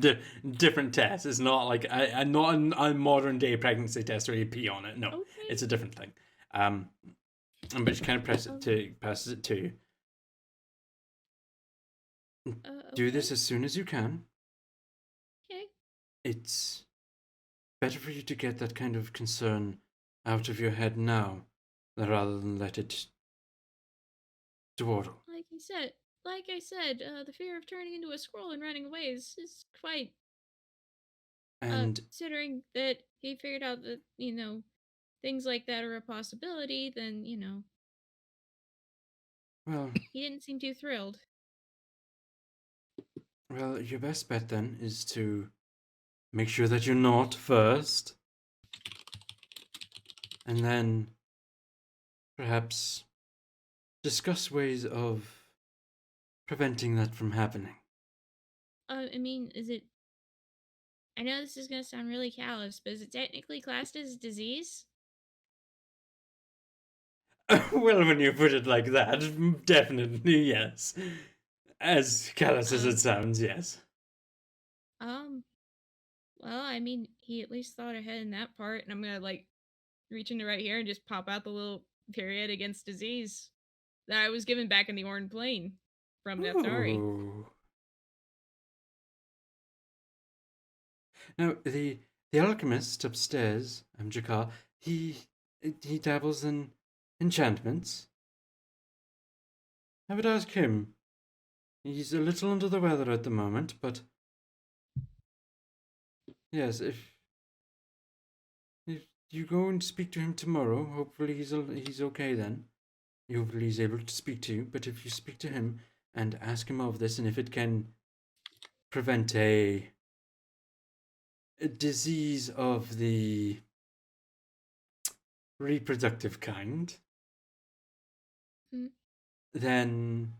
different test. It's not like not a modern day pregnancy test where you pee on it. No, Okay. it's a different thing. But you kind of passes it to you. Do this Okay. as soon as you can. Okay. It's better for you to get that kind of concern out of your head now, rather than let it dawdle. Like I said, the fear of turning into a squirrel and running away is quite. And Considering that he figured out that things like that are a possibility, then well, he didn't seem too thrilled. your best bet then is to make sure that you're not first, and then perhaps discuss ways of preventing that from happening. I mean, is it? I know this is gonna sound really callous, but is it technically classed as a disease? Well, when you put it like that, definitely yes. As callous as it sounds, yes. Well, I mean, he at least thought ahead in that part, and I'm gonna like reach into right here and just pop out the little period against disease that I was given back in the Oran Plain from Neftari. Ooh. Now, the alchemist upstairs, Jakar, he dabbles in enchantments. I would ask him. He's a little under the weather at the moment, but yes, if you go and speak to him tomorrow, hopefully he's okay then. Hopefully he's able to speak to you. But if you speak to him and ask him of this, and if it can prevent a disease of the reproductive kind, then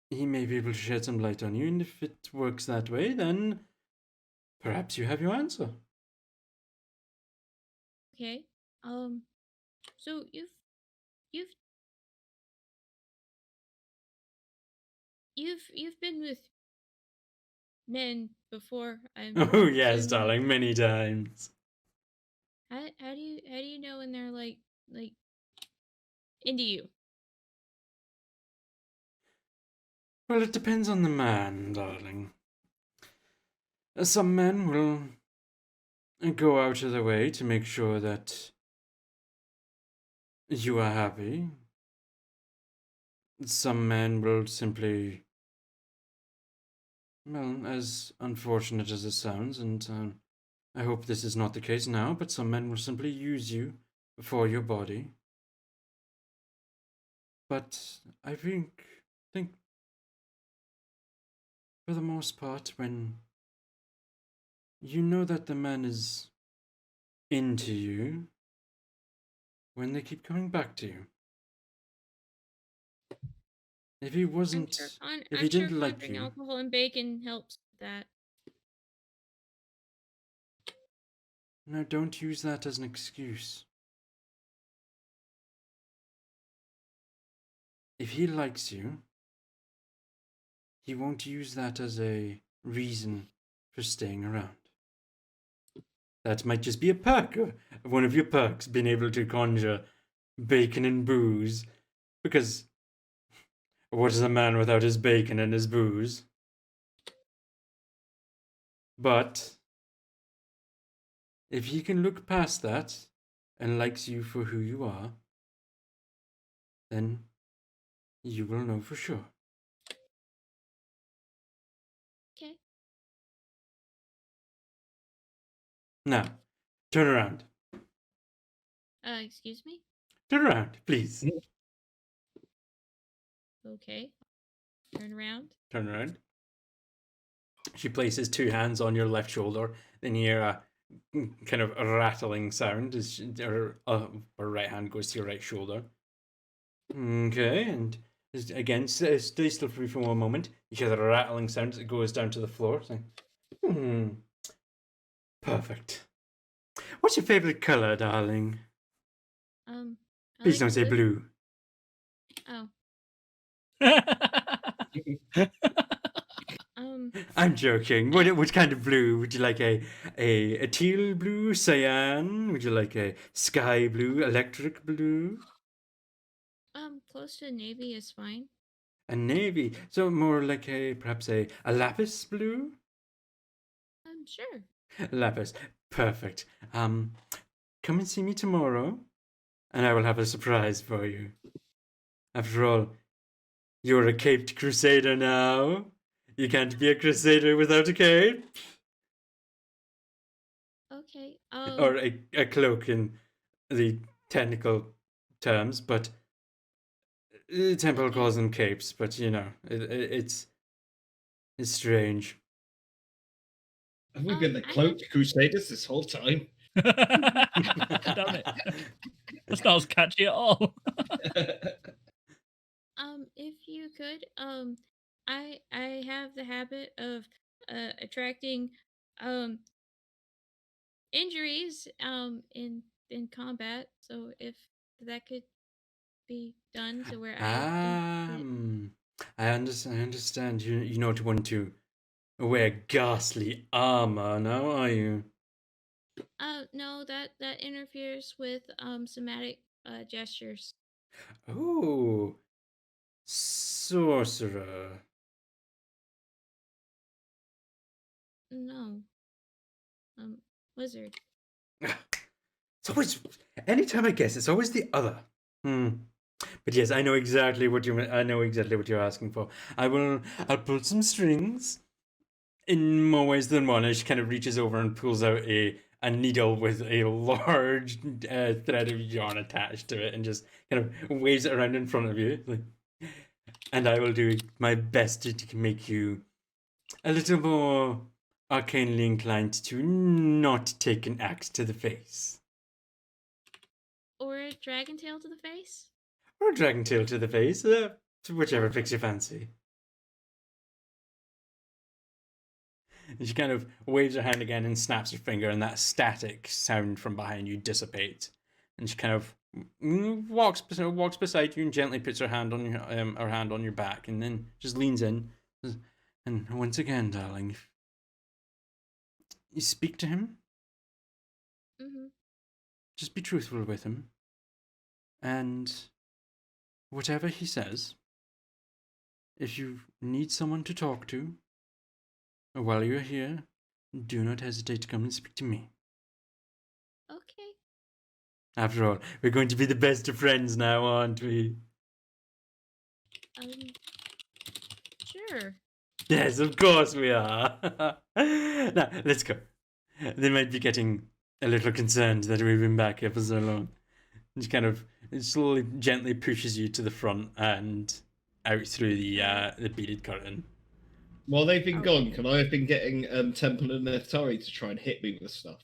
he may be able to shed some light on you. And if it works that way, then perhaps you have your answer. Okay. So you've been with men before. Oh yes, assuming. darling, many times. How do you know when they're like into you? Well, it depends on the man, darling. Some men will go out of their way to make sure that you are happy. Some men will simply, well, as unfortunate as it sounds, and I hope this is not the case now, but some men will simply use you for your body. But I think for the most part, when you know that the man is into you, when they keep coming back to you. If he wasn't, if he didn't like conjuring you, alcohol and bacon helps with that. no, don't use that as an excuse. If he likes you, he won't use that as a reason for staying around. That might just be a perk, one of your perks, being able to conjure bacon and booze. Because what is a man without his bacon and his booze? But if he can look past that and likes you for who you are, then you will know for sure. Okay. Now, turn around. Excuse me? Turn around, please. Okay. Turn around. Turn around. She places 2 hands on your left shoulder. Then you hear a kind of a rattling sound as her right hand goes to your right shoulder. Okay, and again, stay still for me for one moment. You hear the rattling sound as it goes down to the floor. Saying, perfect. What's your favorite color, darling? I Please like don't say blue. Oh. I'm joking. What kind of blue? Would you like a teal blue, cyan? Would you like a sky blue, electric blue? Close to navy is fine. A navy. So more like perhaps a lapis blue? Sure. Lapis. Perfect. Come and see me tomorrow, and I will have a surprise for you. After all, you're a caped crusader now. You can't be a crusader without a cape. Okay. Or a cloak in the technical terms, but the temple Okay. calls them capes, but you know, it's strange. Have we been the cloaked Crusaders this whole time? Damn it. That's not as catchy at all. If you could, I have the habit of attracting injuries in combat, so if that could be done to where I don't get I understand. You not want to wear ghastly armor, now are you? no, that interferes with somatic gestures. Oh, sorcerer. No. Wizard. It's always anytime I guess, it's always the other. But yes, I know exactly what you're asking for. I'll pull some strings in more ways than one. And she kind of reaches over and pulls out a needle with a large thread of yarn attached to it, and just kind of waves it around in front of you. And I will do my best to make you a little more arcanely inclined to not take an axe to the face. Or a dragon tail to the face? Or a dragon tail to the face, whichever picks your fancy. And she kind of waves her hand again and snaps her finger, and that static sound from behind you dissipates. And she kind of walks beside you and gently puts her hand on your back, and then just leans in. And once again, darling, you speak to him. Just be truthful with him, and whatever he says, if you need someone to talk to while you're here, do not hesitate to come and speak to me. Okay. After all, we're going to be the best of friends now, aren't we? Sure. Yes, of course we are. Now, let's go. they might be getting a little concerned that we've been back here for so long. Just kind of slowly, gently pushes you to the front and out through the beaded curtain. While they've been Oh. gone, can I have been getting Temple and Neftari to try and hit me with stuff?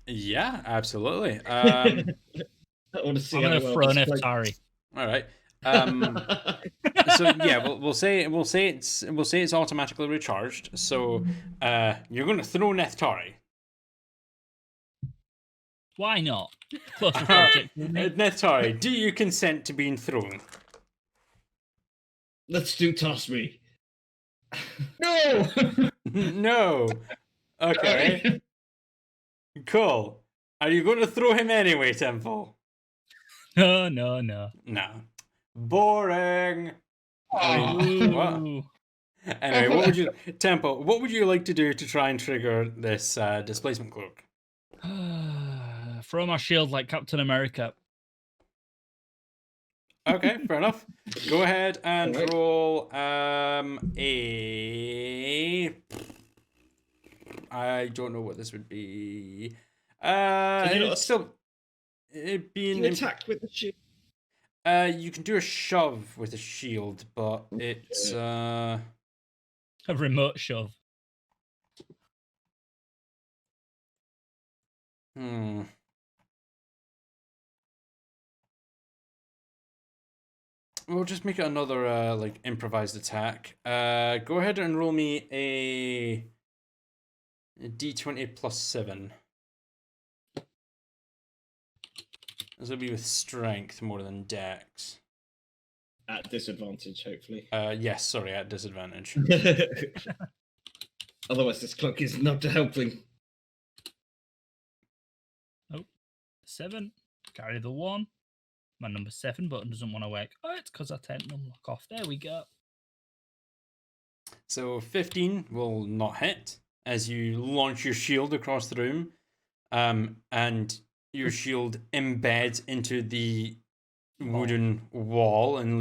Yeah, absolutely. I want to see I'm how gonna well throw this Neftari. All right. plays. So yeah, we'll say it's automatically recharged. So you're going to throw Neftari. Why not? Closest object. to me. Neftari, do you consent to being thrown? Let's do toss me. No. No. Okay. Cool. Are you going to throw him anyway, Temple? No. No. Boring. I mean, what? Ooh. Anyway, Temple? What would you like to do to try and trigger this displacement cloak? Throw my shield like Captain America. Okay, fair enough. Go ahead and Alright. roll I don't know what this would be. you not It's still it being Can you attack with the shield? you can do a shove with a shield, but it's A remote shove. We'll just make it another like improvised attack. Go ahead and roll me a d20 plus 7. This will be with strength more than dex. At disadvantage, hopefully. Yes, sorry, at disadvantage. Otherwise, this clock is not helping. 7. Carry the 1. My number 7 button doesn't want to work. Oh, it's because I turned unlock off. There we go. So 15 will not hit as you launch your shield across the room, and your shield embeds into the wooden wall and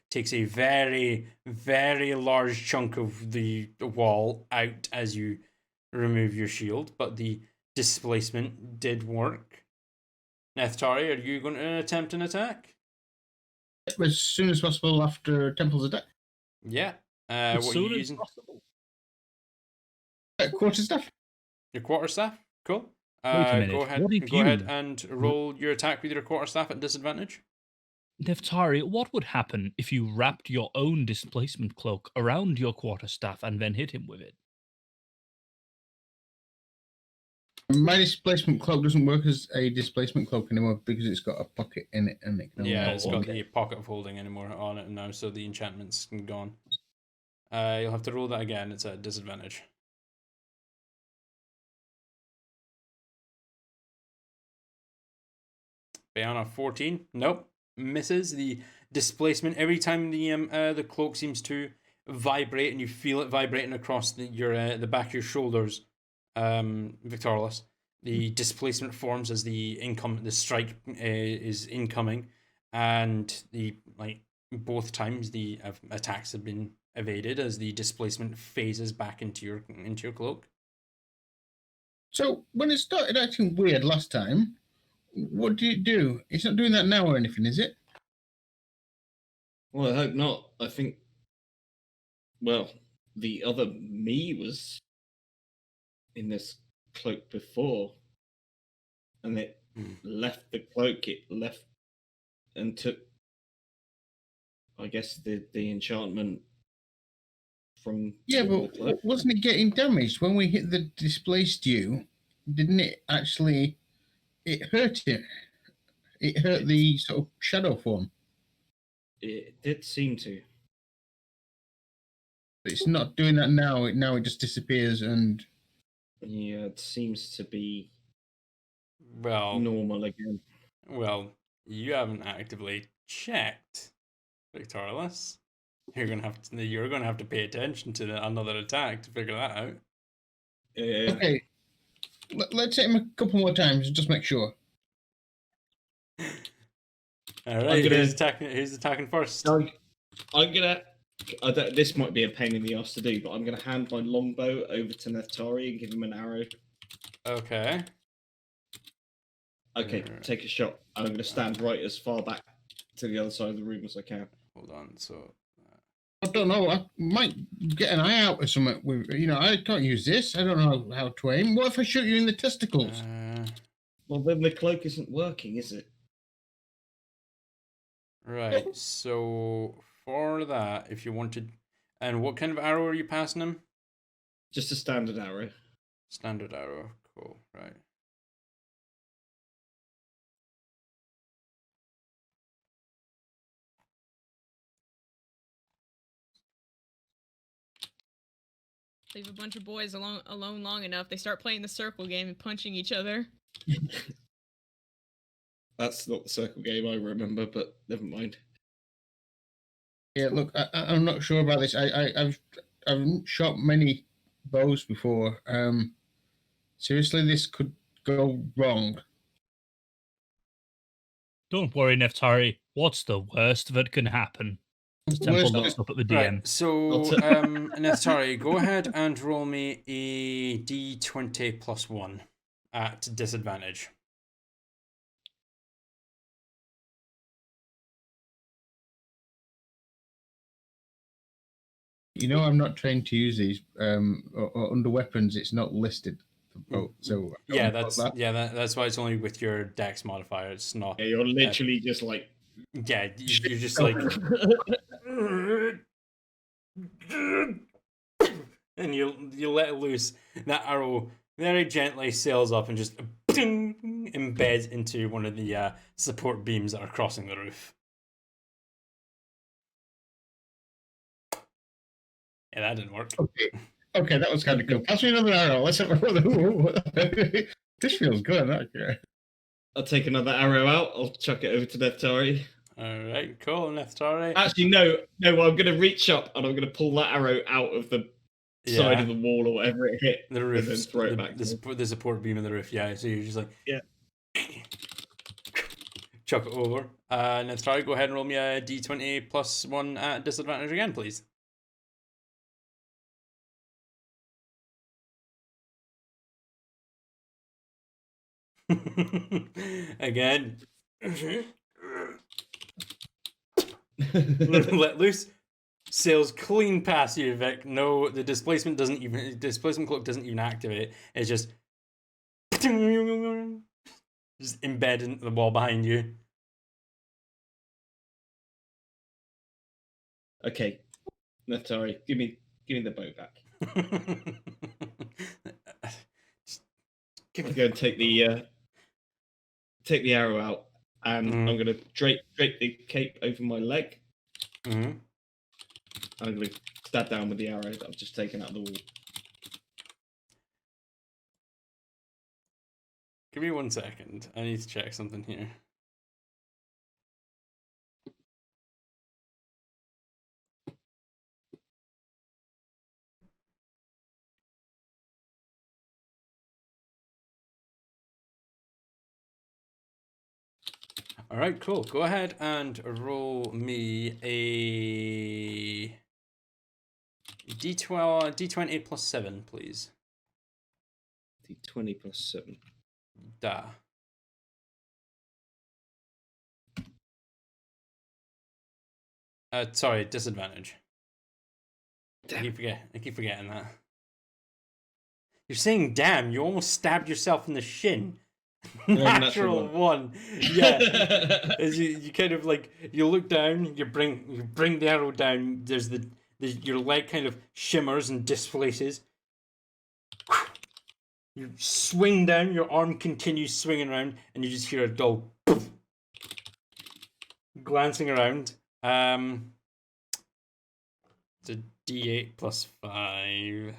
takes a very, very large chunk of the wall out as you remove your shield, but the displacement did work. Neftari, are you going to attempt an attack? As soon as possible after Temple's attack. Yeah. As What are soon you as using? possible. Quarterstaff. Your quarterstaff? Cool. Wait a minute, Go ahead. what if Go ahead you- and roll your attack with your quarterstaff at disadvantage. Neftari, what would happen if you wrapped your own displacement cloak around your quarterstaff and then hit him with it? My displacement cloak doesn't work as a displacement cloak anymore because it's got a pocket in it and it can only Yeah, hold it's one. got the pocket of holding anymore on it now, so the enchantment's gone. You'll have to roll that again. It's at disadvantage. Bayana 14. Nope. Misses. The displacement every time the cloak seems to vibrate and you feel it vibrating across the back of your shoulders, Victorless. The displacement forms as the strike is incoming, and both times the attacks have been evaded as the displacement phases back into your cloak. So when it started acting weird last time, what did it do? It's not doing that now or anything, is it? Well, I hope not. I think, well, the other me was in this cloak before, and it left the cloak. It left and took, I guess, the enchantment from. Yeah, the but cloak. wasn't it getting damaged when we hit the displaced you? Didn't it actually? It hurt it. It hurt the sort of shadow form. It did seem to. It's not doing that now. Now it just disappears and. Yeah, it seems to be Well, normal again. well, you haven't actively checked, Victorless. You're gonna have to pay attention to another attack to figure that out. Okay. Let's hit him a couple more times and just make sure. All right, gonna- who's attacking first? I'm gonna This might be a pain in the ass to do, but I'm going to hand my longbow over to Neftari and give him an arrow. Okay. Okay, take a shot. I'm going to stand right as far back to the other side of the room as I can. Hold on. So. I don't know. I might get an eye out or something. With I can't use this. I don't know how to aim. What if I shoot you in the testicles? Well, then the cloak isn't working, is it? Right. So for that, if you wanted, and what kind of arrow are you passing him? Just a standard arrow. Standard arrow. Cool. Right. Leave a bunch of boys alone long enough, they start playing the circle game and punching each other. That's not the circle game I remember, but never mind. Yeah, look, I'm not sure about this. I've shot many bows before. Seriously, this could go wrong. Don't worry, Neftari. What's the worst that can happen? The temple Worst- looks up at the DM. Right. So, sorry. Go ahead and roll me a d20 plus 1 at disadvantage. I'm not trained to use these. Or under weapons, it's not listed. So yeah, that's why it's only with your dex modifier. It's not. Yeah, you're literally just like. Yeah, you're just like. And you let it loose. That arrow very gently sails up and just embeds into one of the support beams that are crossing the roof. Yeah, that didn't work. Okay, that was kind of cool. Pass me another arrow. Let's have This feels good. Okay. I'll take another arrow out. I'll chuck it over to Neftari. All right, cool, Neftari. Actually, no. I'm going to reach up and I'm going to pull that arrow out of the side of the wall or whatever it hit. The roof, and then throw it back. The support beam of the roof. Yeah, so you're just like chuck it over. Neftari, go ahead and roll me a d20 plus 1 at disadvantage again, please. Again. Let loose. Sails clean past you, Vic. No, the displacement cloak doesn't even activate. It's just embed into the wall behind you. Okay. Neftari, give me the bow back. I'm going to take the arrow out, and I'm going to drape the cape over my leg. Mm-hmm. I'm going to stab down with the arrow that I've just taken out of the wall. Give me 1 second. I need to check something here. All right, cool. Go ahead and roll me a d20 plus 7, please. D20 plus 7. Da. Sorry, disadvantage. Damn. I keep forgetting that. You're saying damn, you almost stabbed yourself in the shin. Natural one. Yeah. As you kind of like, you look down, you bring the arrow down, there's your leg kind of shimmers and displaces. You swing down, your arm continues swinging around, and you just hear a dull poof. Glancing around. It's a d8 plus 5.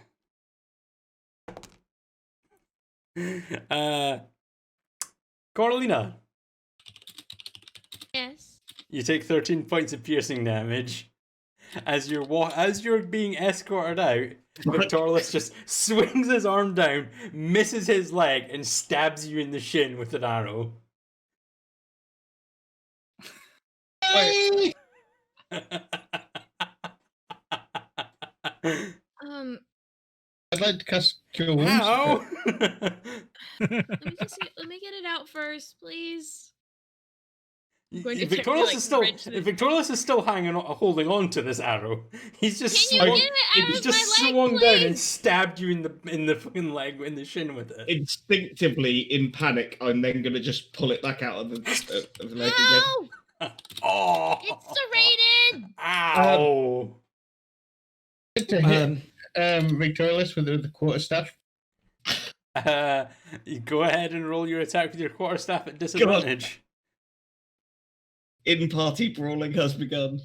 Coralina. Yes. You take 13 points of piercing damage. As you're being escorted out, Victorlus just swings his arm down, misses his leg, and stabs you in the shin with an arrow. I'd like to cast Cure Wounds. How? Let me get it out first, please. Going to Victorious is still wrench the- Victorious is still holding on to this arrow. He's just Can you swung, get it out he's of just my leg, swung down and please? stabbed you in the fucking leg, in the shin with it. Instinctively, in panic, I'm then going to just pull it back out of the leg again. No! Oh! It's serrated! Ow! To hit Victorious with the quarterstaff. You go ahead and roll your attack with your quarterstaff at disadvantage. In-party brawling has begun.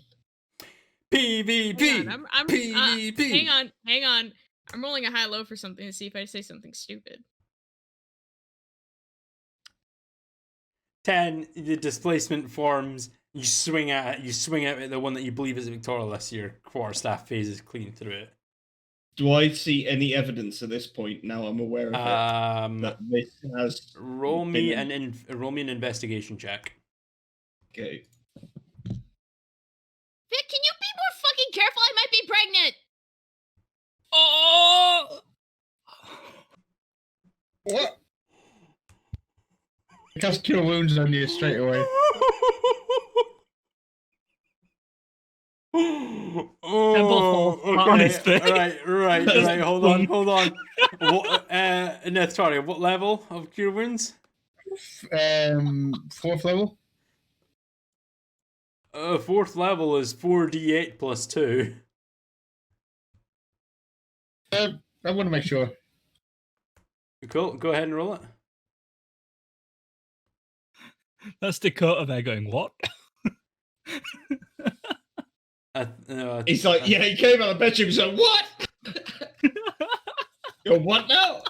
PvP! Hang on, PvP! hang on. I'm rolling a high-low for something to see if I say something stupid. 10, the displacement forms. You swing at the one that you believe is Victorious. Your quarterstaff phases clean through it. Do I see any evidence at this point? Now I'm aware of it. That this has. Roll me an investigation check. Okay. Vic, can you be more fucking careful? I might be pregnant! Oh! What? Cast Cure Wounds on you straight away. Oh, on his okay. face. Right. Hold on. What, Nethtaria, what level of Cure Wounds? 4th level. 4th level is 4d8 plus 2. I want to make sure. Cool. Go ahead and roll it. That's Dakota there going, what? He's like, yeah, he came out of the bedroom and said, what? You're what now?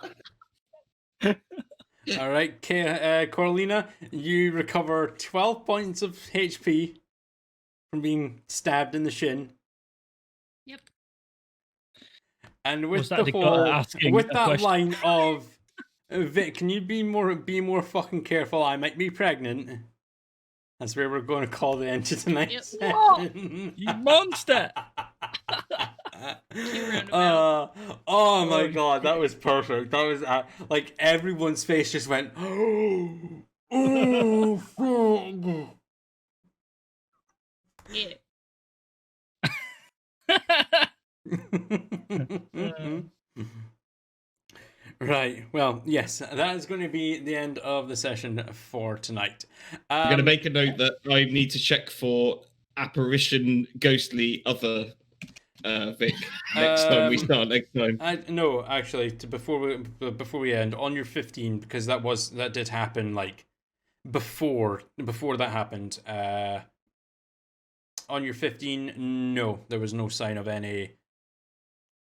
All right, Corlina, you recover 12 points of HP from being stabbed in the shin. Yep. And Was with that the Dakota whole, asking with a that question? line of, Vic, can you be more fucking careful? I might be pregnant. That's where we're going to call the end to tonight's Yep. session. You monster! Oh my god, that was perfect. That was like everyone's face just went. Oh, fuck. Yeah. Right. Well, yes, that is going to be the end of the session for tonight. I'm going to make a note that I need to check for apparition, ghostly, other Vic next time we start next time. No, actually, before we end on your 15, because that did happen like before that happened. On your 15, no, there was no sign of any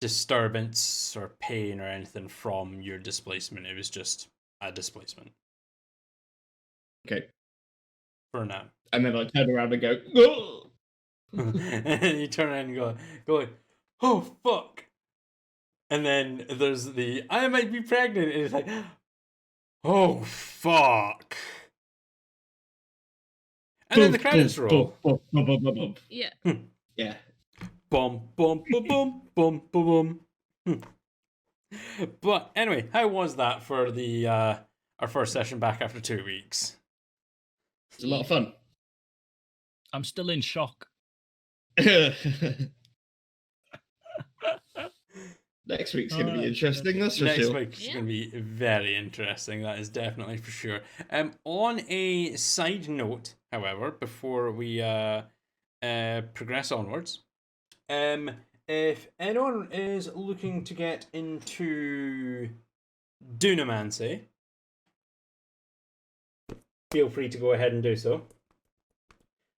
disturbance or pain or anything from your displacement. It was just a displacement. Okay. For now. And then I turn around and go, oh! And you turn around and go like, oh fuck. And then there's the I might be pregnant, and it's like, oh fuck. And then the credits roll. Yeah. Yeah. Bum bum bum bum bum bum bum. But anyway, how was that for the our first session back after 2 weeks? It's a lot of fun. I'm still in shock. Next week's going to be interesting, that's for Next sure. week's going to be very interesting, that is definitely for sure. On a side note, however, before we progress onwards, if anyone is looking to get into Dunamancy, feel free to go ahead and do so.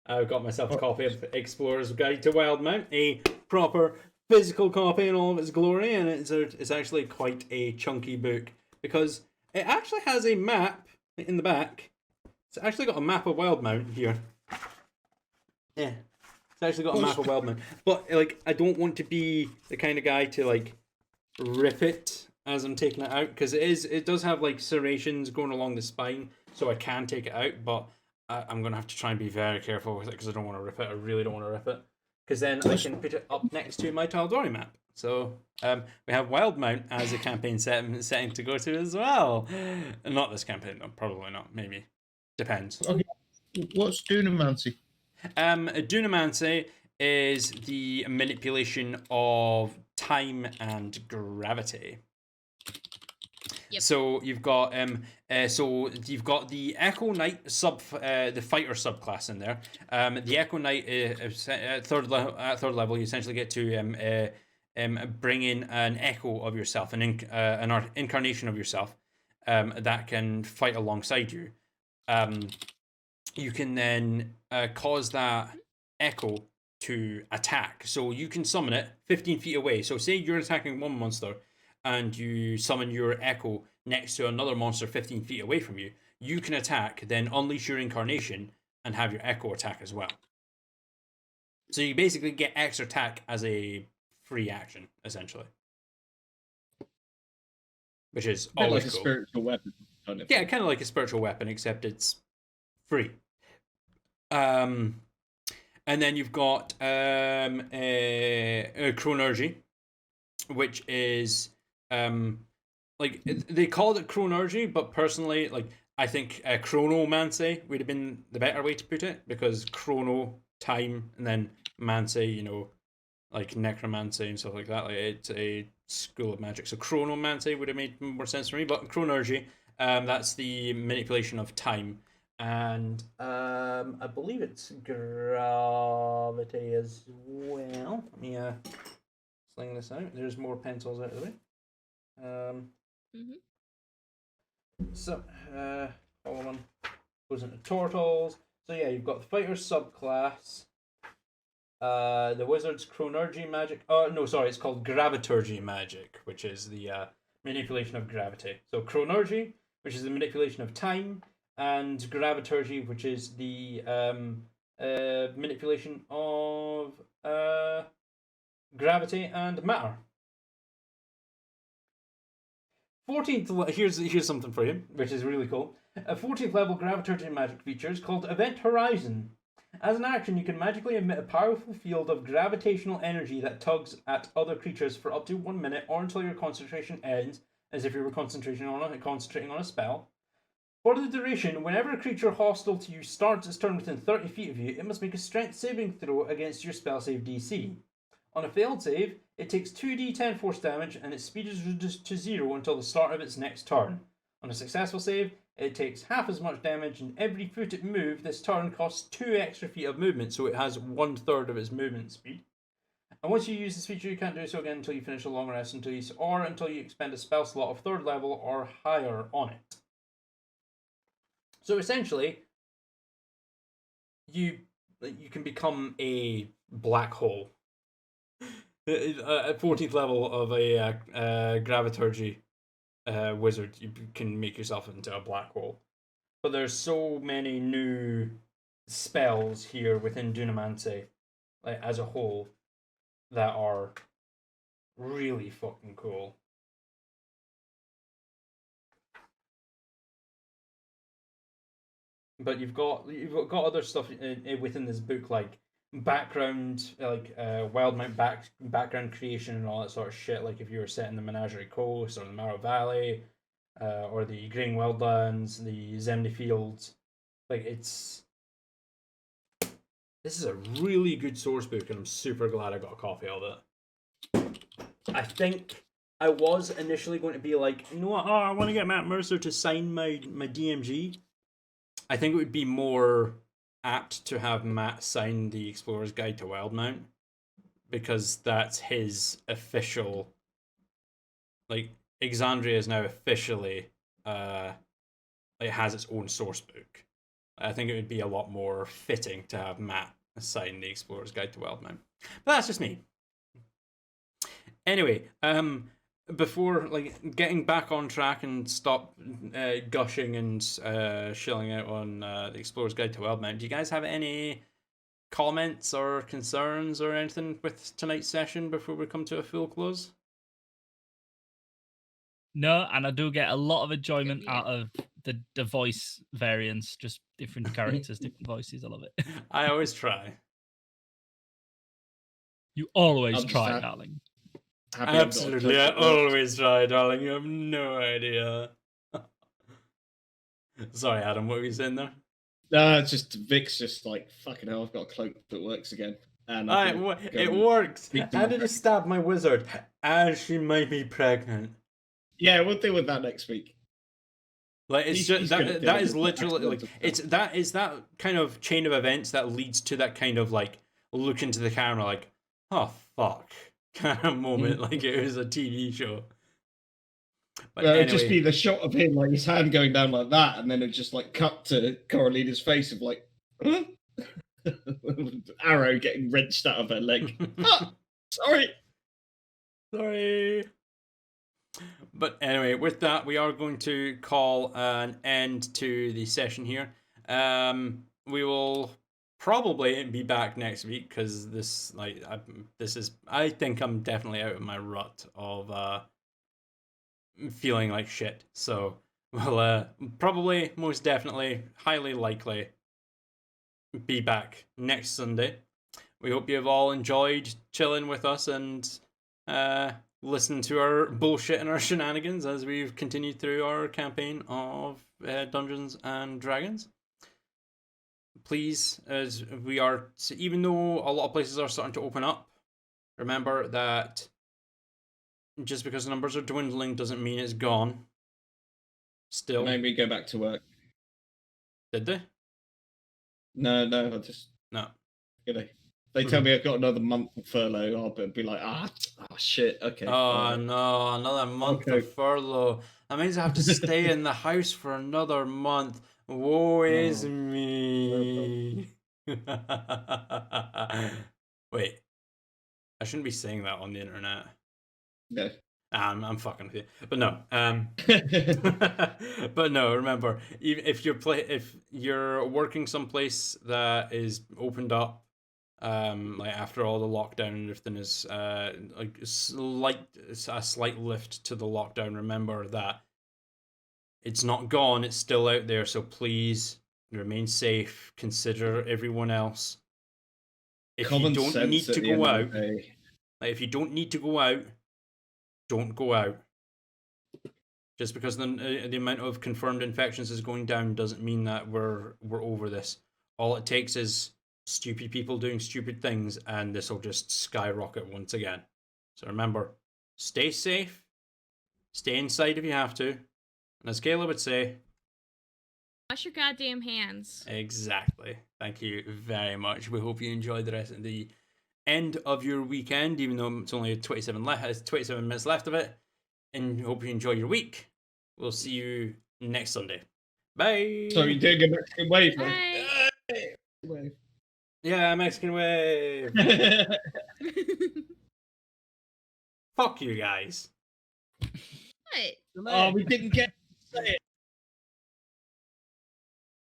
I've got myself a copy of Explorer's Guide to Wildmount, a proper physical copy in all of its glory, and it's actually quite a chunky book because it actually has a map in the back. It's actually got a map of Wildmount here. Yeah, it's actually got a map of Wildmount. But like, I don't want to be the kind of guy to like rip it as I'm taking it out, because it does have like serrations going along the spine, so I can take it out, but I'm gonna have to try and be very careful with it because I don't want to rip it. I really don't want to rip it, because then I can put it up next to my Taldori map. So we have Wildmount as a campaign setting to go to as well. Not this campaign, though. Probably not. Maybe. Depends. Okay. What's Dunamancy? Dunamancy is the manipulation of time and gravity. Yep. So you've got the Echo Knight the fighter subclass in there. The Echo Knight at third level, you essentially get to bring in an echo of yourself, an incarnation of yourself, that can fight alongside you. You can then cause that echo to attack. So you can summon it 15 feet away. So say you're attacking one monster and you summon your echo next to another monster 15 feet away from you. You can attack, then unleash your incarnation and have your echo attack as well. So you basically get extra attack as a free action, essentially. Which is A bit always like a cool. spiritual weapon, kind of. Yeah, kind of like a spiritual weapon, except it's free. And then you've got Chronergy, which is like they called it Chronergy, but personally, like I think Chronomancy would have been the better way to put it, because chrono time and then mancy, like necromancy and stuff like that. Like it's a school of magic, so Chronomancy would have made more sense for me. But Chronergy, that's the manipulation of time. And I believe it's gravity as well. Let me sling this out. There's more pencils out of the way. So, all one goes into turtles. So yeah, you've got the fighter subclass. The wizard's chronergy magic. Oh no, sorry, it's called graviturgy magic, which is the manipulation of gravity. So chronergy, which is the manipulation of time, and graviturgy, which is the manipulation of gravity and matter. 14th, here's something for you, which is really cool. A 14th level graviturgy magic feature is called Event Horizon. As an action, you can magically emit a powerful field of gravitational energy that tugs at other creatures for up to 1 minute, or until your concentration ends, as if you were concentrating on a spell. For the duration, whenever a creature hostile to you starts its turn within 30 feet of you, it must make a strength saving throw against your spell save DC. On a failed save, it takes 2d10 force damage and its speed is reduced to 0 until the start of its next turn. On a successful save, it takes half as much damage, and every foot it moves this turn costs 2 extra feet of movement, so it has 1/3 of its movement speed. And once you use this feature, you can't do so again until you finish a long rest, until you expend a spell slot of 3rd level or higher on it. So essentially, you can become a black hole. At 14th level of a graviturgy wizard, you can make yourself into a black hole. But there's so many new spells here within Dunamancy, like as a whole, that are really fucking cool. But you've got other stuff within this book, like background, like Wildmount background creation and all that sort of shit. Like if you were set in the Menagerie Coast or the Marrow Valley, or the Green Wildlands, the Zemni Fields, like this is a really good source book, and I'm super glad I got a copy of it. I think I was initially going to be like, you know what? Oh, I want to get Matt Mercer to sign my DMG. I think it would be more apt to have Matt sign the Explorer's Guide to Wildmount, because that's his official. Like Exandria is now officially it has its own source book. I think it would be a lot more fitting to have Matt sign the Explorer's Guide to Wildmount. But that's just me. Anyway, before getting back on track and stop gushing and shilling out on the Explorer's Guide to Wildmount, do you guys have any comments or concerns or anything with tonight's session before we come to a full close? No, and I do get a lot of enjoyment out of the voice variants, just different characters, different voices. I love it. I always try. You always I'm just try, happy. darling. happy I've got a Absolutely, cloak I that works. always try, darling. You have no idea. Sorry, Adam, what were you saying there? No, it's just Vic's just like, fucking hell, I've got a cloak that works again. And I've got to go It and works. speak to How my did you friend. stab my wizard? As she might be pregnant. Yeah, we'll deal with that next week. Like it's He's just good at that dealing is with literally like accidental it's that kind of chain of events that leads to that kind of like look into the camera like, oh fuck kind of moment, like it was a TV show. But Well, it'd just be anyway, the shot of him, like his hand going down like that, and then it just like cut to Coralina's face of like, huh? Arrow getting wrenched out of her leg. Oh, sorry. sorry. But anyway, with that, we are going to call an end to the session here. We will probably be back next week because this, like, I think I'm definitely out of my rut of feeling like shit. So we'll probably, most definitely, highly likely be back next Sunday. We hope you have all enjoyed chilling with us and listen to our bullshit and our shenanigans as we've continued through our campaign of Dungeons and Dragons. Please, as we are, even though a lot of places are starting to open up, remember that just because the numbers are dwindling doesn't mean it's gone. Still, Made me go back to work. did they? No, I just, No. you know, they tell me I've got another month of furlough. I'll be like, shit, okay. Oh no, another month Okay. of furlough. That means I have to stay in the house for another month. Woe is Oh. me. Wait, I shouldn't be saying that on the internet. No. I'm fucking with you, but no. But no. Remember, even if you're working someplace that is opened up, like after all the lockdown and everything is like a slight lift to the lockdown. Remember that it's not gone; it's still out there. So please remain safe. Consider everyone else. If you don't need to go out, like if you don't need to go out, don't go out. Just because the amount of confirmed infections is going down doesn't mean that we're over this. All it takes is stupid people doing stupid things, and this will just skyrocket once again. So remember, stay safe, stay inside if you have to, and as Kayla would say, wash your goddamn hands. exactly. Thank you very much. We hope you enjoyed the rest of the end of your weekend, even though it's only 27 minutes left of it. And hope you enjoy your week. We'll see you next Sunday. Bye. So you're doing a Mexican wave, Bye. man. Yeah, Mexican wave. Fuck you guys. What? Oh, we didn't get to say it.